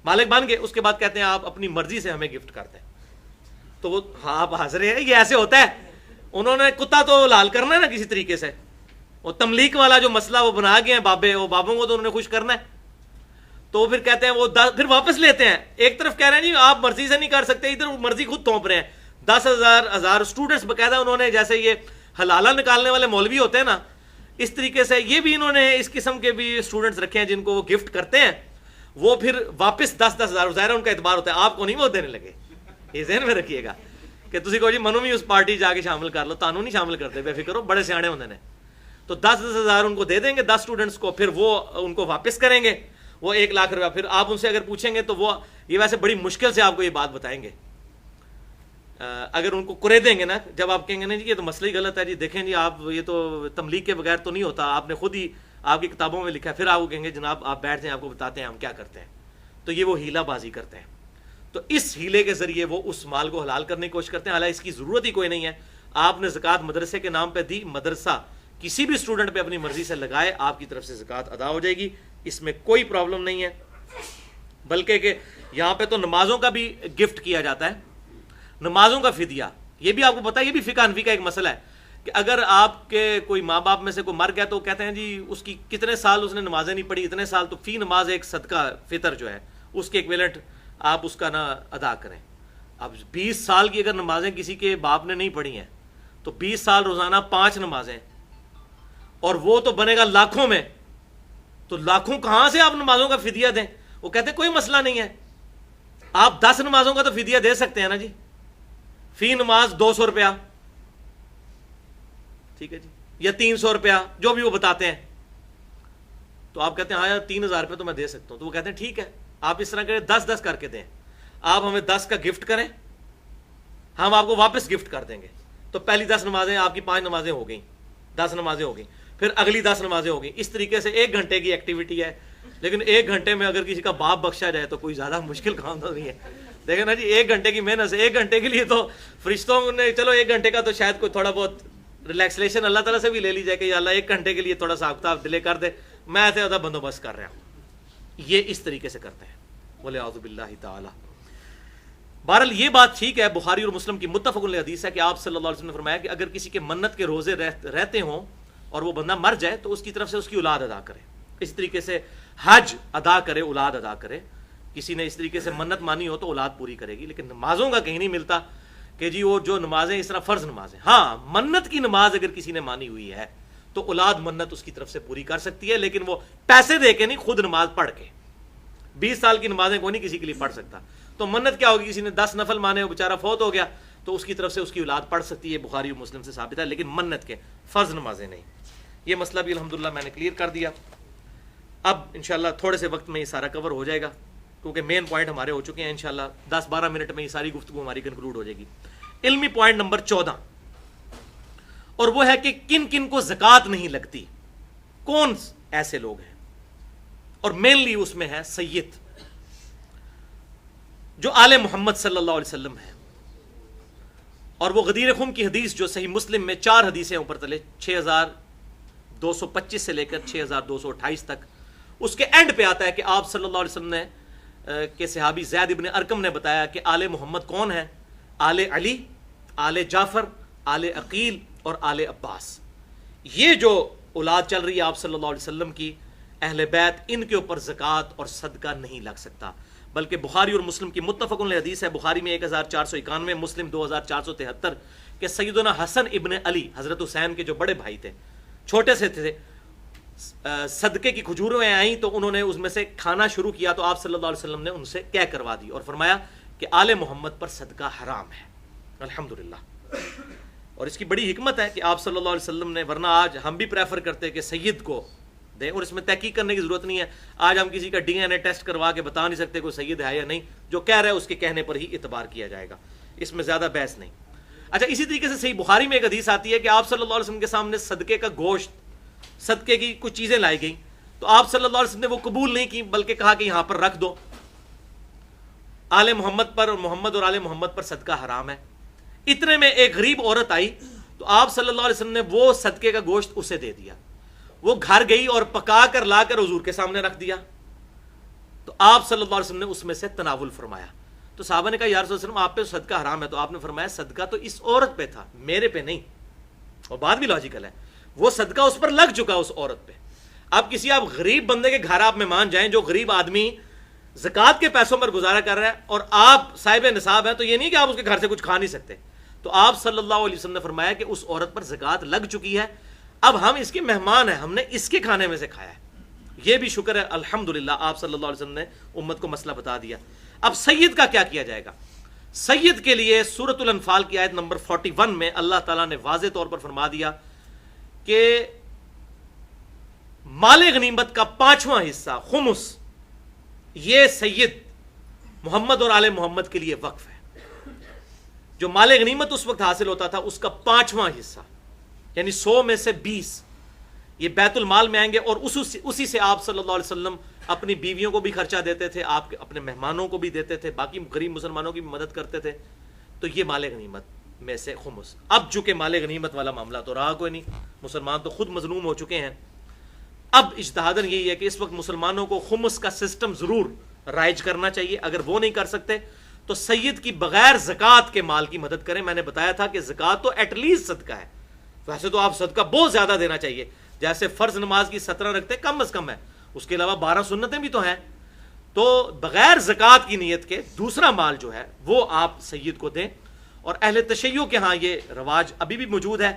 مالک بن گئے. اس کے بعد کہتے ہیں آپ اپنی مرضی سے ہمیں گفٹ کرتے ہیں. تو وہ ہاں آپ حاضر ہیں، یہ ایسے ہوتا ہے. انہوں نے کتا تو لال کرنا ہے نا کسی طریقے سے. وہ تملیک والا جو مسئلہ وہ بنا گئے ہیں بابے، وہ بابوں کو تو انہوں نے خوش کرنا ہے. تو پھر کہتے ہیں وہ پھر واپس لیتے ہیں. ایک طرف کہہ رہے ہیں جی آپ مرضی سے نہیں کر سکتے، ادھر مرضی خود تھوپ رہے ہیں. 10,000 اسٹوڈنٹس باقاعدہ انہوں نے، جیسے یہ حلالہ نکالنے والے مولوی ہوتے ہیں نا، اس طریقے سے یہ بھی انہوں نے اس قسم کے بھی اسٹوڈنٹس رکھے ہیں جن کو وہ گفٹ کرتے ہیں. وہ پھر واپس 10-10 ہزار، ظاہر ان کا اعتبار ہوتا ہے، آپ کو نہیں وہ دینے لگے. یہ ذہن میں رکھیے گا کہ تسی کو جی منو بھی اس پارٹی جا کے شامل کر لو، تانوں نہیں شامل کرتے، بے فکر ہو، بڑے سیانے ہوندے نے. تو 10-10 ہزار ان کو دے دیں گے 10 اسٹوڈنٹس کو، پھر وہ ان کو واپس کریں گے وہ 1 لاکھ روپیہ. پھر آپ ان سے اگر پوچھیں گے تو وہ یہ ویسے بڑی مشکل سے آپ کو یہ بات بتائیں گے. اگر ان کو کرے دیں گے نا، جب آپ کہیں گے نا جی یہ تو مسئلہ ہی غلط ہے، جی دیکھیں جی آپ یہ تو تملیغ کے بغیر تو نہیں ہوتا، آپ نے خود ہی آپ کی کتابوں میں لکھا ہے، پھر آپ کو کہیں گے جناب آپ بیٹھ جائیں آپ کو بتاتے ہیں ہم کیا کرتے ہیں. تو یہ وہ ہیلا بازی کرتے ہیں. تو اس ہیلے کے ذریعے وہ اس مال کو حلال کرنے کی کوشش کرتے ہیں، حالانکہ اس کی ضرورت ہی کوئی نہیں ہے. آپ نے زکوٰۃ مدرسے کے نام پہ دی، مدرسہ کسی بھی اسٹوڈنٹ پہ اپنی مرضی سے لگائے، آپ کی طرف سے زکوٰۃ ادا ہو جائے گی، اس میں کوئی پرابلم نہیں ہے. بلکہ کہ یہاں پہ تو نمازوں کا بھی گفٹ کیا جاتا ہے، نمازوں کا فدیہ. یہ بھی آپ کو پتا ہے، یہ بھی فقہ حنفی کا ایک مسئلہ ہے کہ اگر آپ کے کوئی ماں باپ میں سے کوئی مر گیا تو کہتے ہیں جی اس کی کتنے سال اس نے نمازیں نہیں پڑھی، اتنے سال، تو فی نماز ایک صدقہ فطر جو ہے اس کے ایکویلنٹ آپ اس کا نہ ادا کریں. اب 20 سال کی اگر نمازیں کسی کے باپ نے نہیں پڑھی ہیں تو 20 سال روزانہ 5 نمازیں، اور وہ تو بنے گا لاکھوں میں، تو لاکھوں کہاں سے آپ نمازوں کا فدیہ دیں؟ وہ کہتے ہیں کوئی مسئلہ نہیں ہے، آپ 10 نمازوں کا تو فدیہ دے سکتے ہیں نا جی، فی نماز 200 روپیہ، ٹھیک ہے جی، یا 300 روپیہ، جو بھی وہ بتاتے ہیں. تو آپ کہتے ہیں ہاں یار 3000 روپے تو میں دے سکتا ہوں. تو وہ کہتے ہیں ٹھیک ہے، آپ اس طرح کریں 10 کر کے دیں، آپ ہمیں 10 کا گفٹ کریں، ہم آپ کو واپس گفٹ کر دیں گے. تو پہلی 10 نمازیں آپ کی 5 نمازیں ہو گئیں، 10 نمازیں ہو گئیں، پھر اگلی 10 نمازیں ہو گئیں. اس طریقے سے 1 گھنٹے کی ایکٹیویٹی ہے، لیکن 1 گھنٹے میں اگر کسی کا باپ بخشا جائے تو کوئی زیادہ مشکل کام تو نہیں ہے. دیکھیں نا جی، 1 گھنٹے کی محنت سے 1 گھنٹے کے لیے تو فرشتوں نے چلو 1 گھنٹے کا تو شاید کوئی تھوڑا بہت ریلیکسیشن اللہ تعالیٰ سے بھی لے لی جائے کہ یا اللہ 1 گھنٹے کے لیے تھوڑا سا ہفتہ ڈیلے کر دے، میں ایسے زیادہ بندوبست کر رہا ہوں. یہ اس طریقے سے کرتے ہیں، وَلِعَوْذُ بِاللَّهِ تَعَالَى. بہرحال یہ بات ٹھیک ہے، بخاری اور مسلم کی متفق علیہ حدیث ہے کہ آپ صلی اللہ علیہ وسلم نے فرمایا کہ اگر کسی کے منت کے روزے رہتے ہوں اور وہ بندہ مر جائے تو اس کی طرف سے اس کی اولاد ادا کرے. اس طریقے سے حج ادا کرے، اولاد ادا کرے. کسی نے اس طریقے سے منت مانی ہو تو اولاد پوری کرے گی. لیکن نمازوں کا کہیں نہیں ملتا کہ جی وہ جو نمازیں اس طرح فرض نمازیں. ہاں منت کی نماز اگر کسی نے مانی ہوئی ہے تو اولاد منت اس کی طرف سے پوری کر سکتی ہے، لیکن وہ پیسے دے کے نہیں، خود نماز پڑھ کے. 20 سال کی نمازیں کوئی نہیں کسی کے لیے پڑھ سکتا. تو منت کیا ہوگی؟ کسی نے 10 نفل مانے، وہ بیچارہ فوت ہو گیا تو اس کی طرف سے اس کی اولاد پڑھ سکتی ہے. بخاری اور مسلم سے ثابت ہے، لیکن منت کے فرض نمازیں نہیں. یہ مسئلہ بھی الحمدللہ میں نے کلیئر کر دیا. اب انشاءاللہ تھوڑے سے وقت میں یہ سارا کور ہو جائے گا کیونکہ مین پوائنٹ ہمارے ہو چکے ہیں. انشاءاللہ 10-12 منٹ میں یہ ساری گفتگو ہماری کنکلوڈ ہو جائے گی. علمی پوائنٹ نمبر 14، اور وہ ہے کہ کن کن کو زکوٰۃ نہیں لگتی، کون ایسے لوگ ہیں. اور مینلی اس میں ہے سید، جو آل محمد صلی اللہ علیہ وسلم ہے. اور وہ غدیر خم کی حدیث جو صحیح مسلم میں 4 حدیثیں اوپر تلے، 6225 سے لے کر 6228 تک، اس کے اینڈ پہ آتا ہے کہ آپ صلی اللہ علیہ وسلم نے کہ صحابی زید ابن ارقم نے بتایا کہ آل محمد کون ہے؟ آل علی، آل جعفر، آل عقیل اور آل عباس. یہ جو اولاد چل رہی ہے آپ صلی اللہ علیہ وسلم کی، اہل بیت، ان کے اوپر زکوٰۃ اور صدقہ نہیں لگ سکتا. بلکہ بخاری اور مسلم کی متفق علیہ حدیث ہے، بخاری میں 1491، مسلم 2473، کہ سیدنا حسن ابن علی، حضرت حسین کے جو بڑے بھائی تھے، چھوٹے سے تھے، صدقے کی کھجوریں آئیں تو انہوں نے اس میں سے کھانا شروع کیا تو آپ صلی اللہ علیہ وسلم نے ان سے کیا کروا دی اور فرمایا کہ آل محمد پر صدقہ حرام ہے. الحمدللہ. اور اس کی بڑی حکمت ہے کہ آپ صلی اللہ علیہ وسلم نے، ورنہ آج ہم بھی پریفر کرتے ہیں کہ سید کو دیں، اور اس میں تحقیق کرنے کی ضرورت نہیں ہے. آج ہم کسی کا ڈی این اے ٹیسٹ کروا کے بتا نہیں سکتے کوئی سید ہے یا نہیں، جو کہہ رہا ہے اس کے کہنے پر ہی اعتبار کیا جائے گا، اس میں زیادہ بحث نہیں. اچھا، اسی طریقے سے صحیح بخاری میں ایک حدیث آتی ہے کہ آپ صلی اللہ علیہ وسلم کے سامنے صدقے کا گوشت، صدقے کی کچھ چیزیں لائی گئیں تو آپ صلی اللہ علیہ وسلم نے وہ قبول نہیں کی، بلکہ کہا کہ یہاں پر رکھ دو، آل محمد پر اور محمد اور آل محمد پر صدقہ حرام ہے. اتنے میں ایک غریب عورت آئی تو آپ صلی اللہ علیہ وسلم نے وہ صدقے کا گوشت اسے دے دیا. وہ گھر گئی اور پکا کر لا کر حضور کے سامنے رکھ دیا تو آپ صلی اللہ علیہ وسلم نے اس میں سے تناول فرمایا. تو صحابہ نے کہا یا رسول اللہ علیہ وسلم آپ پہ صدقہ حرام ہے، تو آپ نے فرمایا صدقہ تو اس عورت پہ تھا، میرے پہ نہیں. اور بات بھی لاجیکل ہے، وہ صدقہ اس پر لگ چکا اس عورت پہ. اب کسی آپ غریب بندے کے گھر آپ مہمان جائیں، جو غریب آدمی زکوٰۃ کے پیسوں پر گزارا کر رہا ہے، اور آپ صاحب نصاب ہیں، تو یہ نہیں کہ آپ اس کے گھر سے کچھ کھا نہیں سکتے. تو آپ صلی اللہ علیہ وسلم نے فرمایا کہ اس عورت پر زکوٰۃ لگ چکی ہے، اب ہم اس کے مہمان ہیں، ہم نے اس کے کھانے میں سے کھایا ہے. یہ بھی شکر ہے الحمدللہ، آپ صلی اللہ علیہ وسلم نے امت کو مسئلہ بتا دیا. اب سید کا کیا کیا جائے گا؟ سید کے لیے سورۃ الانفال کی آیت نمبر 41 میں اللہ تعالیٰ نے واضح طور پر فرما دیا کہ مال غنیمت کا 5واں حصہ خمس، یہ سید محمد اور آل محمد کے لیے وقف ہے. جو مال غنیمت اس وقت حاصل ہوتا تھا اس کا 5واں حصہ، یعنی 100 میں سے 20 یہ بیت المال میں آئیں گے، اور اسی سے آپ صلی اللہ علیہ وسلم اپنی بیویوں کو بھی خرچہ دیتے تھے، آپ اپنے مہمانوں کو بھی دیتے تھے، باقی غریب مسلمانوں کی بھی مدد کرتے تھے، تو یہ مال غنیمت میں سے خمس۔ اب چونکہ مال غنیمت والا معاملہ تو رہا کوئی نہیں، مسلمان تو خود مظلوم ہو چکے ہیں، اب اجتہاداً یہی ہے کہ اس وقت مسلمانوں کو خمس کا سسٹم ضرور رائج کرنا چاہیے۔ اگر وہ نہیں کر سکتے تو سید کی بغیر زکوٰۃ کے مال کی مدد کریں۔ میں نے بتایا تھا کہ زکوٰۃ تو ایٹ لیسٹ صدقہ ہے، ویسے تو آپ صدقہ بہت زیادہ دینا چاہیے، جیسے فرض نماز کی 17 رکھتے کم از کم ہے، اس کے علاوہ 12 سنتیں بھی تو ہیں، تو بغیر زکوٰۃ کی نیت کے دوسرا مال جو ہے وہ آپ سید کو دیں۔ اور اہل تشیع کے ہاں یہ رواج ابھی بھی موجود ہے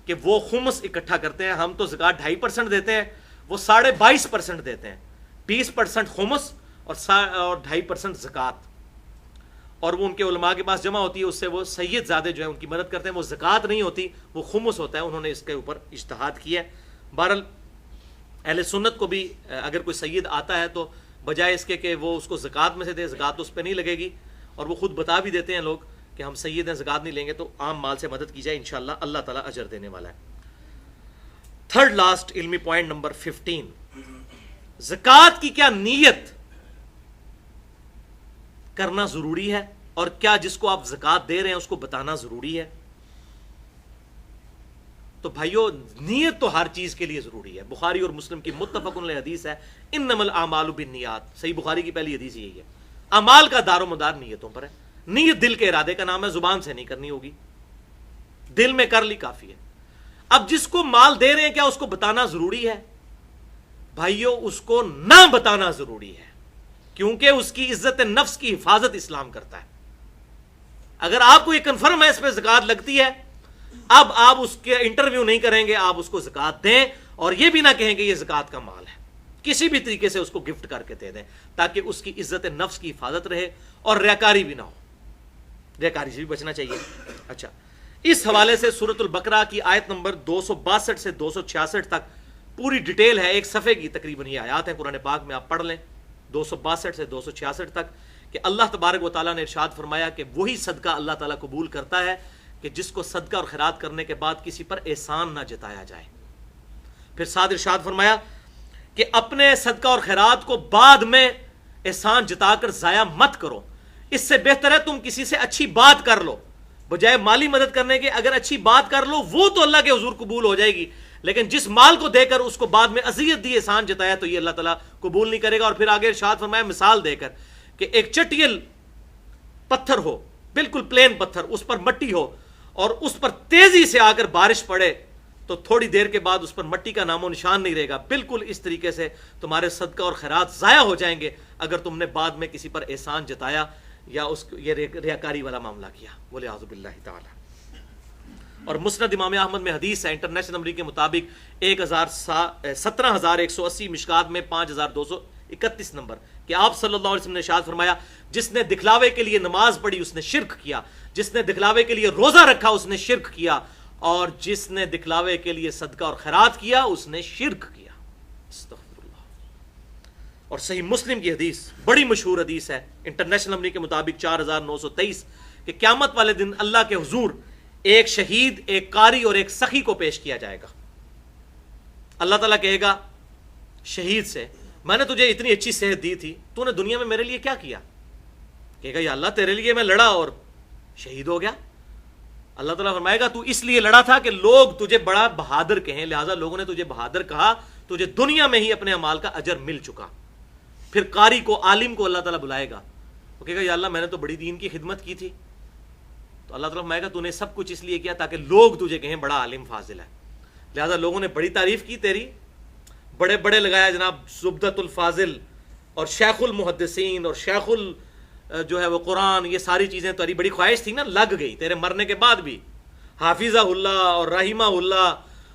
کہ وہ خمس اکٹھا کرتے ہیں۔ ہم تو زکوٰۃ 2.5% دیتے ہیں، وہ 22.5% دیتے ہیں، 20% خمس اور 2.5% زکوٰۃ، اور وہ ان کے علماء کے پاس جمع ہوتی ہے، اس سے وہ سید زیادہ جو ہے ان کی مدد کرتے ہیں۔ وہ زکوٰۃ نہیں ہوتی، وہ خمس ہوتا ہے، انہوں نے اس کے اوپر اجتہاد کیا ہے۔ بہرحال اہل سنت کو بھی اگر کوئی سید آتا ہے تو بجائے اس کے کہ وہ اس کو زکوٰۃ میں سے دے، زکوٰۃ تو اس پہ نہیں لگے گی، اور وہ خود بتا بھی دیتے ہیں لوگ کہ ہم سید ہیں، زکوٰۃ نہیں لیں گے، تو عام مال سے مدد کی جائے، انشاءاللہ اللہ تعالیٰ اجر دینے والا ہے۔ تھرڈ لاسٹ علمی پوائنٹ نمبر 15، زکوٰۃ کی کیا نیت کرنا ضروری ہے، اور کیا جس کو آپ زکوٰۃ دے رہے ہیں اس کو بتانا ضروری ہے؟ تو بھائیو نیت تو ہر چیز کے لیے ضروری ہے۔ بخاری اور مسلم کی متفق علیہ حدیث ہے، انما الاعمال بالنیات، صحیح بخاری کی پہلی حدیث یہی ہے۔ اعمال کا دار و مدار نیتوں پر ہے، نیت دل کے ارادے کا نام ہے، زبان سے نہیں کرنی ہوگی، دل میں کر لی کافی ہے۔ اب جس کو مال دے رہے ہیں کیا اس کو بتانا ضروری ہے؟ بھائیو اس کو نہ بتانا ضروری ہے، کیونکہ اس کی عزت نفس کی حفاظت اسلام کرتا ہے۔ اگر آپ کو یہ کنفرم ہے اس پہ زکوٰۃ لگتی ہے، اب آپ اس کے انٹرویو نہیں کریں گے، آپ اس کو زکوٰۃ دیں، اور یہ بھی نہ کہیں کہ یہ زکوٰۃ کا مال ہے، کسی بھی طریقے سے اس کو گفٹ کر کے دے دیں تاکہ اس کی عزت نفس کی حفاظت رہے اور ریاکاری بھی نہ ہو، ریاکاری سے بھی بچنا چاہیے۔ اچھا، اس حوالے سے سورۃ البقرہ کی آیت نمبر 262 سے 266 تک پوری ڈیٹیل ہے، ایک صفحے کی تقریباً یہ آیات ہیں قرآن پاک میں، آپ پڑھ لیں 262 سے 266 تک، کہ اللہ تبارک و تعالیٰ نے ارشاد فرمایا کہ وہی صدقہ اللہ تعالیٰ قبول کرتا ہے کہ جس کو صدقہ اور خیرات کرنے کے بعد کسی پر احسان نہ جتایا جائے۔ پھر ساتھ ارشاد فرمایا کہ اپنے صدقہ اور خیرات کو بعد میں احسان جتا کر ضائع مت کرو، اس سے بہتر ہے تم کسی سے اچھی بات کر لو، بجائے مالی مدد کرنے کے اگر اچھی بات کر لو وہ تو اللہ کے حضور قبول ہو جائے گی، لیکن جس مال کو دے کر اس کو بعد میں اذیت دی، احسان جتایا، تو یہ اللہ تعالیٰ قبول نہیں کرے گا۔ اور پھر آگے ارشاد فرمایا مثال دے کر کہ ایک چٹیل پتھر ہو، بالکل پلین پتھر، اس پر مٹی ہو، اور اس پر تیزی سے آ کر بارش پڑے تو تھوڑی دیر کے بعد اس پر مٹی کا نام و نشان نہیں رہے گا۔ بالکل اس طریقے سے تمہارے صدقہ اور خیرات ضائع ہو جائیں گے اگر تم نے بعد میں کسی پر احسان جتایا یا اس یہ ریاکاری والا معاملہ کیا، ولیعوذ باللہ تعالی۔ اور مسند امام احمد میں حدیث ہے انٹرنیشنل نمبر کے مطابق 17180، مشکات میں 5231 نمبر، کہ آپ صلی اللہ علیہ وسلم نے ارشاد فرمایا جس نے دکھلاوے کے لیے نماز پڑھی اس نے شرک کیا، جس نے دکھلاوے کے لیے روزہ رکھا اس نے شرک کیا، اور جس نے دکھلاوے کے لیے صدقہ اور خیرات کیا اس نے شرک کیا۔ استغفر اللہ۔ اور صحیح مسلم کی حدیث، بڑی مشہور حدیث ہے انٹرنیشنل نمبر کے مطابق 4923، کہ قیامت والے دن اللہ کے حضور ایک شہید، ایک قاری اور ایک سخی کو پیش کیا جائے گا۔ اللہ تعالیٰ کہے گا شہید سے، میں نے تجھے اتنی اچھی صحت دی تھی، تو نے دنیا میں میرے لیے کیا کیا؟ کہے گا یا اللہ تیرے لیے میں لڑا اور شہید ہو گیا۔ اللہ تعالیٰ فرمائے گا تو اس لیے لڑا تھا کہ لوگ تجھے بڑا بہادر کہیں، لہٰذا لوگوں نے تجھے بہادر کہا، تجھے دنیا میں ہی اپنے اعمال کا اجر مل چکا۔ پھر قاری کو، عالم کو اللہ تعالیٰ بلائے گا، وہ کہے گا یا اللہ میں نے تو بڑی دین کی خدمت کی تھی، تو اللہ تعالیٰ فرمائے گا تو نے سب کچھ اس لیے کیا تاکہ لوگ تجھے کہیں بڑا عالم فاضل ہے، لہٰذا لوگوں نے بڑی تعریف کی تیری، بڑے بڑے لگایا، جناب زبدۃ الفاضل اور شیخ المحدثین اور شیخ جو ہے وہ قرآن، یہ ساری چیزیں تیری بڑی خواہش تھی نا، لگ گئی تیرے مرنے کے بعد بھی، حافظہ اللہ اور رحمہ اللہ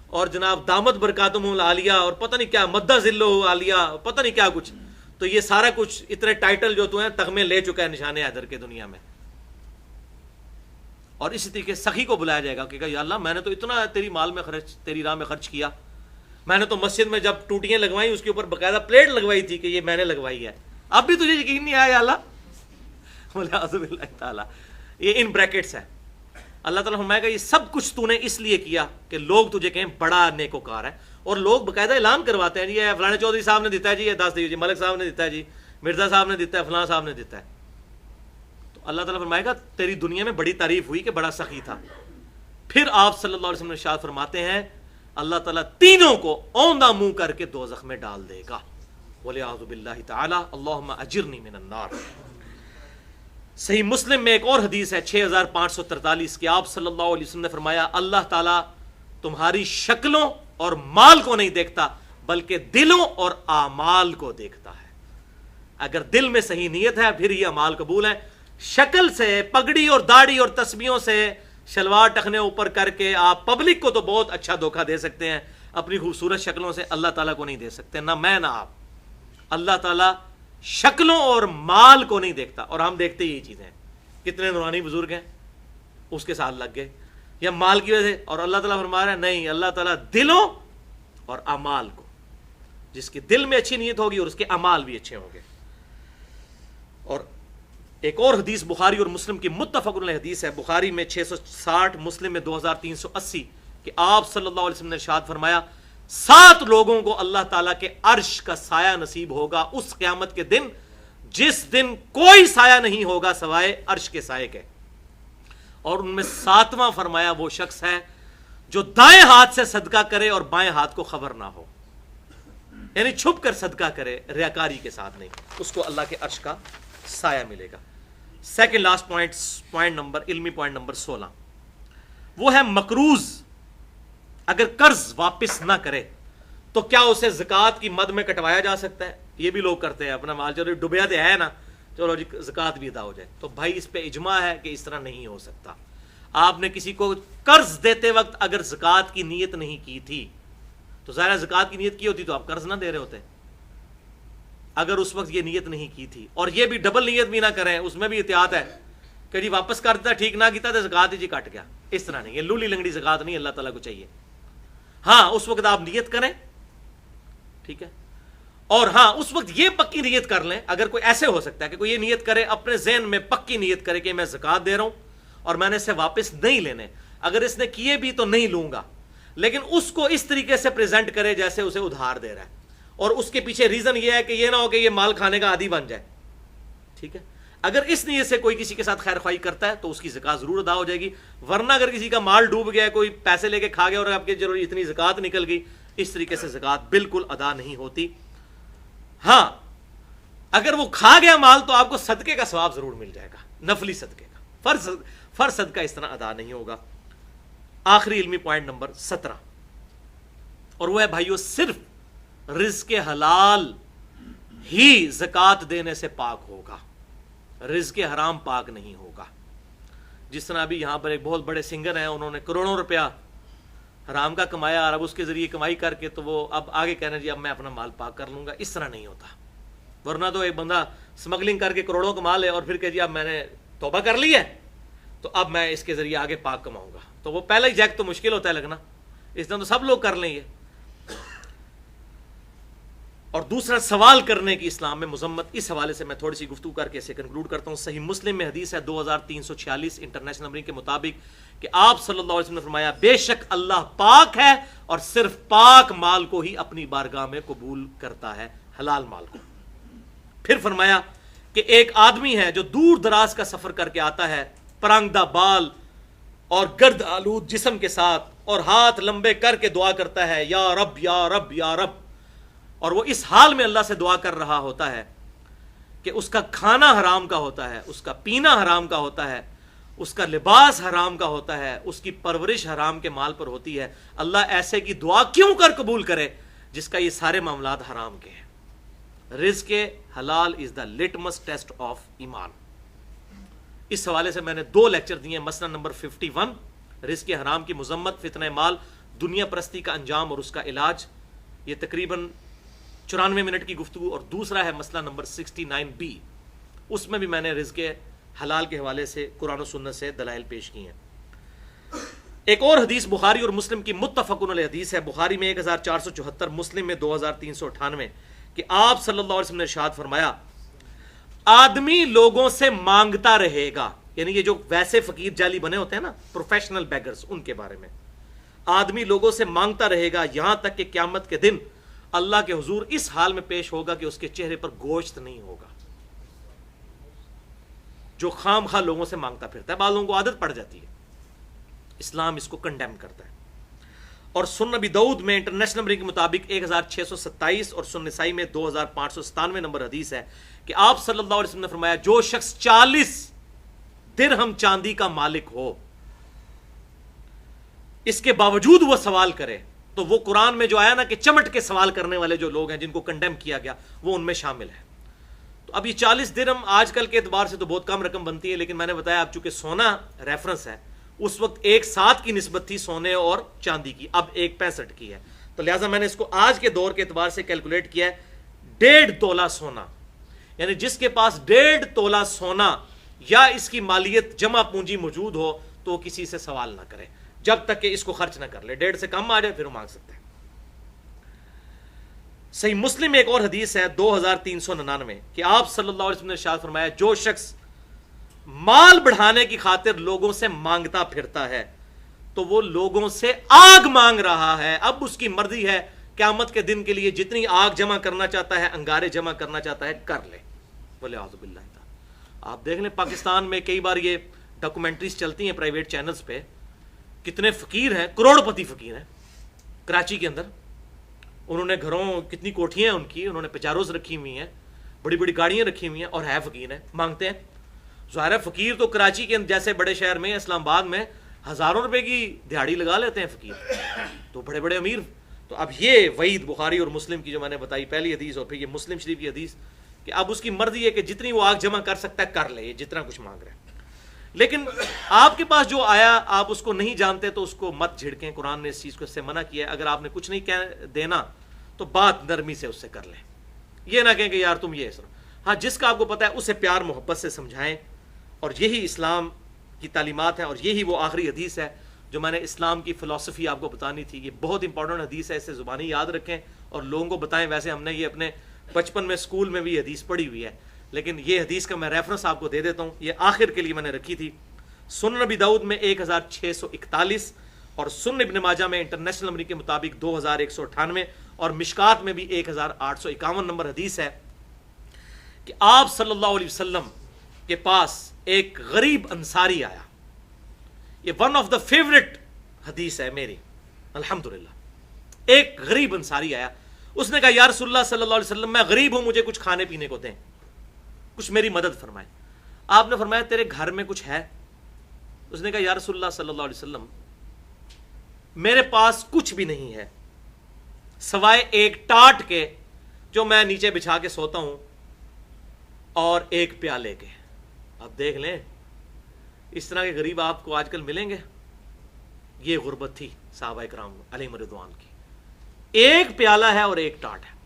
اور جناب دامت برکاتہم العالیہ اور پتہ نہیں کیا مدہ ذلہ عالیہ، پتہ نہیں کیا کچھ، تو یہ سارا کچھ اتنے ٹائٹل جو تو ہیں تغمے لے چکا ہے نشان حیدر کے دنیا میں۔ اور اسی طریقے سخی کو بلایا جائے گا کہ یا اللہ میں نے تو اتنا تیری مال میں خرچ، تیری راہ میں خرچ کیا، میں نے تو مسجد میں جب ٹوٹیاں لگوائیں اس کے اوپر باقاعدہ پلیٹ لگوائی تھی کہ یہ میں نے لگوائی ہے، اب بھی تجھے یقین نہیں آیا یا اللہ؟ ولیعوذ باللہ تعالی۔ یہ ان بریکٹس ہے، اللہ تعالیٰ فرمائے گا یہ سب کچھ تو نے اس لیے کیا کہ لوگ تجھے کہیں بڑا نیکوکار ہے. اور لوگ باقاعدہ اعلان کرواتے ہیں جی یہ فلانے چودھری صاحب نے دیتا ہے جی، یہ 10 دیجیے، ملک صاحب نے دیتا ہے جی، مرزا صاحب نے دیتا ہے، فلاں صاحب نے دیتا ہے. تو اللہ تعالیٰ فرمائے گا تیری دنیا میں بڑی تعریف ہوئی کہ بڑا سخی تھا. پھر آپ صلی اللہ علیہ وسلم ارشاد فرماتے ہیں اللہ تعالیٰ تینوں کو اوندہ منہ کر کے دوزخ میں ڈال دے گا. وَلِعَوْذُ بِاللَّهِ تَعَالَى اللَّهُمَّ أَجِرْنِي مِنَ النَّارِ. صحیح مسلم میں ایک اور حدیث ہے 6543 کہ آپ صلی اللہ علیہ وسلم نے فرمایا اللہ تعالیٰ تمہاری شکلوں اور مال کو نہیں دیکھتا بلکہ دلوں اور اعمال کو دیکھتا ہے. اگر دل میں صحیح نیت ہے پھر یہ اعمال قبول ہے. شکل سے، پگڑی اور داڑھی اور تسبیحوں سے، شلوار ٹخنے اوپر کر کے آپ پبلک کو تو بہت اچھا دھوکہ دے سکتے ہیں، اپنی خوبصورت شکلوں سے اللہ تعالیٰ کو نہیں دے سکتے، نہ میں نہ آپ. اللہ تعالیٰ شکلوں اور مال کو نہیں دیکھتا. اور ہم دیکھتے ہی یہ چیزیں ہیں. کتنے نورانی بزرگ ہیں اس کے ساتھ لگ گئے یا مال کی وجہ سے، اور اللہ تعالیٰ فرما رہا ہے نہیں، اللہ تعالیٰ دلوں اور اعمال کو، جس کے دل میں اچھی نیت ہوگی اور اس کے اعمال بھی اچھے ہوں گے. اور ایک اور حدیث بخاری اور مسلم کی متفق علیہ حدیث ہے، بخاری میں 660، مسلم میں 2380 کہ آپ صلی اللہ علیہ وسلم نے ارشاد فرمایا 7 لوگوں کو اللہ تعالیٰ کے عرش کا سایہ نصیب ہوگا اس قیامت کے دن جس دن کوئی سایہ نہیں ہوگا سوائے عرش کے سائے کے. اور ان میں 7واں فرمایا وہ شخص ہے جو دائیں ہاتھ سے صدقہ کرے اور بائیں ہاتھ کو خبر نہ ہو، یعنی چھپ کر صدقہ کرے، ریاکاری کے ساتھ نہیں، اس کو اللہ کے عرش کا سایہ ملے گا. سیکنڈ لاسٹ پوائنٹ نمبر، علمی پوائنٹ نمبر 16، وہ ہے مقروض اگر قرض واپس نہ کرے تو کیا اسے زکوٰۃ کی مد میں کٹوایا جا سکتا ہے؟ یہ بھی لوگ کرتے ہیں، اپنا مال چلو ڈوبیا تو ہے نا، چلو جی زکوٰۃ بھی ادا ہو جائے. تو بھائی اس پہ اجماع ہے کہ اس طرح نہیں ہو سکتا. آپ نے کسی کو قرض دیتے وقت اگر زکوٰۃ کی نیت نہیں کی تھی تو ظاہر زکوٰۃ کی نیت کی ہوتی تو آپ قرض نہ دے رہے ہوتے. اگر اس وقت یہ نیت نہیں کی تھی، اور یہ بھی ڈبل نیت بھی نہ کریں، اس میں بھی احتیاط ہے کہ جی واپس کر دیتا ٹھیک نہ کیتا تو زکوٰۃ جی کٹ گیا، اس طرح نہیں. یہ لولی لنگڑی زکوٰۃ نہیں اللہ تعالیٰ کو چاہیے. ہاں اس وقت آپ نیت کریں، ٹھیک ہے، اور ہاں اس وقت یہ پکی نیت کر لیں. اگر کوئی ایسے ہو سکتا ہے کہ کوئی یہ نیت کرے، اپنے ذہن میں پکی نیت کرے کہ میں زکوٰۃ دے رہا ہوں اور میں نے اسے واپس نہیں لینے، اگر اس نے کیے بھی تو نہیں لوں گا، لیکن اس کو اس طریقے سے پریزنٹ کرے جیسے اسے ادھار دے رہا ہے، اور اس کے پیچھے ریزن یہ ہے کہ یہ نہ ہو کہ یہ مال کھانے کا عادی بن جائے. ٹھیک ہے، اگر اس نیت سے کوئی کسی کے ساتھ خیر خواہی کرتا ہے تو اس کی زکوٰۃ ضرور ادا ہو جائے گی. ورنہ اگر کسی کا مال ڈوب گیا، کوئی پیسے لے کے کھا گیا اور آپ کے ضروری اتنی زکوٰۃ نکل گئی، اس طریقے سے زکوٰۃ بالکل ادا نہیں ہوتی. ہاں اگر وہ کھا گیا مال تو آپ کو صدقے کا ثواب ضرور مل جائے گا، نفلی صدقے کا. فرض صدقہ اس طرح ادا نہیں ہوگا. آخری علمی پوائنٹ نمبر 17، اور وہ ہے بھائیو صرف رزق حلال ہی زکوٰۃ دینے سے پاک ہوگا، رزق حرام پاک نہیں ہوگا. جس طرح ابھی یہاں پر ایک بہت بڑے سنگر ہیں، انہوں نے کروڑوں روپیہ حرام کا کمایا اور اب اس کے ذریعے کمائی کر کے تو وہ اب آگے کہنا جی اب میں اپنا مال پاک کر لوں گا. اس طرح نہیں ہوتا. ورنہ تو ایک بندہ سمگلنگ کر کے کروڑوں کما لے اور پھر کہ جی اب میں نے توبہ کر لی ہے تو اب میں اس کے ذریعے آگے پاک کماؤں گا، تو وہ پہلا ہی جیک تو مشکل ہوتا ہے لگنا. اس طرح تو سب لوگ کر لیں گے. اور دوسرا سوال کرنے کی اسلام میں مذمت، اس حوالے سے میں تھوڑی سی گفتگو کر کے اسے کنکلوڈ کرتا ہوں. صحیح مسلم میں حدیث ہے 2346 انٹرنیشنل نمبرنگ کے مطابق کہ آپ صلی اللہ علیہ وسلم نے فرمایا بے شک اللہ پاک ہے اور صرف پاک مال کو ہی اپنی بارگاہ میں قبول کرتا ہے، حلال مال کو. پھر فرمایا کہ ایک آدمی ہے جو دور دراز کا سفر کر کے آتا ہے، پرانگدہ بال اور گرد آلود جسم کے ساتھ، اور ہاتھ لمبے کر کے دعا کرتا ہے یا رب یا رب یا رب، اور وہ اس حال میں اللہ سے دعا کر رہا ہوتا ہے کہ اس کا کھانا حرام کا ہوتا ہے، اس کا پینا حرام کا ہوتا ہے، اس کا لباس حرام کا ہوتا ہے، اس کی پرورش حرام کے مال پر ہوتی ہے. اللہ ایسے کی دعا کیوں کر قبول کرے جس کا یہ سارے معاملات حرام کے ہیں. رزق حلال از دا لٹمس ٹیسٹ آف ایمان. اس حوالے سے میں نے 2 لیکچر دیے ہیں. مسئلہ نمبر 51 رزق حرام کی مذمت، فتنہ مال، دنیا پرستی کا انجام اور اس کا علاج، یہ تقریباً 94 منٹ کی گفتگو. اور دوسرا ہے مسئلہ نمبر 69B، اس میں بھی میں نے رزق حلال کے حوالے سے قرآن و سنت سے دلائل پیش کی ہیں. ایک اور حدیث بخاری اور مسلم کی متفق علیہ حدیث ہے، بخاری میں 1474، مسلم میں 2398 کہ آپ صلی اللہ علیہ وسلم نے ارشاد فرمایا آدمی لوگوں سے مانگتا رہے گا یعنی یہ جو ویسے فقیر جعلی بنے ہوتے ہیں نا، پروفیشنل بیگرز، ان کے بارے میں آدمی لوگوں سے مانگتا رہے گا یہاں تک کہ قیامت کے دن اللہ کے حضور اس حال میں پیش ہوگا کہ اس کے چہرے پر گوشت نہیں ہوگا. جو خام خواہ لوگوں سے مانگتا پھرتا ہے، بعض لوگوں کو عادت پڑ جاتی ہے، اسلام اس کو کنڈیم کرتا ہے. اور سنن ابی داؤد میں انٹرنیشنل نمبر کے مطابق 1627 اور سنن نسائی میں 2597 نمبر حدیث ہے کہ آپ صلی اللہ علیہ وسلم نے فرمایا جو شخص 40 درہم چاندی کا مالک ہو، اس کے باوجود وہ سوال کرے، تو وہ قرآن میں جو آیا نا کہ چمٹ کے سوال کرنے والے جو لوگ ہیں جن کو کنڈیم کیا گیا، وہ ان میں شامل ہے. تو اب یہ 40 درہم آج کل کے اعتبار سے تو بہت کم رقم بنتی ہے، لیکن میں نے بتایا اب چونکہ سونا ریفرنس ہے، اس وقت 1:7 کی نسبت تھی سونے اور چاندی کی، اب 1:65 کی ہے. تو لہٰذا میں نے اس کو آج کے دور کے اعتبار سے کیلکولیٹ کیا ہے 1.5 تولہ سونا. یعنی جس کے پاس 1.5 تولہ سونا یا اس کی مالیت جمع پونجی موجود ہو تو وہ کسی سے سوال نہ کرے جب تک کہ اس کو خرچ نہ کر لے. 1.5 سے کم آ جائے پھر وہ مانگ سکتے ہیں. صحیح مسلم میں ایک اور حدیث ہے 2399 کہ آپ صلی اللہ علیہ وسلم نے ارشاد فرمایا جو شخص مال بڑھانے کی خاطر لوگوں سے مانگتا پھرتا ہے تو وہ لوگوں سے آگ مانگ رہا ہے. اب اس کی مرضی ہے قیامت کے دن کے لیے جتنی آگ جمع کرنا چاہتا ہے، انگارے جمع کرنا چاہتا ہے، کر لے. بولے اعوذ باللہ. آپ دیکھ لیں پاکستان میں کئی بار یہ ڈاکومنٹریز چلتی ہیں پرائیویٹ چینلز پہ، کتنے فقیر ہیں، کروڑ پتی فقیر ہیں کراچی کے اندر. انہوں نے گھروں کتنی کوٹھیاں ہیں ان کی، انہوں نے پچاروز رکھی ہوئی ہیں، بڑی بڑی گاڑیاں رکھی ہوئی ہیں، اور ہے فقیر ہیں، مانگتے ہیں. ظاہر ہے فقیر تو کراچی کے جیسے بڑے شہر میں، اسلام آباد میں ہزاروں روپے کی دیہڑی لگا لیتے ہیں فقیر، تو بڑے بڑے امیر. تو اب یہ وعید بخاری اور مسلم کی جو میں نے بتائی پہلی حدیث، اور پھر یہ مسلم شریف کی حدیث کہ اب اس کی مرضی ہے کہ جتنی وہ آگ جمع کر سکتا ہے کر لے، یہ جتنا کچھ مانگ رہا ہے. لیکن آپ کے پاس جو آیا آپ اس کو نہیں جانتے تو اس کو مت جھڑکیں. قرآن نے اس چیز کو اس سے منع کیا ہے. اگر آپ نے کچھ نہیں دینا تو بات نرمی سے اس سے کر لیں. یہ نہ کہیں کہ یار تم یہ سنو. ہاں جس کا آپ کو پتا ہے اسے پیار محبت سے سمجھائیں، اور یہی اسلام کی تعلیمات ہیں. اور یہی وہ آخری حدیث ہے جو میں نے اسلام کی فلسفی آپ کو بتانی تھی. یہ بہت امپورٹنٹ حدیث ہے، اسے زبانی یاد رکھیں اور لوگوں کو بتائیں. ویسے ہم نے یہ اپنے بچپن میں اسکول میں بھی حدیث پڑھی ہوئی ہے، لیکن یہ حدیث کا میں ریفرنس آپ کو دے دیتا ہوں. یہ آخر کے لیے میں نے رکھی تھی. سنن ابی داؤد میں 1641 اور سنن ابن ماجہ میں انٹرنیشنل نمبر کے مطابق 2198 اور مشکات میں بھی 1851 نمبر حدیث ہے کہ آپ صلی اللہ علیہ وسلم کے پاس ایک غریب انصاری آیا. یہ ون آف دا فیوریٹ حدیث ہے میری الحمدللہ. ایک غریب انصاری آیا، اس نے کہا یا رسول اللہ صلی اللہ علیہ وسلم میں غریب ہوں، مجھے کچھ کھانے پینے کو دیں، کچھ میری مدد فرمائیں. آپ نے فرمایا تیرے گھر میں کچھ ہے؟ اس نے کہا یا رسول اللہ صلی اللہ علیہ وسلم میرے پاس کچھ بھی نہیں ہے سوائے ایک ٹاٹ کے جو میں نیچے بچھا کے سوتا ہوں اور ایک پیالے کے. اب دیکھ لیں اس طرح کے غریب آپ کو آج کل ملیں گے؟ یہ غربت تھی صحابہ کرام علیہم رضوان کی. ایک پیالہ ہے اور ایک ٹاٹ ہے.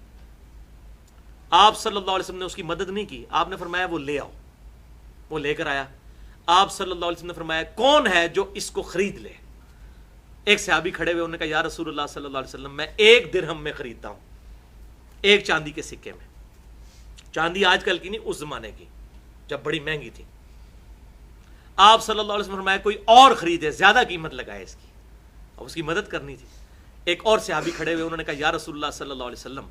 آپ صلی اللہ علیہ وسلم نے اس کی مدد نہیں کی. آپ نے فرمایا وہ لے آؤ. وہ لے کر آیا. آپ صلی اللہ علیہ وسلم نے فرمایا کون ہے جو اس کو خرید لے؟ ایک صحابی کھڑے ہوئے، انہوں نے کہا یا رسول اللہ صلی اللہ علیہ وسلم میں 1 درہم میں خریدتا ہوں، ایک چاندی کے سکے میں. چاندی آج کل کی نہیں، اس زمانے کی جب بڑی مہنگی تھی. آپ صلی اللہ علیہ وسلم نے فرمایا کوئی اور خریدے، زیادہ قیمت لگائے اس کی. اب اس کی مدد کرنی تھی. ایک اور صحابی کھڑے ہوئے، انہوں نے کہا یا رسول اللہ صلی اللہ علیہ وسلم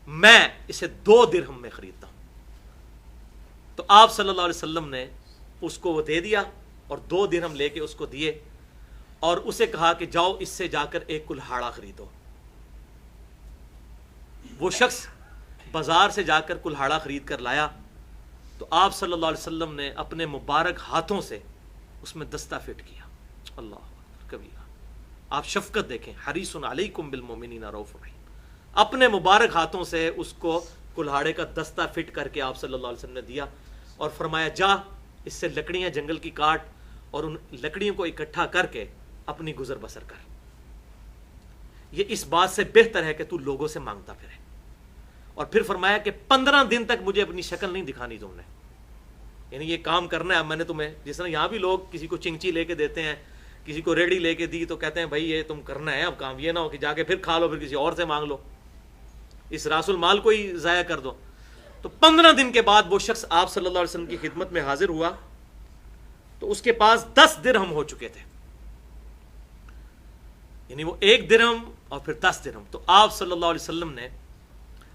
میں اسے 2 درہم میں خریدتا ہوں. تو آپ صلی اللہ علیہ وسلم نے اس کو وہ دے دیا اور 2 درہم لے کے اس کو دیے اور اسے کہا کہ جاؤ اس سے جا کر ایک کلہاڑا خریدو. وہ شخص بازار سے جا کر کلہاڑا خرید کر لایا تو آپ صلی اللہ علیہ وسلم نے اپنے مبارک ہاتھوں سے اس میں دستہ فٹ کیا. اللہ اکبر کبیرہ. آپ شفقت دیکھیں، حریص علیکم بالمؤمنین رؤوف رحیم. اپنے مبارک ہاتھوں سے اس کو کلہاڑے کا دستہ فٹ کر کے آپ صلی اللہ علیہ وسلم نے دیا اور فرمایا جا اس سے لکڑیاں جنگل کی کاٹ اور ان لکڑیوں کو اکٹھا کر کے اپنی گزر بسر کر. یہ اس بات سے بہتر ہے کہ تو لوگوں سے مانگتا پھرے. اور پھر فرمایا کہ 15 دن تک مجھے اپنی شکل نہیں دکھانی تم نے. یعنی یہ کام کرنا ہے. اب میں نے تمہیں جس طرح یہاں بھی لوگ کسی کو چنگچی لے کے دیتے ہیں، کسی کو ریڑھی لے کے دی تو کہتے ہیں بھائی یہ تم کرنا ہے اب کام، یہ نہ ہو کہ جا کے پھر کھا لو پھر کسی اور سے مانگ لو، اس راس المال کو ہی ضائع کر دو. تو 15 دن کے بعد وہ شخص آپ صلی اللہ علیہ وسلم کی خدمت میں حاضر ہوا تو اس کے پاس 10 درہم ہو چکے تھے، یعنی وہ 1 درہم اور پھر 10 درہم. تو آپ صلی اللہ علیہ وسلم نے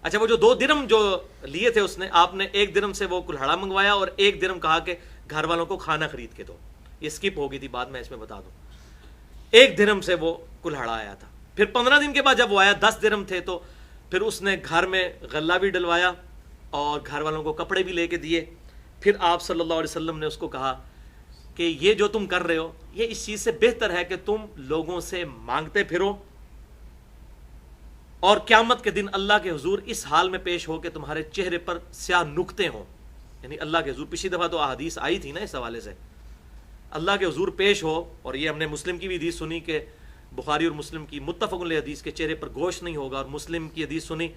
اچھا وہ جو 2 درہم جو لیے تھے اس نے آپ نے 1 درہم سے وہ کلہڑا منگوایا اور 1 درہم کہا کہ گھر والوں کو کھانا خرید کے دو. یہ سکپ ہو گئی تھی، بعد میں اس میں بتا دوں. 1 درہم سے وہ کلہڑا آیا تھا. پھر 15 دن کے بعد جب وہ آیا 10 درہم تھے تو پھر اس نے گھر میں غلہ بھی ڈلوایا اور گھر والوں کو کپڑے بھی لے کے دیے. پھر آپ صلی اللہ علیہ وسلم نے اس کو کہا کہ یہ جو تم کر رہے ہو یہ اس چیز سے بہتر ہے کہ تم لوگوں سے مانگتے پھرو اور قیامت کے دن اللہ کے حضور اس حال میں پیش ہو کہ تمہارے چہرے پر سیاہ نقطے ہوں. یعنی اللہ کے حضور، پچھلی دفعہ تو احادیث آئی تھی نا اس حوالے سے، اللہ کے حضور پیش ہو. اور یہ ہم نے مسلم کی بھی حدیث سنی کہ بخاری اور مسلم کی متفق علیہ حدیث کے چہرے پر گوشت نہیں ہوگا، اور مسلم کی حدیث سنی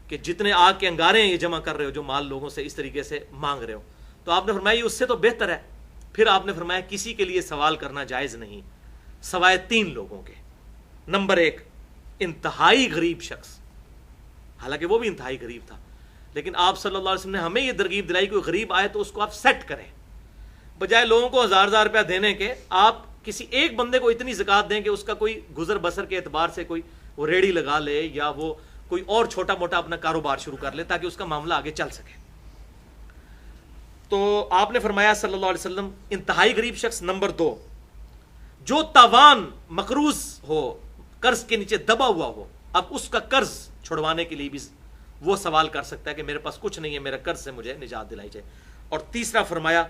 کہ جتنے آگ کے انگارے ہیں یہ جمع کر رہے ہو جو مال لوگوں سے اس طریقے سے مانگ رہے ہو. تو آپ نے فرمایا یہ اس سے تو بہتر ہے. پھر آپ نے فرمایا کسی کے لیے سوال کرنا جائز نہیں سوائے 3 لوگوں کے. نمبر 1 انتہائی غریب شخص، حالانکہ وہ بھی انتہائی غریب تھا، لیکن آپ صلی اللہ علیہ وسلم نے ہمیں یہ ترغیب دلائی کوئی غریب آئے تو اس کو آپ سیٹ کریں، بجائے لوگوں کو 1000 روپیہ دینے کے آپ کسی ایک بندے کو اتنی زکوٰۃ دیں کہ اس کا کوئی گزر بسر کے اعتبار سے کوئی وہ ریڑھی لگا لے یا وہ کوئی اور چھوٹا موٹا اپنا کاروبار شروع کر لے تاکہ اس کا معاملہ آگے چل سکے. تو آپ نے فرمایا صلی اللہ علیہ وسلم انتہائی غریب شخص. نمبر 2 جو تاوان مقروض ہو، قرض کے نیچے دبا ہوا ہو، اب اس کا قرض چھڑوانے کے لیے بھی وہ سوال کر سکتا ہے کہ میرے پاس کچھ نہیں ہے، میرا قرض سے مجھے نجات دلائی جائے. اور تیسرا فرمایا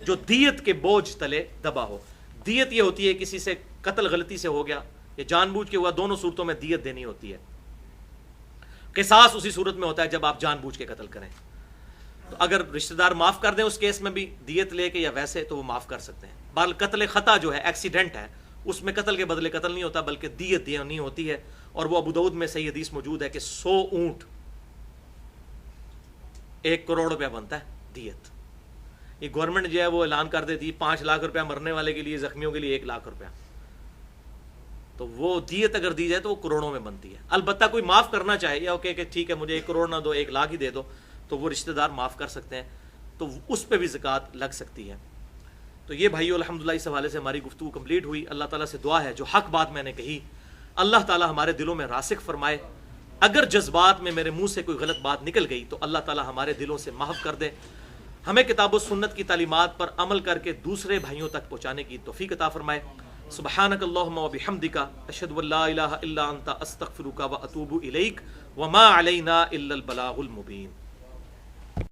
جو دیت کے بوجھ تلے دبا ہو. دیت یہ ہوتی ہے کسی سے قتل غلطی سے ہو گیا یا جان بوجھ کے ہوا، دونوں صورتوں میں دیت دینی ہوتی ہے. قصاص اسی صورت میں ہوتا ہے جب آپ جان بوجھ کے قتل کریں. تو اگر رشتہ دار معاف کر دیں اس کیس میں بھی دیت لے کے یا ویسے تو وہ معاف کر سکتے ہیں. بہرحال قتل خطا جو ہے ایکسیڈنٹ ہے اس میں قتل کے بدلے قتل نہیں ہوتا بلکہ دیت دینی ہوتی ہے. اور وہ ابو داؤد میں صحیح حدیث موجود ہے کہ 100 اونٹ 1 کروڑ روپیہ بنتا ہے دیت. یہ گورنمنٹ جو ہے وہ اعلان کر دیتی 5 لاکھ روپیہ مرنے والے کے لیے، زخمیوں کے لیے 1 لاکھ روپیہ. تو وہ دیت اگر دی جائے تو وہ کروڑوں میں بنتی ہے. البتہ کوئی معاف کرنا چاہے یا کہ ٹھیک ہے مجھے 1 کروڑ نہ دو 1 لاکھ ہی دے دو تو وہ رشتہ دار معاف کر سکتے ہیں، تو اس پہ بھی زکوٰۃ لگ سکتی ہے. تو یہ بھائیو الحمدللہ اس حوالے سے ہماری گفتگو کمپلیٹ ہوئی. اللہ تعالیٰ سے دعا ہے جو حق بات میں نے کہی اللہ تعالیٰ ہمارے دلوں میں راسخ فرمائے. اگر جذبات میں میرے منہ سے کوئی غلط بات نکل گئی تو اللہ تعالیٰ ہمارے دلوں سے محو کر دے. ہمیں کتاب و سنت کی تعلیمات پر عمل کر کے دوسرے بھائیوں تک پہنچانے کی توفیق عطا فرمائے. سبحانک اللہم و بحمدک اشہد ان لا الہ الا انت استغفرک و اتوب الیک وما علینا الا البلاغ المبین.